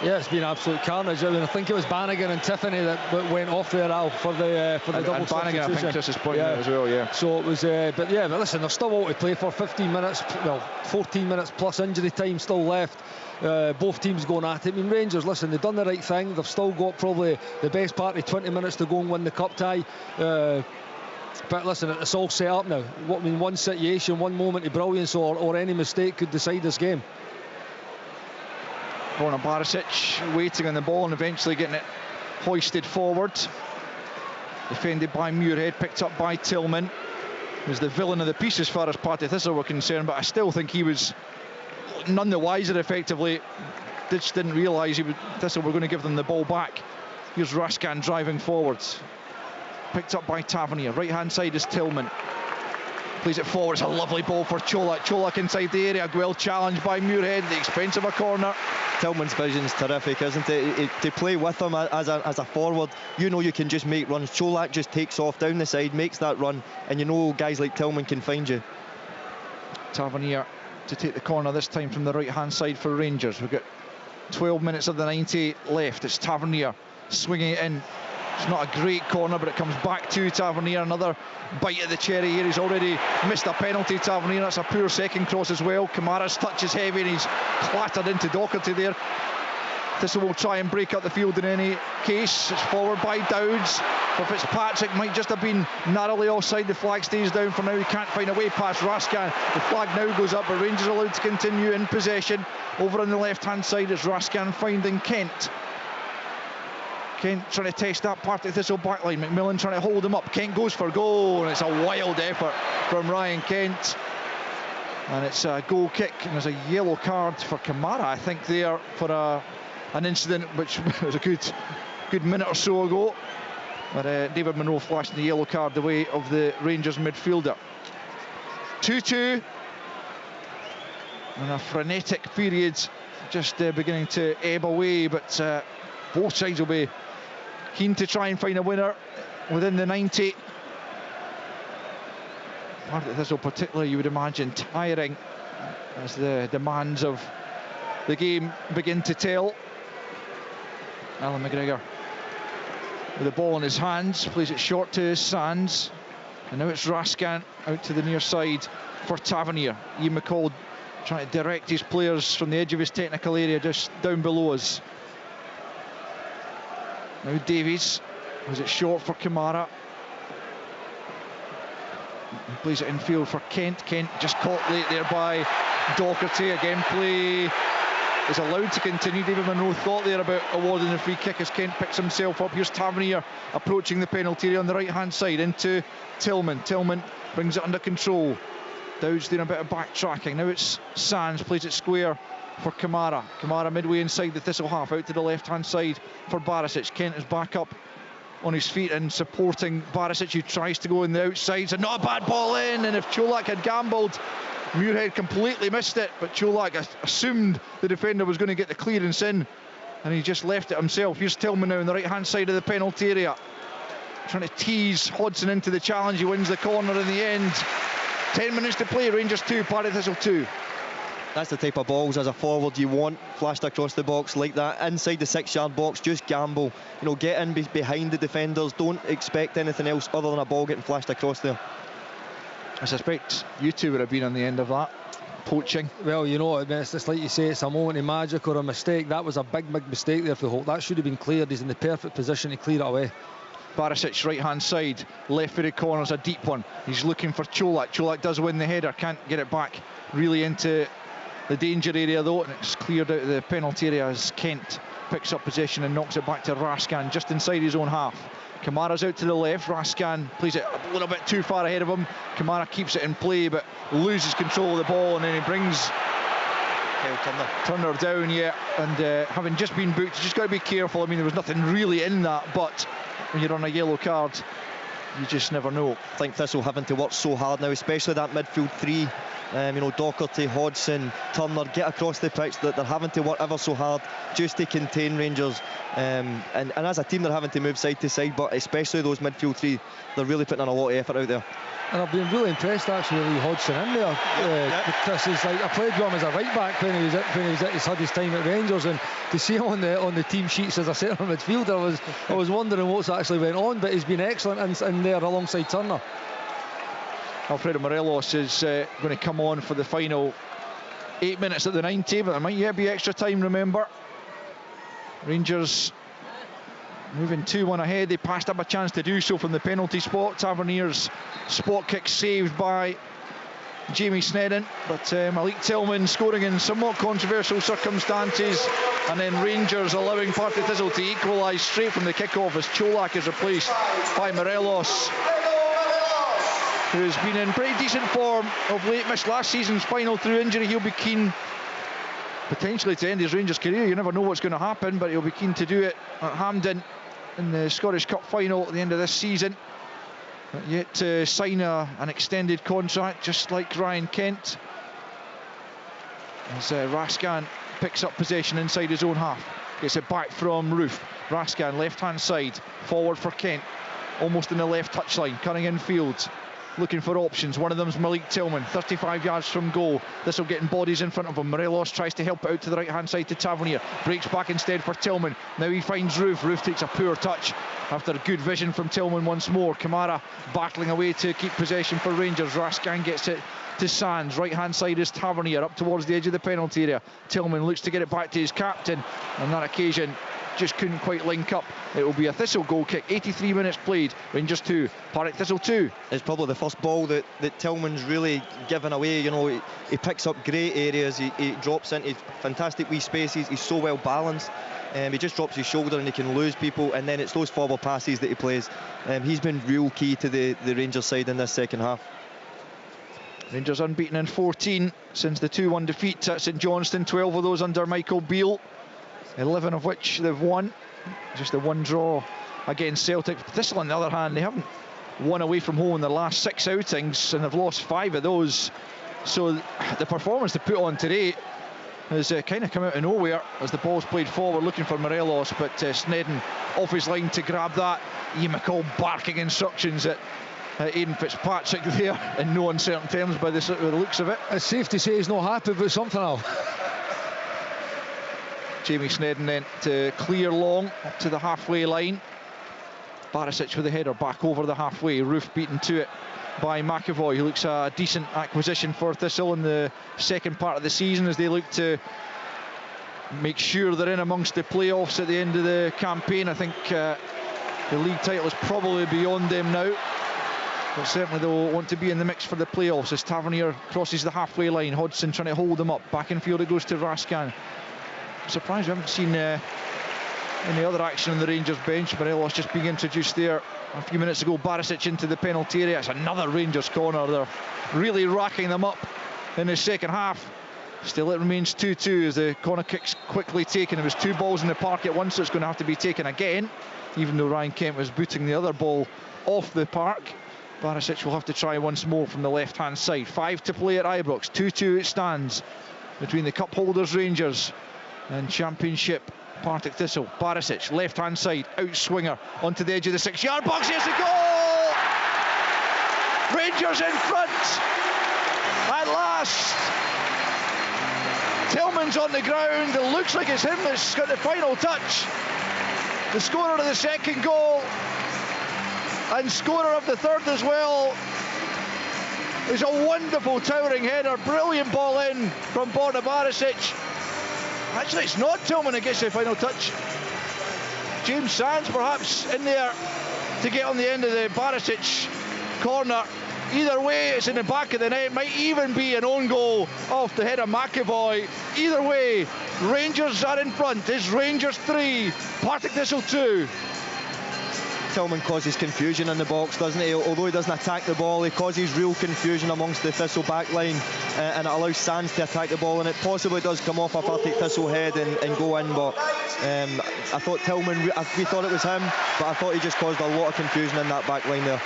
Yeah, it's been absolute carnage. I mean, I think it was Bannigan and Tiffany that went off there, Al, for the double substitution. Bannigan, I think Chris is pointing out as well, yeah. So it was, but listen, there's still all to play for. 15 minutes, well, 14 minutes plus injury time still left. Both teams going at it. I mean, Rangers, listen, they've done the right thing. They've still got probably the best part of 20 minutes to go and win the cup tie. But listen, it's all set up now. One situation, one moment of brilliance or any mistake could decide this game. Borna Barisic waiting on the ball and eventually getting it hoisted forward. Defended by Muirhead, picked up by Tillman. He was the villain of the piece as far as Partick Thistle were concerned, but I still think he was none the wiser effectively. Just didn't realise Thistle were going to give them the ball back. Here's Raskan driving forwards. Picked up by Tavernier. Right hand side is Tillman. Plays it forward. It's a lovely ball for Cholak. Cholak inside the area. Well challenged by Muirhead at the expense of a corner. Tillman's vision's terrific, isn't it? To play with him as a forward, you know you can just make runs. Cholak just takes off down the side, makes that run, and you know guys like Tillman can find you. Tavernier to take the corner this time from the right hand side for Rangers. We've got 12 minutes of the 90 left. It's Tavernier swinging it in. It's not a great corner, but it comes back to Tavernier. Another bite at the cherry here. He's already missed a penalty, Tavernier. That's a poor second cross as well. Kamara's touch is heavy and he's clattered into Docherty there. Thistle will try and break up the field in any case. It's forward by Dowds. For Fitzpatrick, might just have been narrowly offside. The flag stays down for now. He can't find a way past Raskan. The flag now goes up, but Rangers are allowed to continue in possession. Over on the left-hand side is Raskan finding Kent. Kent trying to test that Partick Thistle backline. McMillan trying to hold him up. Kent goes for goal, and it's a wild effort from Ryan Kent. And it's a goal kick, and there's a yellow card for Kamara, I think, there for an incident which was a good minute or so ago. But David Monroe flashing the yellow card the way of the Rangers midfielder. 2-2. And a frenetic period just beginning to ebb away, but both sides will be keen to try and find a winner within the 90. Partick Thistle particularly, you would imagine, tiring as the demands of the game begin to tell. Alan McGregor with the ball in his hands, plays it short to Sands, and now it's Raskan out to the near side for Tavernier. Ian McCall trying to direct his players from the edge of his technical area just down below us. Now Davies, was it short for Kamara? He plays it infield for Kent. Kent just caught late there by Docherty. Again, play is allowed to continue. David Monroe thought there about awarding the free kick as Kent picks himself up. Here's Tavernier approaching the penalty area on the right hand side into Tillman. Tillman brings it under control. Dowd's doing a bit of backtracking. Now it's Sands, plays it square for Kamara. Kamara midway inside the Thistle half, out to the left hand side for Barisic. Kent is back up on his feet and supporting Barisic, who tries to go in the outsides, and not a bad ball in. And if Cholak had gambled, Muirhead completely missed it, but Cholak assumed the defender was going to get the clearance in, and he just left it himself. Here's Tillman now on the right hand side of the penalty area, trying to tease Hodgson into the challenge. He wins the corner in the end. 10 minutes to play. Rangers 2, Partick Thistle 2. That's the type of balls as a forward you want, flashed across the box like that, inside the 6-yard box. Just gamble, you know, get in behind the defenders. Don't expect anything else other than a ball getting flashed across there. I suspect you two would have been on the end of that, poaching. Well, you know, I mean, it's just like you say, it's a moment of magic or a mistake. That was a big mistake there for the Holt. That should have been cleared. He's in the perfect position to clear it away. Barisic right hand side, left footed corner's a deep one. He's looking for Cholak. Cholak does win the header, can't get it back really into the danger area though, and it's cleared out of the penalty area as Kent picks up possession and knocks it back to Raskan just inside his own half. Kamara's out to the left. Raskan plays it a little bit too far ahead of him. Kamara keeps it in play but loses control of the ball, and then he brings Turner down, yeah, and having just been booked, you just got to be careful. I mean, there was nothing really in that, but when you're on a yellow card, you just never know. I think Thistle having to work so hard now, especially that midfield three. You know, Docherty, Hodgson, Turner, get across the pitch. That they're having to work ever so hard just to contain Rangers, and as a team they're having to move side to side, but especially those midfield three, they're really putting in a lot of effort out there. And I've been really impressed actually with Lee Hodgson in there. Because he's like, I played with him as a right back when he was had his time at Rangers, and to see him on the team sheets as a centre midfielder, I was wondering what's actually went on, but he's been excellent in there alongside Turner. Alfredo Morelos is going to come on for the final 8 minutes at the 90, but there might yet be extra time, remember. Rangers moving 2-1 ahead. They passed up a chance to do so from the penalty spot. Tavernier's spot kick saved by Jamie Snedden, but Malik Tillman scoring in somewhat controversial circumstances, and then Rangers allowing Partick Thistle to equalise straight from the kick-off as Cholak is replaced by Morelos, who's been in pretty decent form of late. Missed last season's final through injury. He'll be keen potentially to end his Rangers career. You never know what's going to happen, but he'll be keen to do it at Hampden in the Scottish Cup final at the end of this season. But yet to sign an extended contract, just like Ryan Kent, as Raskan picks up possession inside his own half. Gets it back from Roof. Raskan left hand side, forward for Kent, almost in the left touchline, cutting in field, looking for options. One of them's Malik Tillman, 35 yards from goal. Thistle getting bodies in front of him. Morelos tries to help it out to the right hand side to Tavernier, breaks back instead for Tillman. Now he finds Roof. Roof takes a poor touch after good vision from Tillman once more. Kamara battling away to keep possession for Rangers. Raskan gets it to Sands. Right hand side is Tavernier up towards the edge of the penalty area. Tillman looks to get it back to his captain. On that occasion just couldn't quite link up. It will be a Thistle goal kick. 83 minutes played. Rangers 2, Partick Thistle 2. It's probably the first ball that Tillman's really given away. You know, he picks up great areas. He drops into fantastic wee spaces. He's so well balanced. He just drops his shoulder and he can lose people, and then it's those forward passes that he plays. He's been real key to the Rangers side in this second half. Rangers unbeaten in 14 since the 2-1 defeat at St Johnstone. 12 of those under Michael Beale, 11 of which they've won. Just the one draw against Celtic. Thistle, on the other hand, they haven't won away from home in their last 6 outings, and they've lost 5 of those. So the performance they put on today has kind of come out of nowhere as the ball's played forward, looking for Morelos, but Snedden off his line to grab that. Ian McCall barking instructions at Aidan Fitzpatrick there in no uncertain terms by the looks of it. It's safe to say he's not happy about something else. Jamie Snedden then to clear long up to the halfway line. Barisic with the header back over the halfway. Roof beaten to it by McAvoy, who looks a decent acquisition for Thistle in the second part of the season as they look to make sure they're in amongst the playoffs at the end of the campaign. I think the league title is probably beyond them now, but certainly they'll want to be in the mix for the playoffs as Tavernier crosses the halfway line. Hodgson trying to hold them up. Back in field it goes to Raskan. I'm surprised we haven't seen any other action on the Rangers bench. Morelos just being introduced there a few minutes ago. Barisic into the penalty area. It's another Rangers corner. They're really racking them up in the second half. Still it remains 2-2 as the corner kick's quickly taken. There was 2 balls in the park at once, so it's going to have to be taken again, even though Ryan Kent was booting the other ball off the park. Barisic will have to try once more from the left hand side. 5 to play at Ibrox. 2-2 it stands between the cup holders Rangers and Championship Partick Thistle. Barisic, left hand side, out swinger onto the edge of the 6-yard box. Here's the goal! Rangers in front at last. Tillman's on the ground. It looks like it's him that's got the final touch. The scorer of the second goal and scorer of the third as well. It's a wonderful towering header. Brilliant ball in from Borna Barisic. Actually, it's not Tillman that gets the final touch. James Sands perhaps in there to get on the end of the Barisic corner. Either way, it's in the back of the net. Might even be an own goal off the head of McAvoy. Either way, Rangers are in front. It's Rangers 3, Partick Thistle 2. Tillman causes confusion in the box, doesn't he? Although he doesn't attack the ball, he causes real confusion amongst the Thistle back line, and it allows Sands to attack the ball, and it possibly does come off a Partick Thistle head and go in. But I thought Tillman, we thought it was him, but I thought he just caused a lot of confusion in that back line there.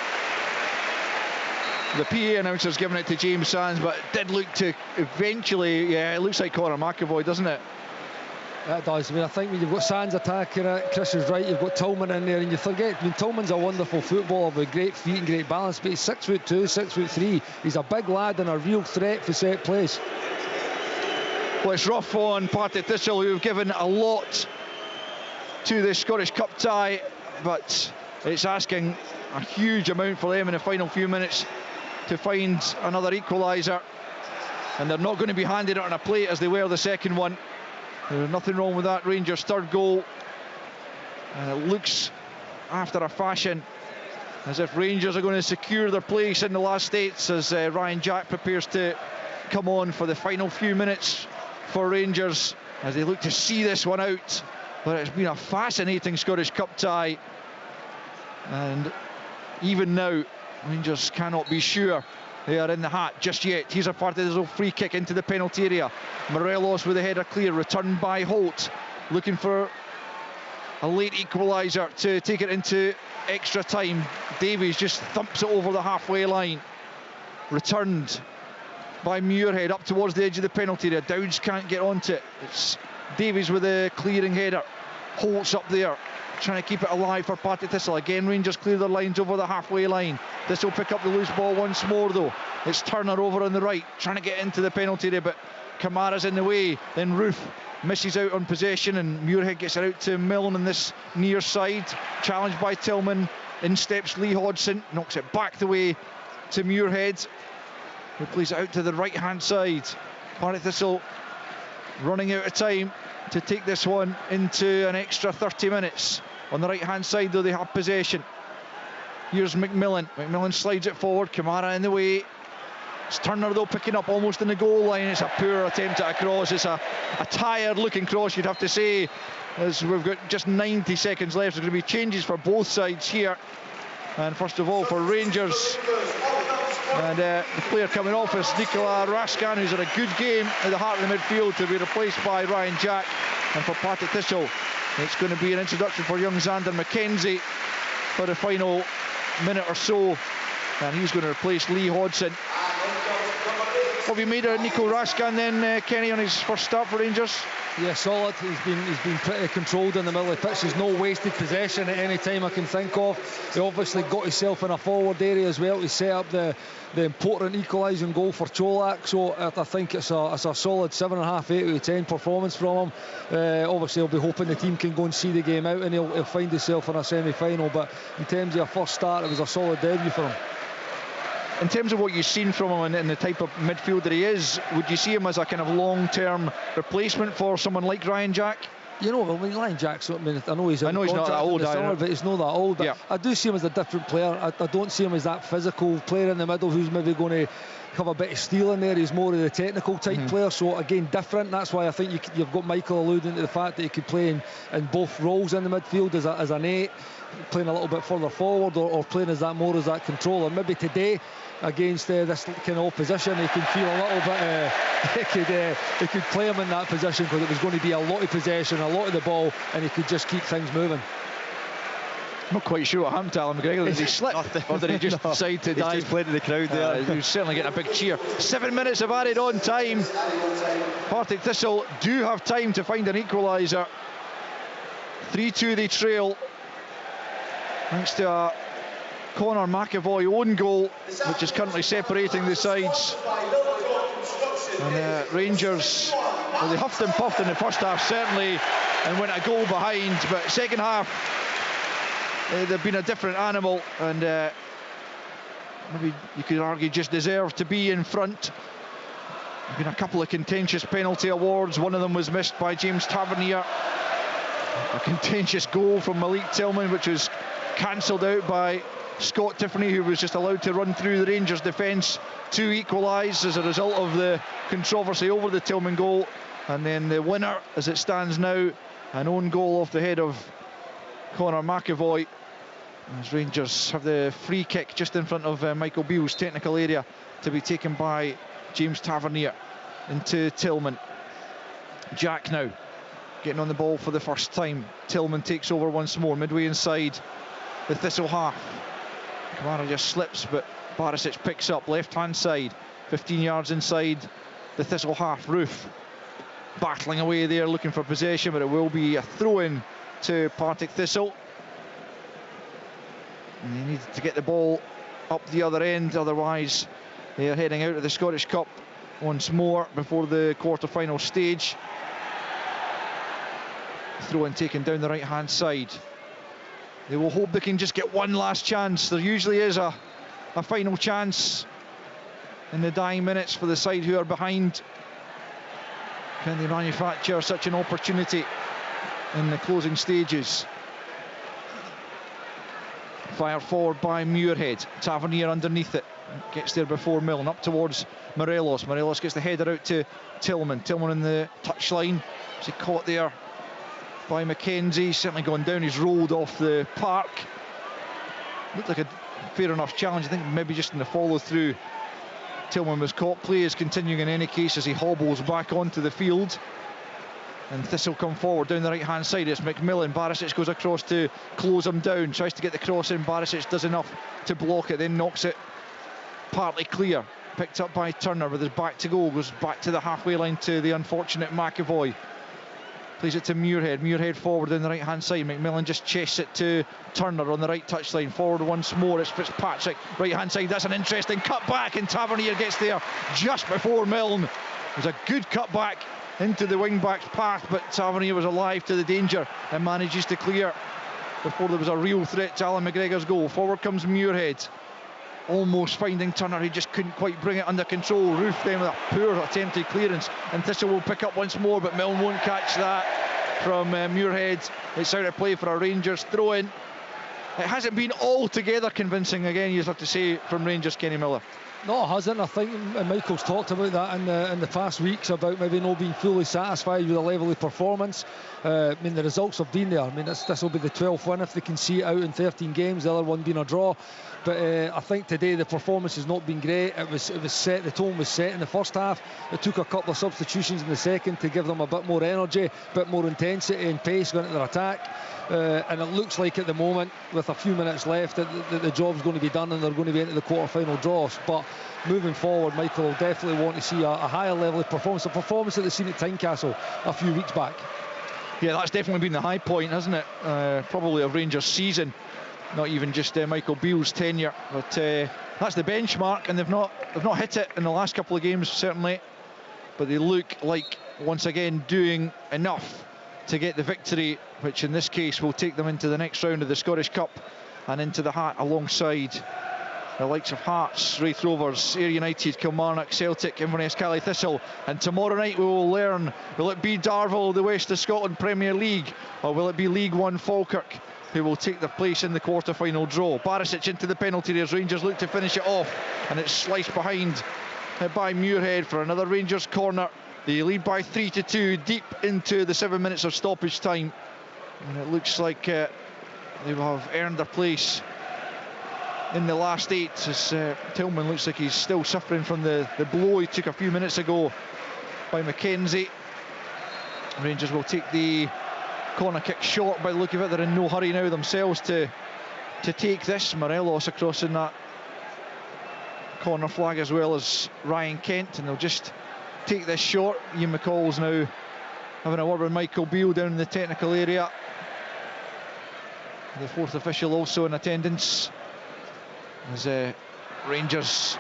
The PA announcer's giving it to James Sands, but it did look to eventually, yeah, it looks like Conor McAvoy, doesn't it? It does. I mean, I think when you've got Sands attacking it, Chris is right, you've got Tillman in there, and you forget, I mean, Tillman's a wonderful footballer with great feet and great balance, but he's 6'2", 6'3". He's a big lad and a real threat for set plays. Well, it's rough on Partick Thistle, who have given a lot to the Scottish Cup tie, but it's asking a huge amount for them in the final few minutes to find another equaliser, and they're not going to be handed it on a plate as they were the second one. There's nothing wrong with that Rangers' third goal, and it looks after a fashion as if Rangers are going to secure their place in the last 8 as Ryan Jack prepares to come on for the final few minutes for Rangers as they look to see this one out. But it's been a fascinating Scottish Cup tie, and even now Rangers cannot be sure they are in the hat just yet. Here's a part of this free kick into the penalty area. Morelos with a header clear, returned by Holt, looking for a late equaliser to take it into extra time. Davies just thumps it over the halfway line. Returned by Muirhead up towards the edge of the penalty area. Dowds can't get onto it. It's Davies with a clearing header. Holt's up there, trying to keep it alive for Partick Thistle. Again, Rangers clear their lines over the halfway line. This will pick up the loose ball once more though. It's Turner over on the right, trying to get into the penalty area, but Kamara's in the way. Then Roof misses out on possession, and Muirhead gets it out to Milne on this near side. Challenged by Tillman. In steps Lee Hodgson, knocks it back the way to Muirhead, who plays it out to the right hand side. Partick Thistle running out of time to take this one into an extra 30 minutes. On the right hand side though, they have possession. Here's McMillan. McMillan slides it forward. Kamara in the way. It's Turner though picking up almost in the goal line. It's a poor attempt at a cross. It's a tired looking cross, you'd have to say, as we've got just 90 seconds left. There's going to be changes for both sides here, and first of all for Rangers, and the player coming off is Nikola Raskan, who's had a good game at the heart of the midfield, to be replaced by Ryan Jack. And for Partick Thistle, it's going to be an introduction for young Xander McKenzie for the final minute or so, and he's going to replace Lee Hodgson. What have you made of Nico Raskin then, Kenny, on his first start for Rangers? Yeah, solid. He's been pretty controlled in the middle of the pitch. There's no wasted possession at any time I can think of. He obviously got himself in a forward area as well to set up the important equalising goal for Cholak. So I think it's a solid 7.5, 8 out of 10 performance from him. Obviously, I'll be hoping the team can go and see the game out and he'll find himself in a semi-final. But in terms of a first start, it was a solid debut for him. In terms of what you've seen from him and the type of midfielder he is, would you see him as a kind of long-term replacement for someone like Ryan Jack? You know, I mean, Ryan Jack's, I know he's not that old, but he's not that old. But yeah. I do see him as a different player. I don't see him as that physical player in the middle who's maybe going to have a bit of steel in there. He's more of the technical type player. So again, different. That's why I think you've got Michael alluding to the fact that he could play in both roles in the midfield as an 8, playing a little bit further forward, or playing as that controller. Maybe today, against this kind of opposition, he can feel a little bit he could play him in that position, because it was going to be a lot of possession, a lot of the ball, and he could just keep things moving. I'm not quite sure what happened to Alan McGregor. Did he slip or did he just decide to dive? He's just played to the crowd there. He was certainly getting a big cheer. 7 minutes of added on time. Partick Thistle do have time to find an equaliser. 3-2 they trail, thanks to a Conor McAvoy own goal, which is currently separating the sides. And Rangers, well, they huffed and puffed in the first half certainly and went a goal behind, but second half they've been a different animal, and maybe you could argue just deserve to be in front. There've been a couple of contentious penalty awards. One of them was missed by James Tavernier. A contentious goal from Malik Tillman, which was cancelled out by Scott Tiffany, who was just allowed to run through the Rangers defence to equalise as a result of the controversy over the Tillman goal. And then the winner, as it stands now, an own goal off the head of Conor McAvoy, as Rangers have the free kick just in front of Michael Beale's technical area to be taken by James Tavernier into Tillman. Jack now getting on the ball for the first time. Tillman takes over once more, midway inside the Thistle half. Kamara just slips, but Barisic picks up left-hand side, 15 yards inside the Thistle half. Roof battling away there, looking for possession, but it will be a throw-in to Partick Thistle. And they need to get the ball up the other end, otherwise they are heading out of the Scottish Cup once more before the quarter-final stage. Throw-in taken down the right-hand side. They will hope they can just get one last chance. There usually is a final chance in the dying minutes for the side who are behind. Can they manufacture such an opportunity in the closing stages? Fired forward by Muirhead. Tavernier underneath it. Gets there before Milne. Up towards Morelos. Morelos gets the header out to Tillman. Tillman in the touchline. Is he caught there by McKenzie? Certainly gone down. He's rolled off the park. Looked like a fair enough challenge. I think maybe just in the follow through Tillman was caught. Play is continuing in any case as he hobbles back onto the field. And Thistle come forward down the right hand side. It's McMillan. Barisic goes across to close him down. Tries to get the cross in. Barisic does enough to block it, then knocks it partly clear. Picked up by Turner with his back to goal. Goes back to the halfway line to the unfortunate McAvoy. Plays it to Muirhead. Muirhead forward down the right hand side. McMillan just chests it to Turner on the right touchline. Forward once more. It's Fitzpatrick. Right hand side. That's an interesting cut back, and Tavernier gets there just before Milne. It was a good cut back into the wing back's path, but Tavernier was alive to the danger and manages to clear before there was a real threat to Alan McGregor's goal. Forward comes Muirhead, almost finding Turner. He just couldn't quite bring it under control. Roof then with a poor attempted clearance, and Thistle will pick up once more, but Milne won't catch that from Muirhead. It's out of play for a Rangers throw-in. It hasn't been altogether convincing, again, you have to say, from Rangers, Kenny Miller. No, it hasn't. I think Michael's talked about that in the past weeks, about maybe not being fully satisfied with the level of performance. I mean, the results have been there. I mean, this will be the 12th win if they can see it out in 13 games, the other one being a draw. But I think today the performance has not been great. It was set, the tone was set in the first half. It took a couple of substitutions in the second to give them a bit more energy, a bit more intensity and pace going into their attack. And it looks like at the moment, with a few minutes left, that the job's going to be done and they're going to be into the quarter-final draws. But moving forward, Michael will definitely want to see a higher level of performance, a performance that they've seen at Tynecastle a few weeks back. Yeah, that's definitely been the high point, hasn't it? Probably of Rangers' season, not even just Michael Beale's tenure, but that's the benchmark, and they've not hit it in the last couple of games, certainly. But they look like, once again, doing enough to get the victory, which in this case will take them into the next round of the Scottish Cup and into the hat alongside the likes of Hearts, Raith Rovers, Ayr United, Kilmarnock, Celtic, Inverness, Partick Thistle. And tomorrow night we will learn, will it be Darvel, the West of Scotland Premier League, or will it be League One Falkirk who will take their place in the quarter-final draw? Barisic into the penalty as Rangers look to finish it off, and it's sliced behind by Muirhead for another Rangers corner. They lead by 3-2 deep into the 7 minutes of stoppage time, and it looks like they will have earned their place in the last 8, as Tillman looks like he's still suffering from the blow he took a few minutes ago by McKenzie. Rangers will take the corner kick short by the look of it. They're in no hurry now themselves to take this. Morelos across in that corner flag, as well as Ryan Kent, and they'll just take this short. Ian McCall's now having a word with Michael Beale down in the technical area. The fourth official also in attendance, as Rangers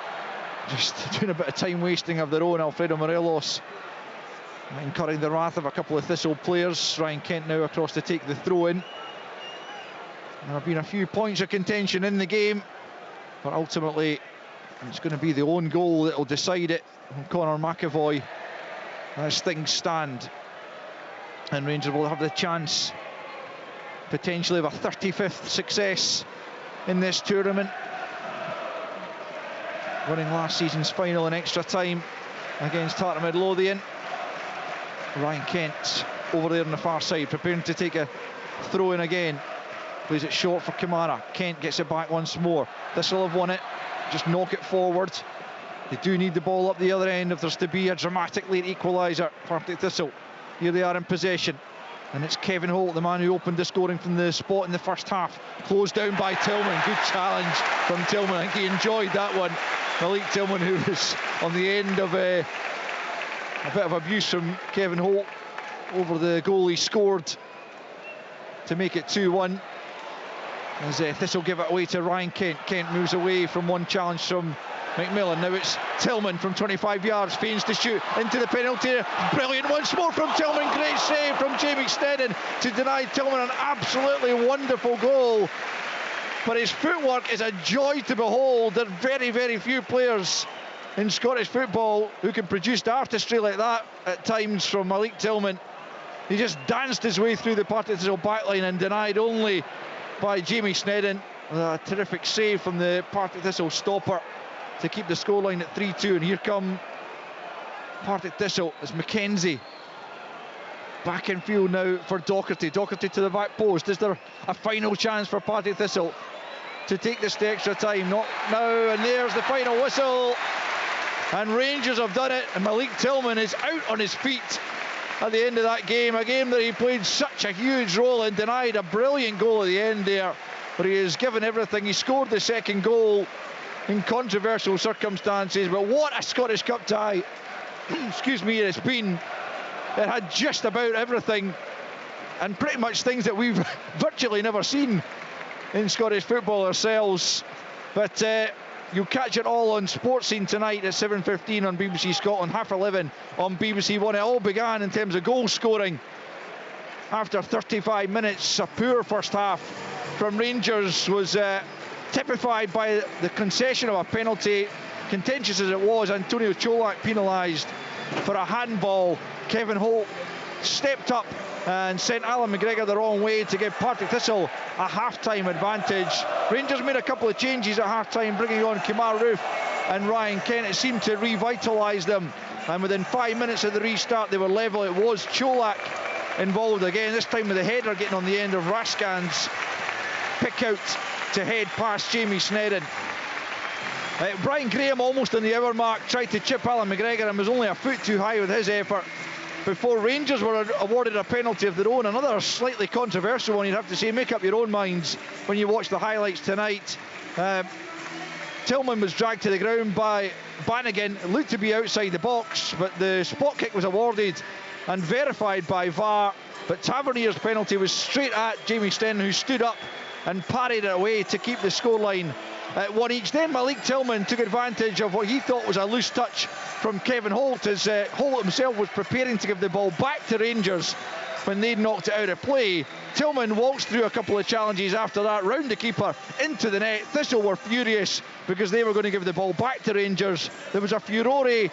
just doing a bit of time wasting of their own. Alfredo Morelos incurring the wrath of a couple of Thistle players. Ryan Kent now across to take the throw in. There have been a few points of contention in the game, but ultimately it's going to be the own goal that will decide it from Conor McAvoy as things stand. And Rangers will have the chance potentially of a 35th success in this tournament, winning last season's final in extra time against Tartan Midlothian. Ryan Kent over there on the far side, preparing to take a throw in again. Plays it short for Kamara. Kent gets it back once more. Thistle have won it. Just knock it forward. They do need the ball up the other end if there's to be a dramatic late equaliser. Partick Thistle, here they are in possession. And it's Kevin Holt, the man who opened the scoring from the spot in the first half. Closed down by Tillman. Good challenge from Tillman. I think he enjoyed that one. Malik Tillman, who was on the end of a bit of abuse from Kevin Holt over the goal he scored to make it 2-1. As Thistle give it away to Ryan Kent. Kent moves away from one challenge from McMillan. Now it's Tillman from 25 yards, feigns to shoot into the penalty area. Brilliant once more from Tillman. Great save from Jamie Sneddon to deny Tillman an absolutely wonderful goal. But his footwork is a joy to behold. There are very, very few players in Scottish football who can produce artistry like that at times from Malik Tillman. He just danced his way through the Partick Thistle backline and denied only by Jamie Sneddon. A terrific save from the Partick Thistle stopper to keep the scoreline at 3-2. And here come Partick Thistle. It's McKenzie back in field now for Docherty. Docherty to the back post. Is there a final chance for Partick Thistle to take this to extra time? Not now, and there's the final whistle. And Rangers have done it, and Malik Tillman is out on his feet at the end of that game, a game that he played such a huge role in, denied a brilliant goal at the end there, but he has given everything. He scored the second goal in controversial circumstances, but what a Scottish Cup tie excuse me, it's been. It had just about everything, and pretty much things that we've virtually never seen in Scottish football ourselves. But you'll catch it all on Sports Scene tonight at 7:15 on BBC Scotland, 11:30 on BBC One. It all began in terms of goal scoring after 35 minutes. A poor first half from Rangers was typified by the concession of a penalty. Contentious as it was, Antonio Cholak penalised for a handball. Kevin Holt stepped up and sent Alan McGregor the wrong way to give Partick Thistle a half-time advantage. Rangers made a couple of changes at half-time, bringing on Kemar Roof and Ryan Kent. It seemed to revitalise them, and within 5 minutes of the restart they were level. It was Cholak involved again, this time with the header getting on the end of Raskan's pick out to head past Jamie Sneddon. Brian Graham, almost on the hour mark, tried to chip Alan McGregor and was only a foot too high with his effort before Rangers were awarded a penalty of their own. Another slightly controversial one, you'd have to say. Make up your own minds when you watch the highlights tonight. Tillman was dragged to the ground by Bannigan. It looked to be outside the box, but the spot kick was awarded and verified by VAR. But Tavernier's penalty was straight at Jamie Stennon, who stood up and parried it away to keep the scoreline at 1 each. Then Malik Tillman took advantage of what he thought was a loose touch from Kevin Holt, as Holt himself was preparing to give the ball back to Rangers when they'd knocked it out of play. Tillman walks through a couple of challenges after that, round the keeper, into the net. Thistle were furious because they were going to give the ball back to Rangers. There was a furore,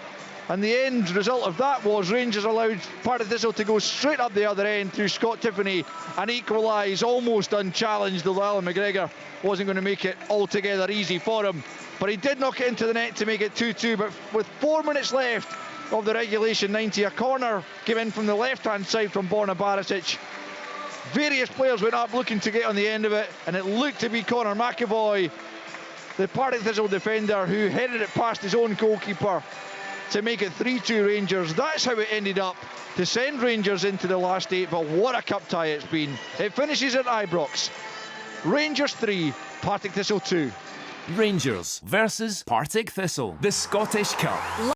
and the end result of that was Rangers allowed Partick Thistle to go straight up the other end through Scott Tiffany and equalise almost unchallenged, though Alan McGregor wasn't going to make it altogether easy for him. But he did knock it into the net to make it 2-2, but with 4 minutes left of the regulation 90, a corner came in from the left-hand side from Borna Barisic. Various players went up looking to get on the end of it, and it looked to be Conor McAvoy, the Partick Thistle defender, who headed it past his own goalkeeper to make it 3-2 Rangers. That's how it ended up, to send Rangers into the last 8, but what a cup tie it's been. It finishes at Ibrox. Rangers 3, Partick Thistle 2. Rangers versus Partick Thistle, the Scottish Cup.